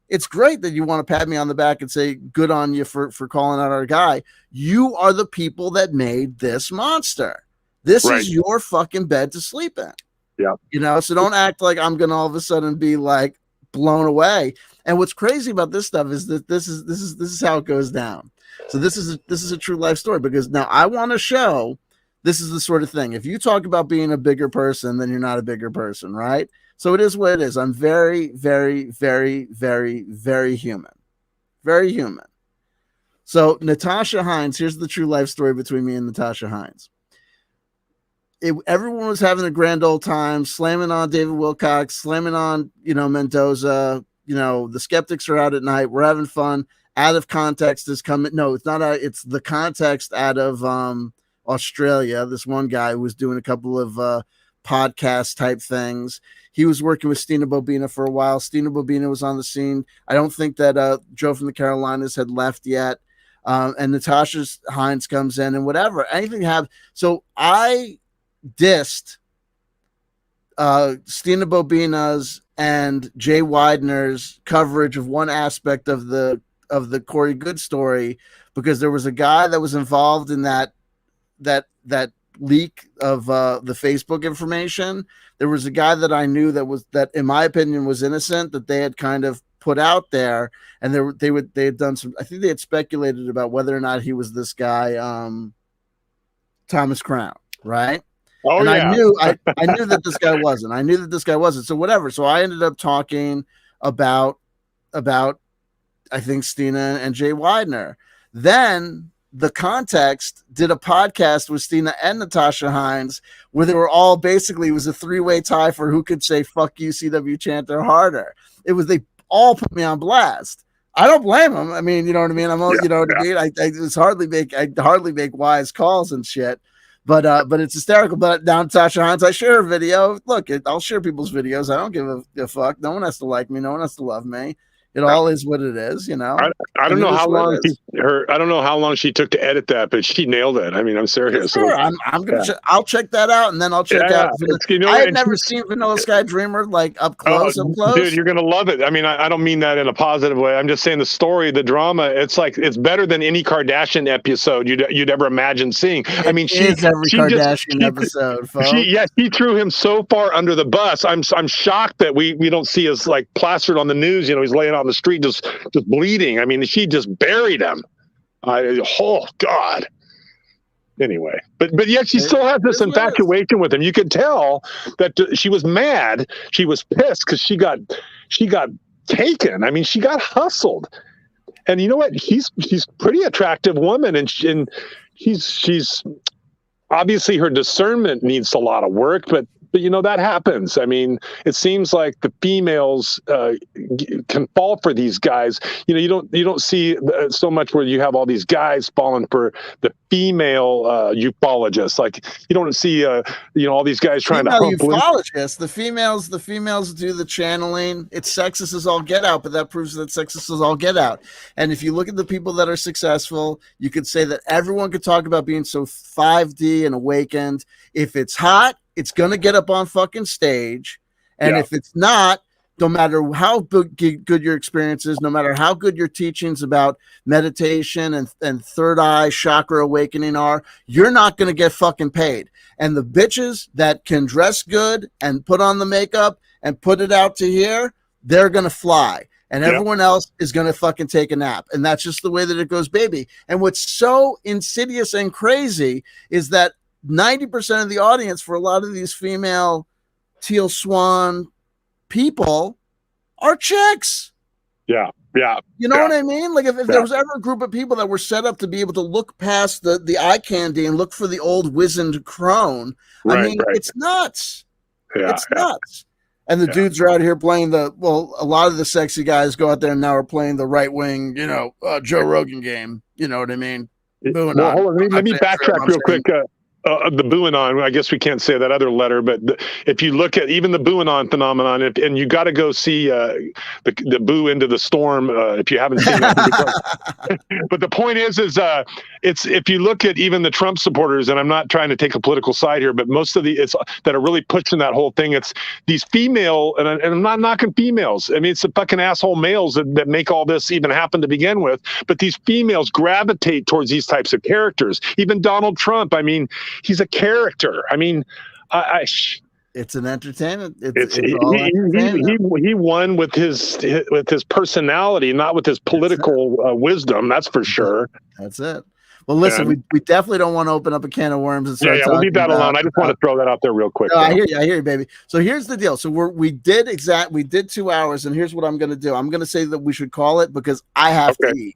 It's great that you want to pat me on the back and say good on you for calling out our guy. You are the people that made this monster. This is your fucking bed to sleep in. Yeah. So don't act like I'm gonna all of a sudden be like blown away. And what's crazy about this stuff is that this is how it goes down. So this is a true life story, because now I want to show this is the sort of thing. If you talk about being a bigger person, then you're not a bigger person, right? So it is what it is. I'm very, very, very, very, very human. Very human. So Natasha Hines, here's the true life story between me and Natasha Hines. Everyone was having a grand old time, slamming on David Wilcox, slamming on, Mendoza. The skeptics are out at night. We're having fun. Out of Context is coming. No, it's not. It's the Context out of Australia. This one guy who was doing a couple of podcast type things. He was working with Stina Bobina for a while. Stina Bobina was on the scene. I don't think that Joe from the Carolinas had left yet. And Natasha Hines comes in and whatever. Anything have. So I dissed Stina Bobina's and Jay Widener's coverage of one aspect of the Corey Good story, because there was a guy that was involved in that leak of the Facebook information. There was a guy that I knew that in my opinion was innocent, that they had kind of put out there, and they had done some. I think they had speculated about whether or not he was this guy, Thomas Crown, right? Oh, and yeah. I knew that this guy wasn't. I knew that this guy wasn't. So whatever. So I ended up talking about I think Stina and Jay Widener. Then the Context did a podcast with Stina and Natasha Hines where they were all basically, it was a three-way tie for who could say fuck you, C.W. Chanter harder. They all put me on blast. I don't blame them. I mean, you know what I mean? I mean? I hardly make wise calls and shit. But it's hysterical. But now Natasha Hines, I share a video. Look, I'll share people's videos. I don't give a fuck. No one has to like me. No one has to love me. It all is what it is, I don't know how long I don't know how long she took to edit that, but she nailed it. I mean, I'm serious. Sure. I'm gonna. I'll check that out, and then I'll check out. I had never seen Vanilla Sky Dreamer like up close. Dude, you're gonna love it. I mean, I don't mean that in a positive way. I'm just saying the story, the drama. It's like it's better than any Kardashian episode you'd ever imagine seeing. I mean, she is every Kardashian episode. Folks. She threw him so far under the bus. I'm shocked that we don't see us like plastered on the news. He's laying out on the street just bleeding. I mean, she just buried him. Oh God. Anyway, but yet she still has this infatuation with him. You could tell that she was mad. She was pissed because she got taken. I mean, she got hustled. And you know what? She's pretty attractive woman, and she's obviously her discernment needs a lot of work. But but that happens. I mean, it seems like the females can fall for these guys. You don't see so much where you have all these guys falling for the female ufologists. Like you don't see all these guys trying to hump ufologists. The females do the channeling. It's sexist as all get out, but that proves that sexist as all get out. And if you look at the people that are successful, you could say that everyone could talk about being so 5D and awakened. If it's hot, it's going to get up on fucking stage. And if it's not, no matter how good your experience is, no matter how good your teachings about meditation and third eye chakra awakening are, you're not going to get fucking paid. And the bitches that can dress good and put on the makeup and put it out to here, they're going to fly. And everyone else is going to fucking take a nap. And that's just the way that it goes, baby. And what's so insidious and crazy is that 90% of the audience for a lot of these female teal swan people are chicks. Yeah. You know what I mean? Like if there was ever a group of people that were set up to be able to look past the eye candy and look for the old wizened crone, it's nuts. It's nuts. And the dudes are out here playing a lot of the sexy guys go out there and now are playing the right wing, Joe Rogan game. You know what I mean? Hold on. Let me backtrack real quick. The Buanon, I guess we can't say that other letter, but if you look at even the Buanon phenomenon, and you got to go see the Boo into the Storm if you haven't seen that. But the point is it's if you look at even the Trump supporters, and I'm not trying to take a political side here, but most of it's that are really pushing that whole thing. It's these female, and I'm not knocking females. I mean, it's the fucking asshole males that make all this even happen to begin with. But these females gravitate towards these types of characters. Even Donald Trump. I mean, he's a character. I mean, it's an entertainment. He won with his personality, not with his political wisdom. That's for sure. That's it. Well, listen, we definitely don't want to open up a can of worms and start we'll leave that alone. I just want to throw that out there real quick. No, I hear you, baby. So here's the deal. So we did 2 hours, and here's what I'm going to do. I'm going to say that we should call it because I have to eat.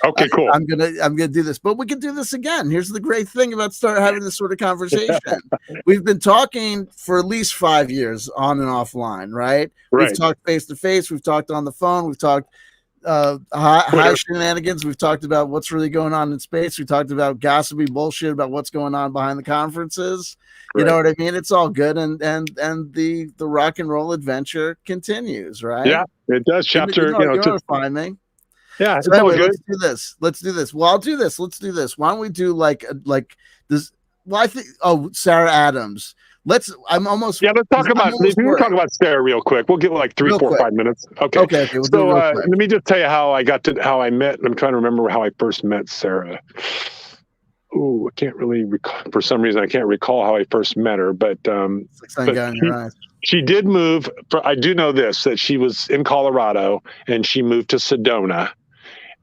Okay, cool. I'm gonna do this, but we can do this again. Here's the great thing about having this sort of conversation. We've been talking for at least 5 years on and offline, right? We've talked face to face. We've talked on the phone. We've talked high shenanigans. We've talked about what's really going on in space. We talked about gossipy bullshit about what's going on behind the conferences. You know what I mean? It's all good, and the rock and roll adventure continues, right? Yeah, it does. Chapter, to find me. Yeah, so anyway, let's do this. Well, I'll do this. Let's do this. Why don't we do like this? Well, I think. Oh, Sarah Adams. Let's talk about. We can talk about Sarah real quick. We'll give like 3, 4, 5 minutes. Okay. We'll so let me just tell you how I met. I'm trying to remember how I first met Sarah. Ooh, I can't really recall. For some reason, I can't recall how I first met her. But she did move. I do know this, that she was in Colorado and she moved to Sedona.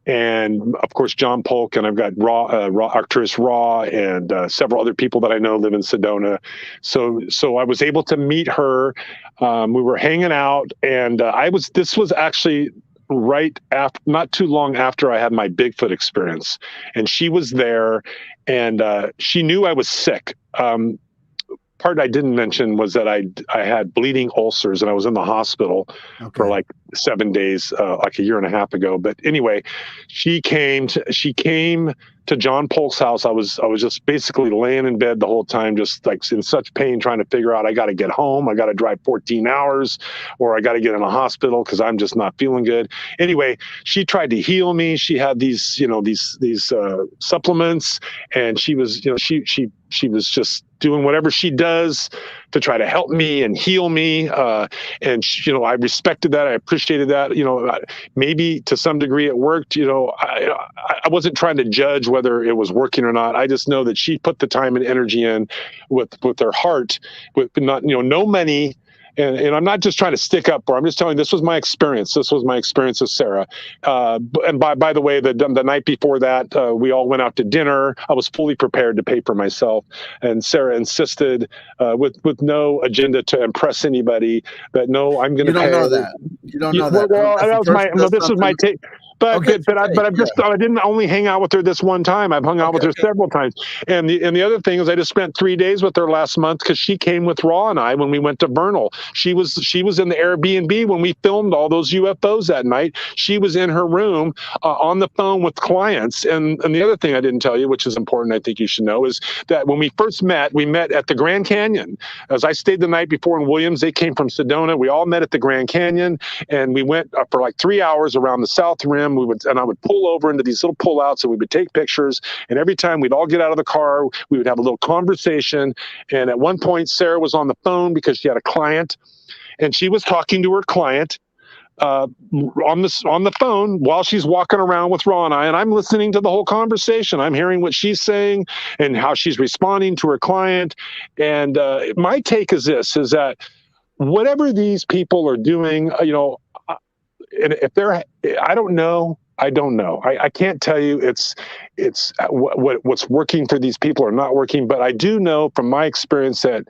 And of course, John Polk, and I've got Arcturus Raw, and several other people that I know live in Sedona. So I was able to meet her. We were hanging out, and this was actually right after, not too long after I had my Bigfoot experience, and she was there, and she knew I was sick. Part I didn't mention was that I had bleeding ulcers and I was in the hospital for like 7 days, like a year and a half ago. But anyway, she came to John Polk's house. I was just basically laying in bed the whole time, just like in such pain, trying to figure out, I got to get home. I got to drive 14 hours or I got to get in a hospital because I'm just not feeling good. Anyway, she tried to heal me. She had these supplements, and she was, she was just doing whatever she does to try to help me and heal me. And I respected that. I appreciated that. Maybe to some degree it worked. I wasn't trying to judge whether it was working or not. I just know that she put the time and energy in with her heart, with not, no money. And I'm not just trying to stick up for her. I'm just telling you, this was my experience. This was my experience with Sarah. And by the way, the night before that, we all went out to dinner. I was fully prepared to pay for myself. And Sarah insisted, with no agenda to impress anybody, that no, I'm going to pay. You don't know that. You don't know that. Well, this was my take. But Okay, I didn't only hang out with her this one time. I've hung out with her several times. And the other thing is I just spent 3 days with her last month because she came with Raw and I when we went to Vernal. She was in the Airbnb when we filmed all those UFOs that night. She was in her room on the phone with clients. And the other thing I didn't tell you, which is important, I think you should know, is that when we first met, we met at the Grand Canyon. As I stayed the night before in Williams, they came from Sedona. We all met at the Grand Canyon, and we went for like 3 hours around the South Rim. I would pull over into these little pullouts, and we would take pictures. And every time we'd all get out of the car, we would have a little conversation. And at one point, Sarah was on the phone because she had a client, and she was talking to her client on the phone while she's walking around with Ron and I'm listening to the whole conversation. I'm hearing what she's saying and how she's responding to her client. And my take is that whatever these people are doing, and if they're, I don't know. I can't tell you it's what's working for these people or not working, but I do know from my experience that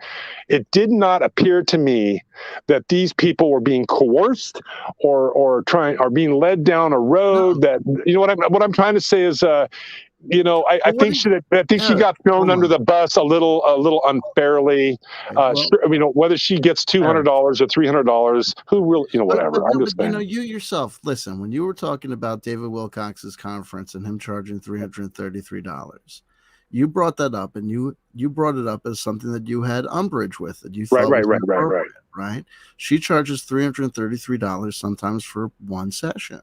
it did not appear to me that these people were being coerced or being led down a road that, what I'm trying to say is, I think she got thrown under the bus a little unfairly. Whether she gets $200 or $300, who really, whatever. I'm just saying. You yourself, listen, when you were talking about David Wilcox's conference and him charging $333, you brought that up, and you brought it up as something that you had umbrage with, that you thought right. She charges $333 sometimes for one session.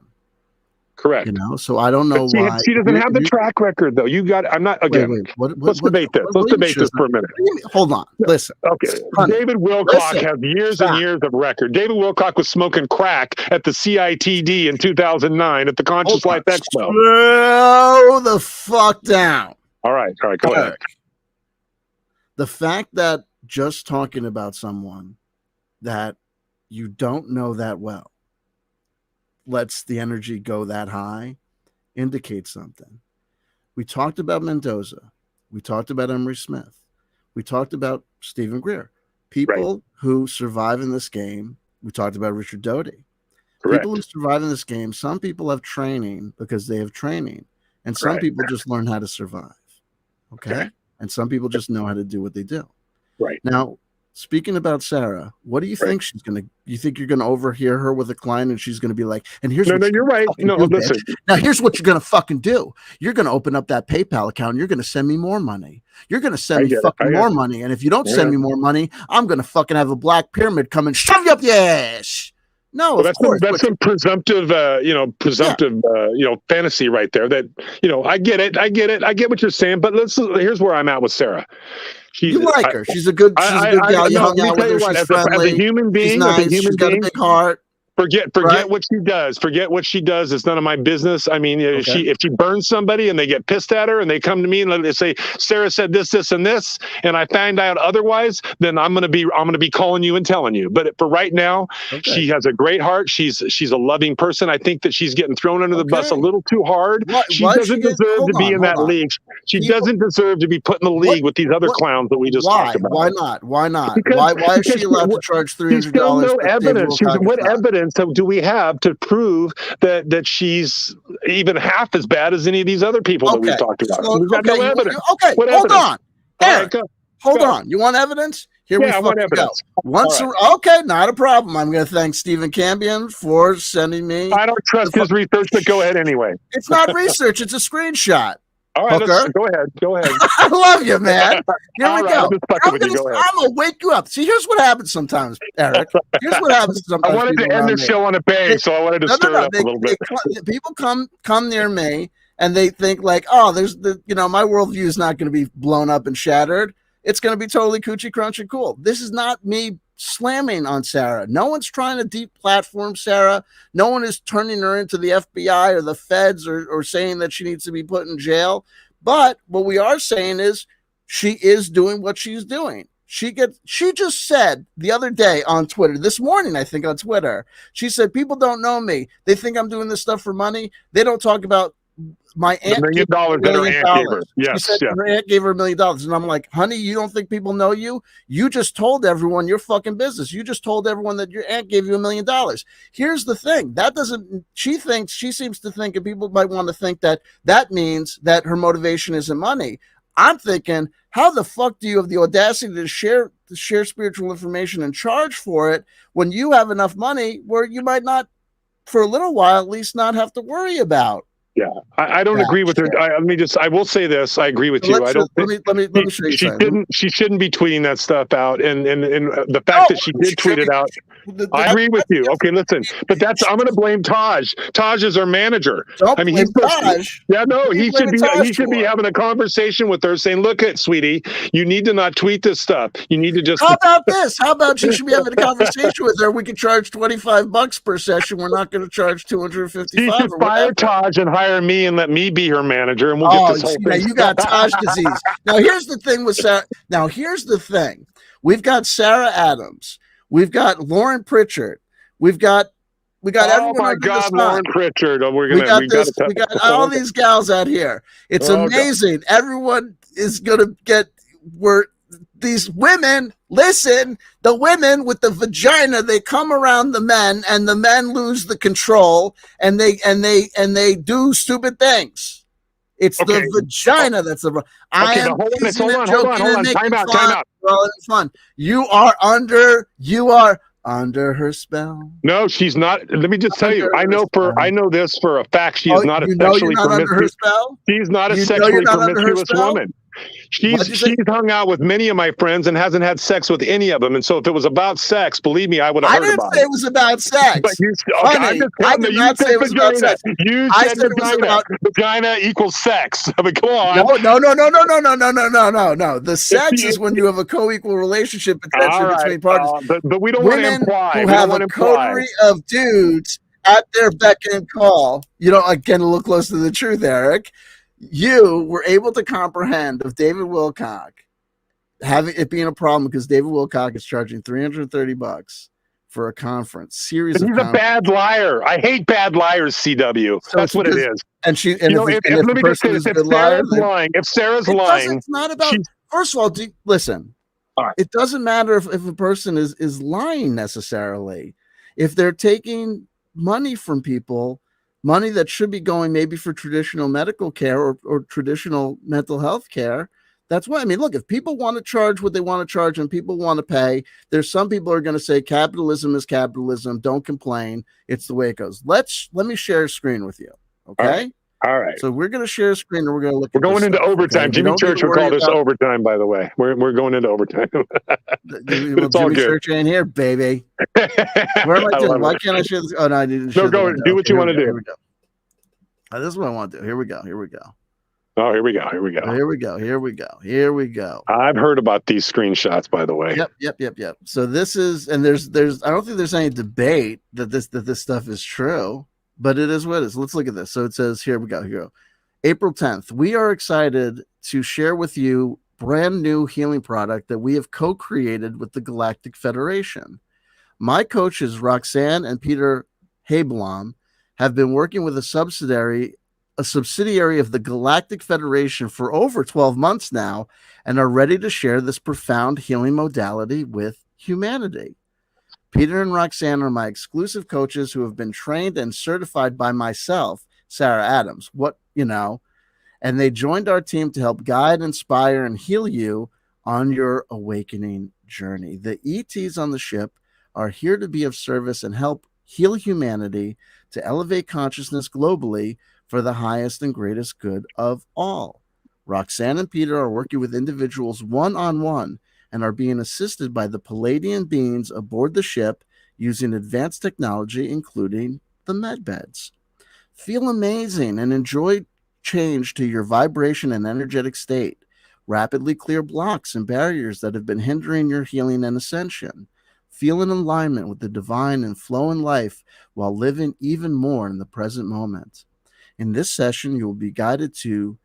Correct. So I don't know why she doesn't have the track record, though. I'm not again. Let's debate this. Let's debate this for a minute. Hold on. Listen. Okay. David Wilcox has years and years of record. David Wilcox was smoking crack at the CITD in 2009 at the Conscious Life Expo. Slow the fuck down. All right. Go ahead. The fact that just talking about someone that you don't know that well lets the energy go that high indicates something. We talked about Mendoza. We talked about Emery Smith. We talked about Stephen Greer. People who survive in this game. We talked about Richard Doty. Correct. People who survive in this game, some people have training because they have training, and some people just learn how to survive. Okay? And some people just know how to do what they do. Right. Now, speaking about Sarah, what do you think she's going to, you think you're going to overhear her with a client and she's going to be like, and here's what you're right. No, listen. Now, here's what you're going to fucking do. You're going to open up that PayPal account and you're going to send me more money. You're going to send me fucking more money. And if you don't send me more money, I'm going to fucking have a black pyramid come and shove you up your ass. No, that's some presumptive, fantasy right there. That I get it. I get what you're saying. But here's where I'm at with Sarah. You like her. She's a good gal. You hung out with her. She's friendly. As a human being, she's nice. She's got a big heart. Forget what she does. Forget what she does. It's none of my business. I mean, if she burns somebody and they get pissed at her and they come to me and they say, Sarah said this, this, and this, and I find out otherwise, then I'm gonna be calling you and telling you. But for right now, she has a great heart. She's a loving person. I think that she's getting thrown under the bus a little too hard. She doesn't deserve to be in that league. She doesn't deserve to be put in the league with these other clowns that we just talked about. Why not? Why is she allowed to charge $300? No evidence. What evidence do we have to prove that she's even half as bad as any of these other people that we've talked about? We've got no evidence. Hold on. Eric, hold on. You want evidence? Here we want evidence. Go. Not a problem. I'm going to thank Stephen Cambion for sending me. I don't trust his research, but go ahead anyway. It's not research. It's a screenshot. All right, go ahead. I love you, man. Here we go. I'm going to wake you up. See, here's what happens sometimes, Eric. Here's what happens sometimes. I wanted to end the show on a bang, so I wanted to stir it up a little bit. People come near me, and they think like, oh, there's my worldview is not going to be blown up and shattered. It's going to be totally coochie crunch and cool. This is not me slamming on Sarah. No one's trying to deplatform Sarah. No one is turning her into the FBI or the feds or saying that she needs to be put in jail. But what we are saying is she is doing what she's doing. She just said the other day on Twitter, this morning, I think on Twitter, she said, people don't know me. They think I'm doing this stuff for money. They don't talk about my The aunt $1 gave million her $1 that her million. aunt gave her. She Yes, said yeah. her aunt gave her $1 million. And I'm like, honey, you don't think people know you? You just told everyone your fucking business. You just told everyone that your aunt gave you $1 million. Here's the thing. That doesn't, she seems to think, and people might want to think that means that her motivation isn't money. I'm thinking, how the fuck do you have the audacity to share spiritual information and charge for it when you have enough money where you might not, for a little while at least, not have to worry about? Yeah, I don't agree with her. I will say this. I agree with So you. I don't think let me show you something. she shouldn't be tweeting that stuff out. And the fact that she did tweet it out, I agree with you. Okay, listen, but I'm going to blame Taj. Taj is our manager. Don't I mean, blame Taj. Yeah, no, he should be for? having a conversation with her, saying, "Look, sweetie, you need to not tweet this stuff. You need to just." How about this? How about you should be having a conversation with her? We could charge $25 per session. We're not going to charge $255. She should fire Taj and hire me and let me be her manager, and we'll get this whole thing. You got Taj disease. Now here's the thing with Sarah. Now here's the thing. We've got Sarah Adams. We've got Lauren Pritchard. We got everyone. Oh my God, Lauren Pritchard! Oh, we got all these gals out here. It's amazing. God. Everyone is gonna get where these women listen. The women with the vagina, they come around the men, and the men lose the control, and they do stupid things. It's the vagina that's the. I am hold on. Time out. Well, it's fun. You are under her spell. No, she's not. Let me just tell you. I know this for a fact. She is not a sexually promiscuous. She's not a sexually promiscuous woman. She's hung out with many of my friends and hasn't had sex with any of them. And so if it was about sex, believe me, I would have heard about it. I didn't say it was about sex. But I did not say it was about sex. You said vagina. Vagina equals sex. I mean, come on. No. The sex is when you have a co-equal relationship between partners. But we don't want to imply. Who have a coterie of dudes at their beck and call. You know, again, a little close to the truth, Erik. You were able to comprehend of David Wilcock having it being a problem because David Wilcock is charging $330 for a conference. He's a bad liar. I hate bad liars, CW. So that's what it is. And if Sarah's lying, it's not about. First of all, listen. All right. It doesn't matter if a person is lying necessarily. If they're taking money from people, money that should be going maybe for traditional medical care or traditional mental health care. That's why, I mean, look, if people want to charge what they want to charge and people want to pay, there's some people are going to say capitalism is capitalism. Don't complain. It's the way it goes. Let me share a screen with you. Okay. All right. So we're going to share a screen and we're going to look. We're going into overtime. Okay? Jimmy Church would call this overtime, by the way. We're going into overtime. It's all good. Church ain't here, baby. Where am I doing? Why can't I share this? Oh no, I didn't. No, go do what you want to do. Here we go. This is what I want to do. Here we go. Oh, here we go. I've heard about these screenshots, by the way. Yep. So this is, and there's I don't think there's any debate that this stuff is true, but it is what it is. Let's look at this. So it says, here we go. April 10th. We are excited to share with you brand new healing product that we have co-created with the Galactic Federation. My coaches, Roxanne and Peter Hablom, have been working with a subsidiary of the Galactic Federation for over 12 months now and are ready to share this profound healing modality with humanity. Peter and Roxanne are my exclusive coaches who have been trained and certified by myself, Sarah Adams, and they joined our team to help guide, inspire, and heal you on your awakening journey. The ETs on the ship are here to be of service and help heal humanity to elevate consciousness globally for the highest and greatest good of all. Roxanne and Peter are working with individuals one-on-one and are being assisted by the Palladian beings aboard the ship using advanced technology, including the med beds. Feel amazing and enjoy change to your vibration and energetic state. Rapidly clear blocks and barriers that have been hindering your healing and ascension. Feel in alignment with the divine and flow in life while living even more in the present moment. In this session, you will be guided to,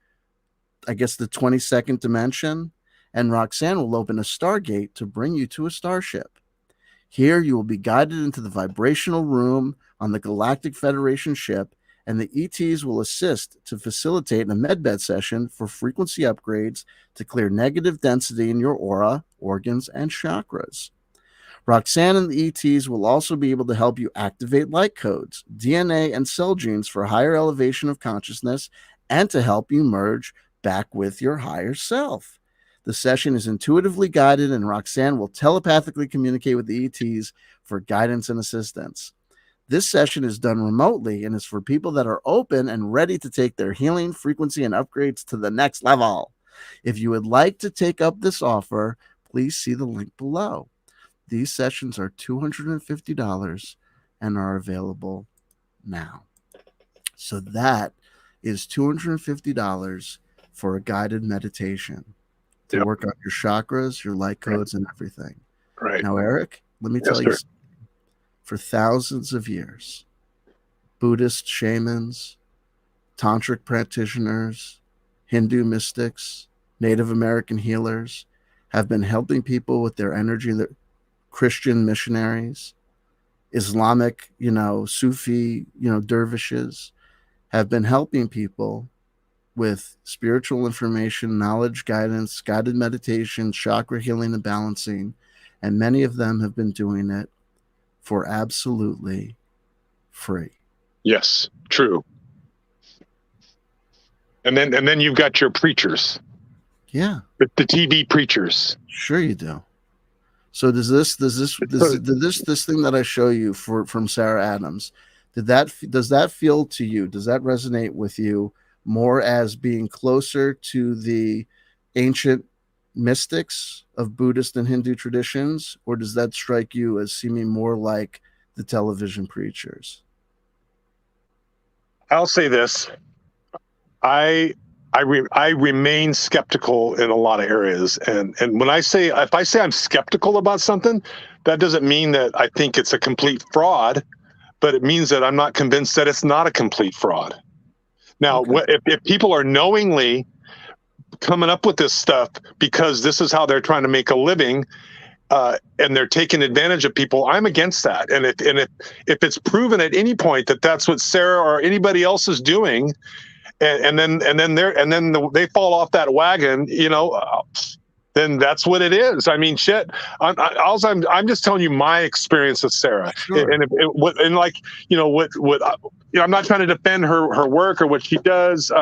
the 22nd dimension, and Roxanne will open a stargate to bring you to a starship. Here, you will be guided into the vibrational room on the Galactic Federation ship and the ETs will assist to facilitate a medbed session for frequency upgrades to clear negative density in your aura, organs, and chakras. Roxanne and the ETs will also be able to help you activate light codes, DNA, and cell genes for higher elevation of consciousness and to help you merge back with your higher self. The session is intuitively guided, and Roxanne will telepathically communicate with the ETs for guidance and assistance. This session is done remotely and is for people that are open and ready to take their healing, frequency, and upgrades to the next level. If you would like to take up this offer, please see the link below. These sessions are $250 and are available now. So that is $250 for a guided meditation to work on your chakras, your light codes, and everything. Right. Now, Erik, let me tell you, for thousands of years, Buddhist shamans, tantric practitioners, Hindu mystics, Native American healers have been helping people with their energy. Christian missionaries, Islamic, Sufi, dervishes have been helping people with spiritual information, knowledge, guidance, guided meditation, chakra healing and balancing. And many of them have been doing it for absolutely free. Yes, true. And then you've got your preachers. Yeah. The TV preachers. Sure you do. So does this thing that I show you from Sarah Adams, does that feel to you? Does that resonate with you more as being closer to the ancient mystics of Buddhist and Hindu traditions, or does that strike you as seeming more like the television preachers? I'll say this. I remain skeptical in a lot of areas. And if I say I'm skeptical about something, that doesn't mean that I think it's a complete fraud, but it means that I'm not convinced that it's not a complete fraud. Now, if people are knowingly coming up with this stuff because this is how they're trying to make a living, and they're taking advantage of people, I'm against that. And if it's proven at any point that that's what Sarah or anybody else is doing, and then they fall off that wagon, then that's what it is. I mean, shit. I'm just telling you my experience with Sarah. Sure. And I'm not trying to defend her work or what she does.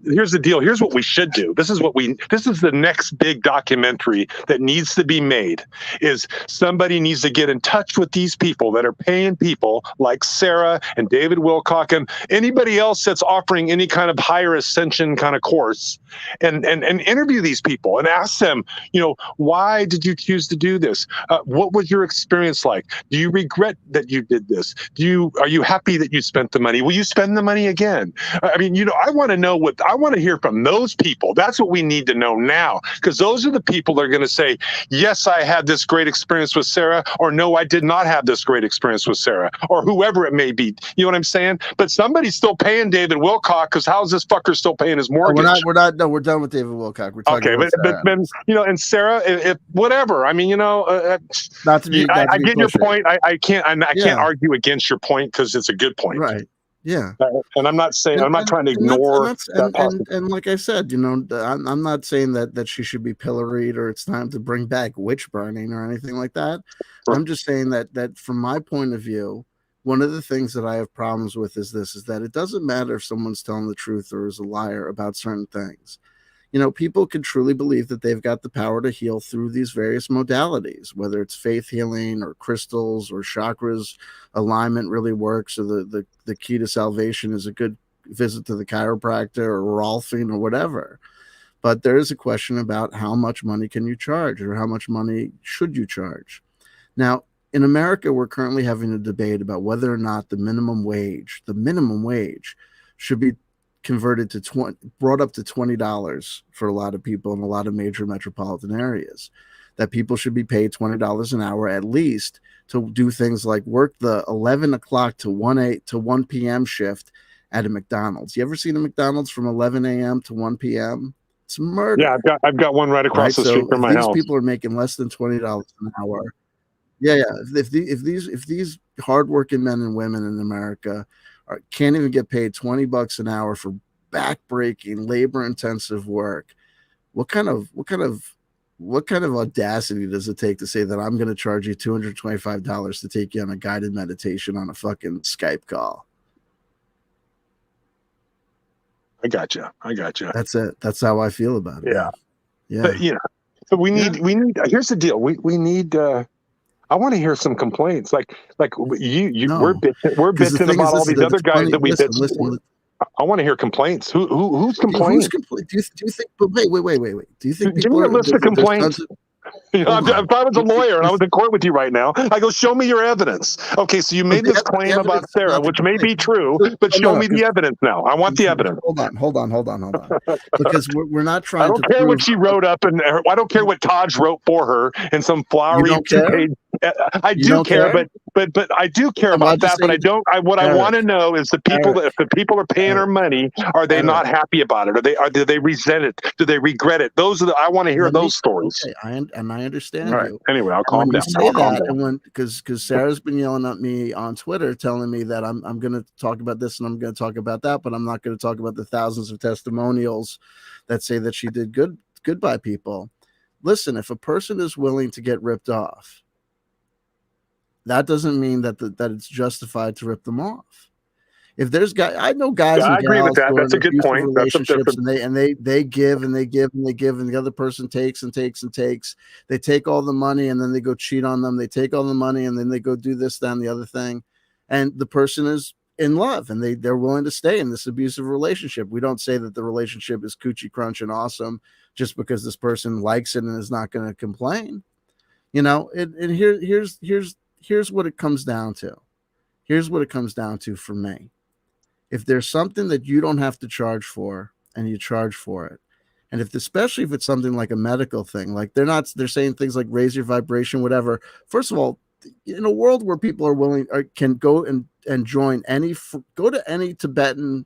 Here's the deal. Here's what we should do. This is the next big documentary that needs to be made. Is somebody needs to get in touch with these people that are paying people like Sarah and David Wilcock and anybody else that's offering any kind of higher ascension kind of course, and interview these people and ask them, why did you choose to do this? What was your experience like? Do you regret that you did this? Are you happy that you spent the money? Will you spend the money again? I mean, I want to know I want to hear from those people. That's what we need to know now, because those are the people that are going to say, yes, I had this great experience with Sarah, or no, I did not have this great experience with Sarah, or whoever it may be. You know what I'm saying? But somebody's still paying David Wilcock, because how's this fucker still paying his mortgage? We're done with David Wilcock. We're talking about Sarah. And Sarah, whatever. I mean, I get your point. I can't argue against your point because it's a good point. Right. Yeah, and I'm not saying I'm not trying to ignore and like I said, I'm not saying that she should be pilloried or it's time to bring back witch burning or anything like that. Right. I'm just saying that from my point of view, one of the things that I have problems with is that it doesn't matter if someone's telling the truth or is a liar about certain things. People can truly believe that they've got the power to heal through these various modalities, whether it's faith healing or crystals or chakras alignment really works, or the key to salvation is a good visit to the chiropractor or Rolfing or whatever. But there is a question about how much money can you charge, or how much money should you charge? Now, in America, we're currently having a debate about whether or not the minimum wage should be converted to brought up to $20 for a lot of people in a lot of major metropolitan areas, that people should be paid $20 an hour at least to do things like work the 11 o'clock to 1 p.m. shift at a McDonald's. You ever seen a McDonald's from 11 a.m. to 1 p.m.? It's murder. Yeah, I've got one right across the street from my house. These people are making less than $20 an hour. Yeah, yeah. If these hardworking men and women in America can't even get paid $20 an hour for backbreaking, labor-intensive work, what kind of audacity does it take to say that I'm going to charge you $225 to take you on a guided meditation on a fucking Skype call? I got you. That's it. That's how I feel about it. Yeah. Man. Yeah. But but we need. Here's the deal. We need. I want to hear some complaints. Like you. No. We're bitching about all these other guys that we bitch. Listen. I want to hear complaints. Who's complaining? Who's complaining? Do you think? But wait. Do you think Give me a list of complaints? If I was a lawyer and I was in court with you right now, I go, show me your evidence. Okay, so you made this claim about Sarah, which may be true, but show me the evidence now. I want the evidence. Hold on. Because we're not trying to. I don't care what she wrote up, and I don't care what Taj wrote for her in some flowery two-page. I do care, but I do care about that. But I don't. What I want to know is the people that if the people are paying her money, are they not happy about it? Do they resent it? Do they regret it? I want to hear those stories. Okay, I understand you. Anyway, I'll calm down. Because Sarah's been yelling at me on Twitter, telling me that I'm going to talk about this and I'm going to talk about that, but I'm not going to talk about the thousands of testimonials that say that she did good by people. Listen, if a person is willing to get ripped off, that doesn't mean that it's justified to rip them off. If there's guys, I know guys. I agree with that. That's a good point. Relationships, and they give and they give and they give, and the other person takes and takes and takes. They take all the money and then they go cheat on them. They take all the money and then they go do this, that, and the other thing. And the person is in love and they're willing to stay in this abusive relationship. We don't say that the relationship is coochie crunch and awesome just because this person likes it and is not going to complain. And here's what it comes down to. Here's what it comes down to for me. If there's something that you don't have to charge for and you charge for it, and especially if it's something like a medical thing, like they're saying things like raise your vibration, whatever. First of all, in a world where people are willing or can go and join go to any Tibetan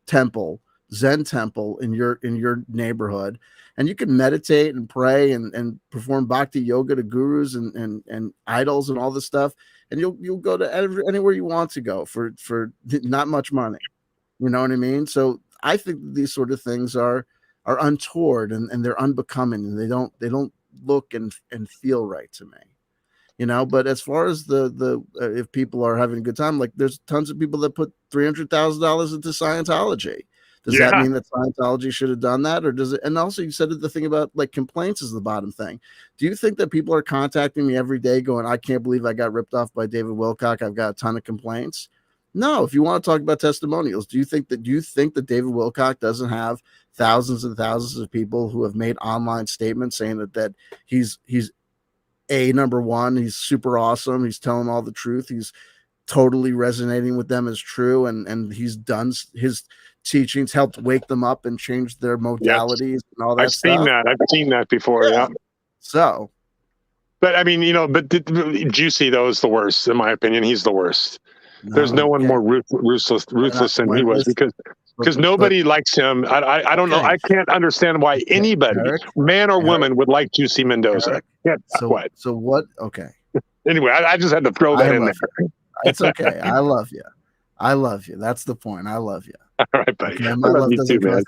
temple, Zen temple in your neighborhood, and you can meditate and pray and perform bhakti yoga to gurus and idols and all this stuff. And you'll go to anywhere you want to go for not much money. You know what I mean? So I think these sort of things are untoward and they're unbecoming and they don't look and feel right to me. But as far as the if people are having a good time, like there's tons of people that put $300,000 into Scientology. Does that mean that Scientology should have done that, or does it? And also, you said the thing about like complaints is the bottom thing. Do you think that people are contacting me every day going, "I can't believe I got ripped off by David Wilcock. I've got a ton of complaints." No. If you want to talk about testimonials, do you think that David Wilcock doesn't have thousands and thousands of people who have made online statements saying that he's number one, he's super awesome, he's telling all the truth, he's totally resonating with them as true, and he's done his teachings helped wake them up and change their modalities and all that stuff. I've seen that before. Yeah. So, but I mean, Juicy though is the worst in my opinion. He's the worst. There's no one more ruthless than he was because nobody likes him. I don't know. I can't understand why anybody, man or woman, would like Juicy Mendoza. So what? Okay. Anyway, I just had to throw that in there. It's okay. I love you. That's the point. I love you. All right, buddy. Okay, my love doesn't cost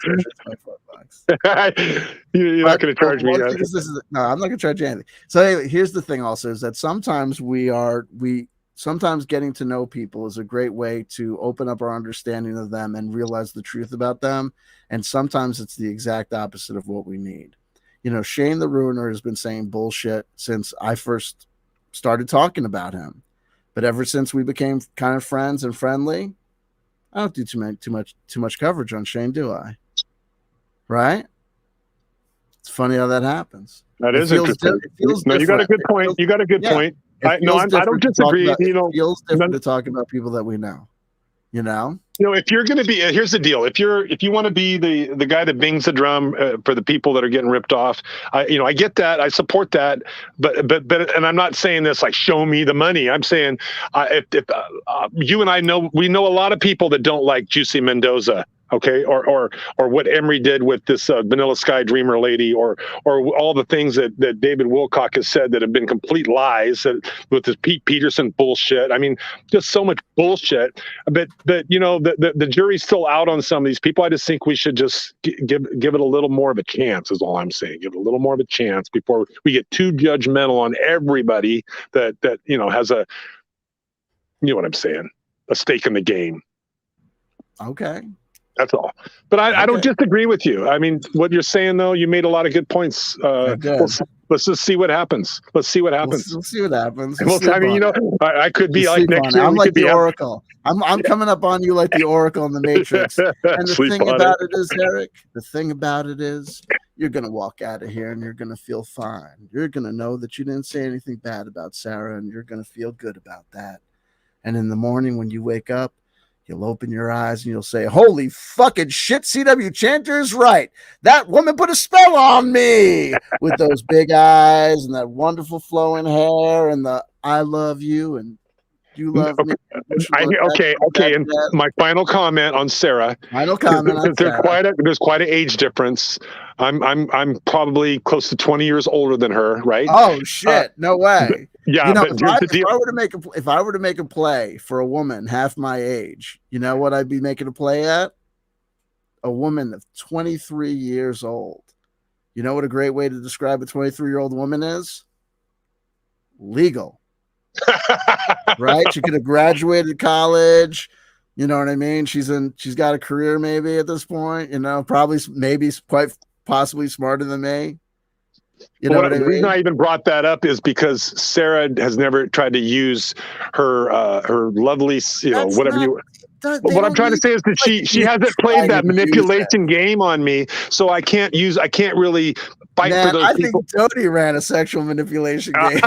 $25. You're not going to charge me. No, I'm not going to charge you anything. So anyway, here's the thing also is that sometimes sometimes getting to know people is a great way to open up our understanding of them and realize the truth about them. And sometimes it's the exact opposite of what we need. Shane the Ruiner has been saying bullshit since I first started talking about him. But ever since we became kind of friends and friendly, I don't do too much coverage on Shane, do I? Right? It's funny how that happens. That is interesting. No, you got a good point. You got a good point. I don't disagree. It feels different to talk about people that we know. If you're going to be, here's the deal. If you want to be the guy that bangs the drum for the people that are getting ripped off, I get that. I support that. But and I'm not saying this like show me the money. I'm saying if you and I know, we know a lot of people that don't like Juicy Mendoza. Okay, or what Emery did with this Vanilla Sky Dreamer lady, or all the things that David Wilcock has said that have been complete lies, with this Pete Peterson bullshit. I mean, just so much bullshit. But you know, the jury's still out on some of these people. I just think we should just give it a little more of a chance. Is all I'm saying. Give it a little more of a chance before we get too judgmental on everybody that you know has a, you know what I'm saying, a stake in the game. Okay. That's all. But I don't disagree with you. I mean, what you're saying, though, you made a lot of good points. Let's just see what happens. Let's see what happens. We'll see what happens. Well, I mean, you know, I could be like next year. I'm like the Oracle. I'm coming up on you like the Oracle in the Matrix. And the thing about it is, Erik, the thing about it is, you're going to walk out of here and you're going to feel fine. You're going to know that you didn't say anything bad about Sarah, and you're going to feel good about that. And in the morning when you wake up, you'll open your eyes and you'll say, holy fucking shit, C.W. Chanter is right. That woman put a spell on me, with those big eyes and that wonderful flowing hair and the I love you and you love me. Okay. And my final comment on Sarah. There's quite an age difference. I'm probably close to 20 years older than her, right? Oh shit! No way. Yeah, you know, but if I were to make a play for a woman half my age, you know what I'd be making a play at? A woman of 23 years old. You know what a great way to describe a 23-year-old woman is? Legal. Right? She could have graduated college. You know what I mean? She's got a career maybe at this point. You know, maybe quite possibly smarter than me. You know the reason I even brought that up is because Sarah has never tried to use her lovely, you know, whatever you. What I'm trying to say is that she hasn't played that manipulation game on me, so I can't really fight for those people. I think Dodie ran a sexual manipulation game.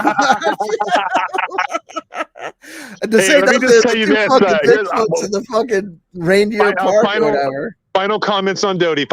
Let me just tell you this: the fucking reindeer park or whatever. Final comments on Dodie.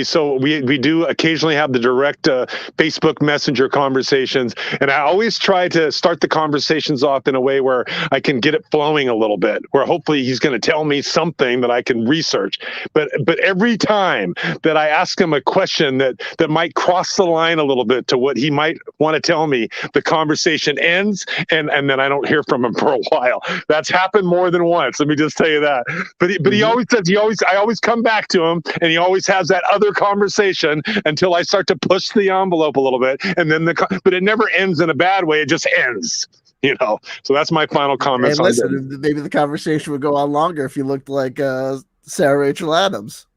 So we do occasionally have the direct Facebook Messenger conversations, and I always try to start the conversations off in a way where I can get it flowing a little bit, where hopefully he's going to tell me something that I can research. But every time that I ask him a question that might cross the line a little bit to what he might want to tell me, the conversation ends, and then I don't hear from him for a while. That's happened more than once. Let me just tell you that. But he always says I always come back to him, and he always has that other conversation until I start to push the envelope a little bit, and then but it never ends in a bad way. It just ends, you know. So that's my final comments. Hey, listen, maybe the conversation would go on longer if you looked like Sarah Rachel Adams.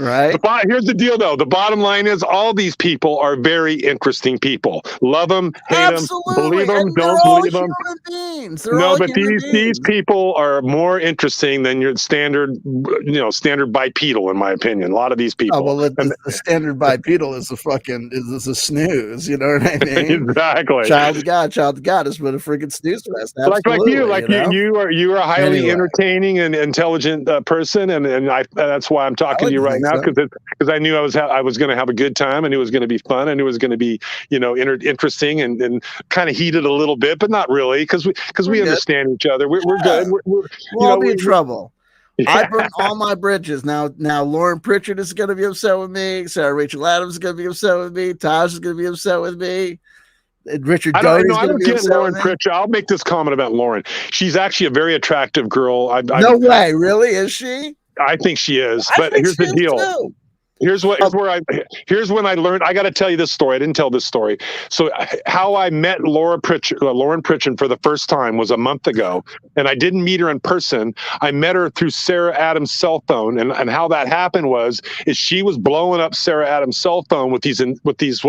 Right. Here's the deal, though. The bottom line is all these people are very interesting people. Love them, hate them, believe them, don't believe them. But these people are more interesting than your standard bipedal, in my opinion. A lot of these people. Oh, well, the standard bipedal is a snooze. You know what I mean? Exactly. Child of God is what a freaking snooze fest. Like you are a highly entertaining and intelligent person, and that's why I'm talking to you right now. Because I knew I was going to have a good time. I knew it was going to be fun. I knew it was going to be, you know, interesting and kind of heated a little bit, but not really, because we understand each other. We're good. We'll all be in trouble. Yeah. I burned all my bridges. Now Lauren Pritchard is going to be upset with me. Sarah Rachel Adams is going to be upset with me. Taj is going to be upset with me. Richard Doty. I don't get Lauren Pritchard. I'll make this comment about Lauren. She's actually a very attractive girl. No way, really? Is she? I think she is, but here's the deal. Too. Here's when I learned. I got to tell you this story. I didn't tell this story. So how I met Lauren Pritchard for the first time was a month ago, and I didn't meet her in person. I met her through Sarah Adams' cell phone, and how that happened is she was blowing up Sarah Adams' cell phone with these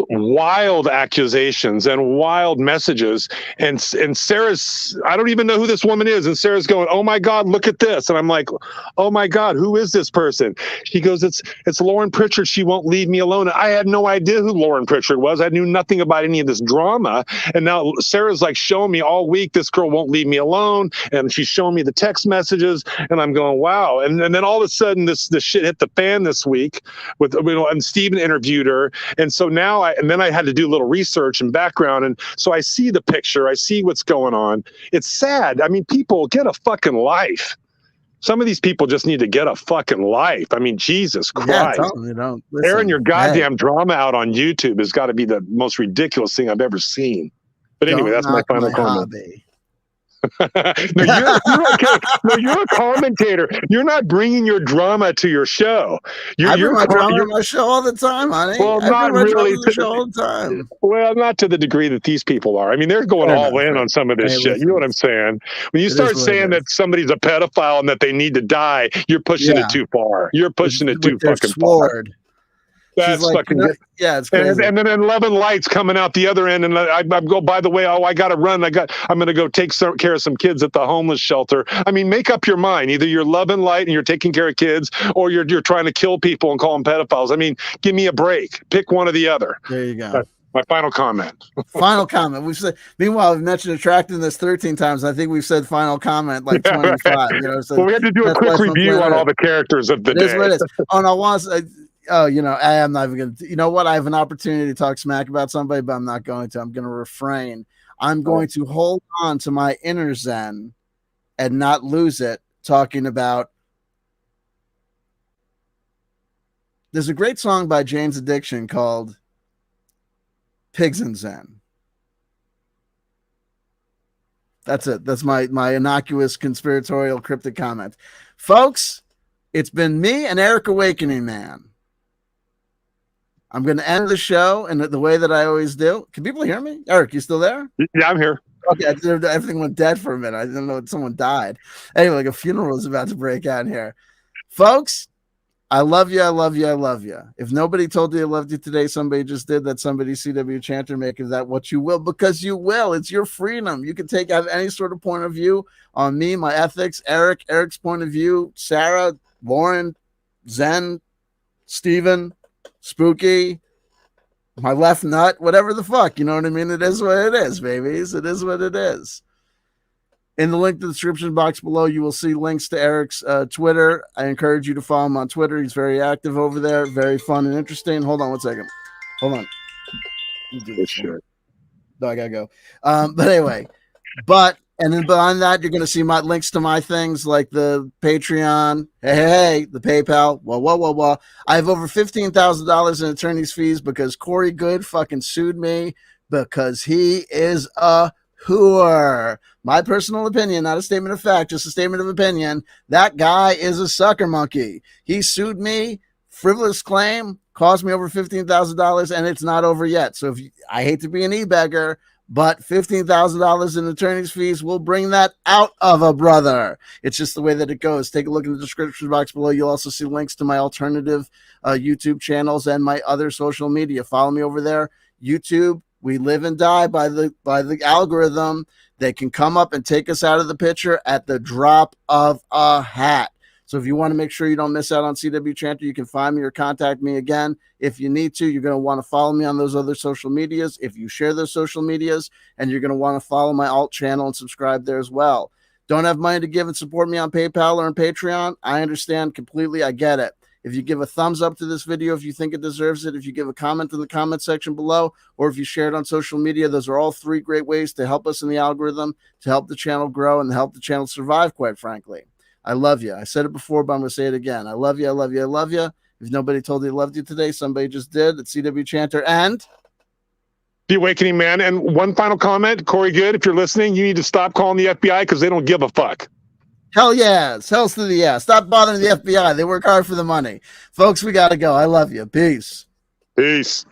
wild accusations and wild messages, and Sarah's, I don't even know who this woman is, and Sarah's going, oh my God, look at this, and I'm like, oh my God, who is this person? She goes, it's Lauren Pritchard, she won't leave me alone. And I had no idea who Lauren Pritchard was. I knew nothing about any of this drama, and now Sarah's like showing me all week, this girl won't leave me alone, and she's showing me the text messages, and I'm going, wow. And then all of a sudden this shit hit the fan this week with, you know, and Steven interviewed her, and so now then I had to do a little research and background. And so I see the picture. I see what's going on. It's sad. I mean, people, get a fucking life. Some of these people just need to get a fucking life. I mean, Jesus Christ. Yeah, tell them, you know, listen, airing your goddamn drama out on YouTube has got to be the most ridiculous thing I've ever seen. But anyway, that's my final comment. Hobby. No, you're a commentator. You're not bringing your drama to your show. I bring my drama to my show all the time, honey. Well, not really to the show all the time. Well, not to the degree that these people are. I mean, they're going all in on some of this shit. You know what I'm saying? When you start saying that somebody's a pedophile and that they need to die, you're pushing it too far. You're pushing it too fucking far. That's like, fucking yeah, it's crazy. And then 11 lights coming out the other end, and I go, by the way, I got to run. I'm going to go take care of some kids at the homeless shelter. I mean, make up your mind. Either you're loving light and you're taking care of kids, or you're trying to kill people and call them pedophiles. I mean, give me a break. Pick one or the other. There you go. That's my final comment. Final comment. We've said. Meanwhile, we've mentioned attractiveness 13 times. I think we've said final comment like 25. You know, so well, we had to do a quick review on all the characters of the day. What it is. Oh, no, once. Oh, you know, I am not even going to, you know what? I have an opportunity to talk smack about somebody, but I'm not going to. I'm going to refrain. I'm going to hold on to my inner zen and not lose it talking about. There's a great song by Jane's Addiction called Pigs and Zen. That's it. That's my innocuous conspiratorial cryptic comment. Folks, it's been me and Erik Awakening Man. I'm going to end the show in the way that I always do. Can people hear me? Erik, you still there? Yeah, I'm here. Okay, everything went dead for a minute. I didn't know if someone died. Anyway, like a funeral is about to break out here. Folks, I love you, I love you, I love you. If nobody told you I loved you today, somebody just did. That somebody, C.W. Chanter, make of that what you will, because you will. It's your freedom. You can have any sort of point of view on me, my ethics, Erik's point of view, Sarah, Lauren, Zen, Steven, Spooky, my left nut, whatever the fuck, you know what I mean? It is what it is, babies. It is what it is. In the link to the description box below, you will see links to Erik's Twitter. I encourage you to follow him on Twitter. He's very active over there, very fun and interesting. Hold on one second. Hold on. Sure. No, I gotta go. But anyway, and then behind that, you're going to see my links to my things like the Patreon, hey, the PayPal, whoa. I have over $15,000 in attorney's fees because Corey Good fucking sued me because he is a whore. My personal opinion, not a statement of fact, just a statement of opinion. That guy is a sucker monkey. He sued me, frivolous claim, cost me over $15,000, and it's not over yet. So I hate to be an e-beggar, but $15,000 in attorney's fees will bring that out of a brother. It's just the way that it goes. Take a look in the description box below. You'll also see links to my alternative YouTube channels and my other social media. Follow me over there. YouTube, we live and die by the algorithm. They can come up and take us out of the picture at the drop of a hat. So if you want to make sure you don't miss out on C.W. Chanter, you can find me or contact me again. If you need to, you're going to want to follow me on those other social medias. If you share those social medias, and you're going to want to follow my alt channel and subscribe there as well. Don't have money to give and support me on PayPal or on Patreon? I understand completely. I get it. If you give a thumbs up to this video, if you think it deserves it, if you give a comment in the comment section below, or if you share it on social media, those are all three great ways to help us in the algorithm, to help the channel grow, and to help the channel survive, quite frankly. I love you. I said it before, but I'm going to say it again. I love you. I love you. I love you. If nobody told you I loved you today, somebody just did. It's C.W. Chanter and The Awakening Man. And one final comment, Corey Good, if you're listening, you need to stop calling the FBI because they don't give a fuck. Hell yes. Hells to the yeah. Stop bothering the FBI. They work hard for the money. Folks, we got to go. I love you. Peace. Peace.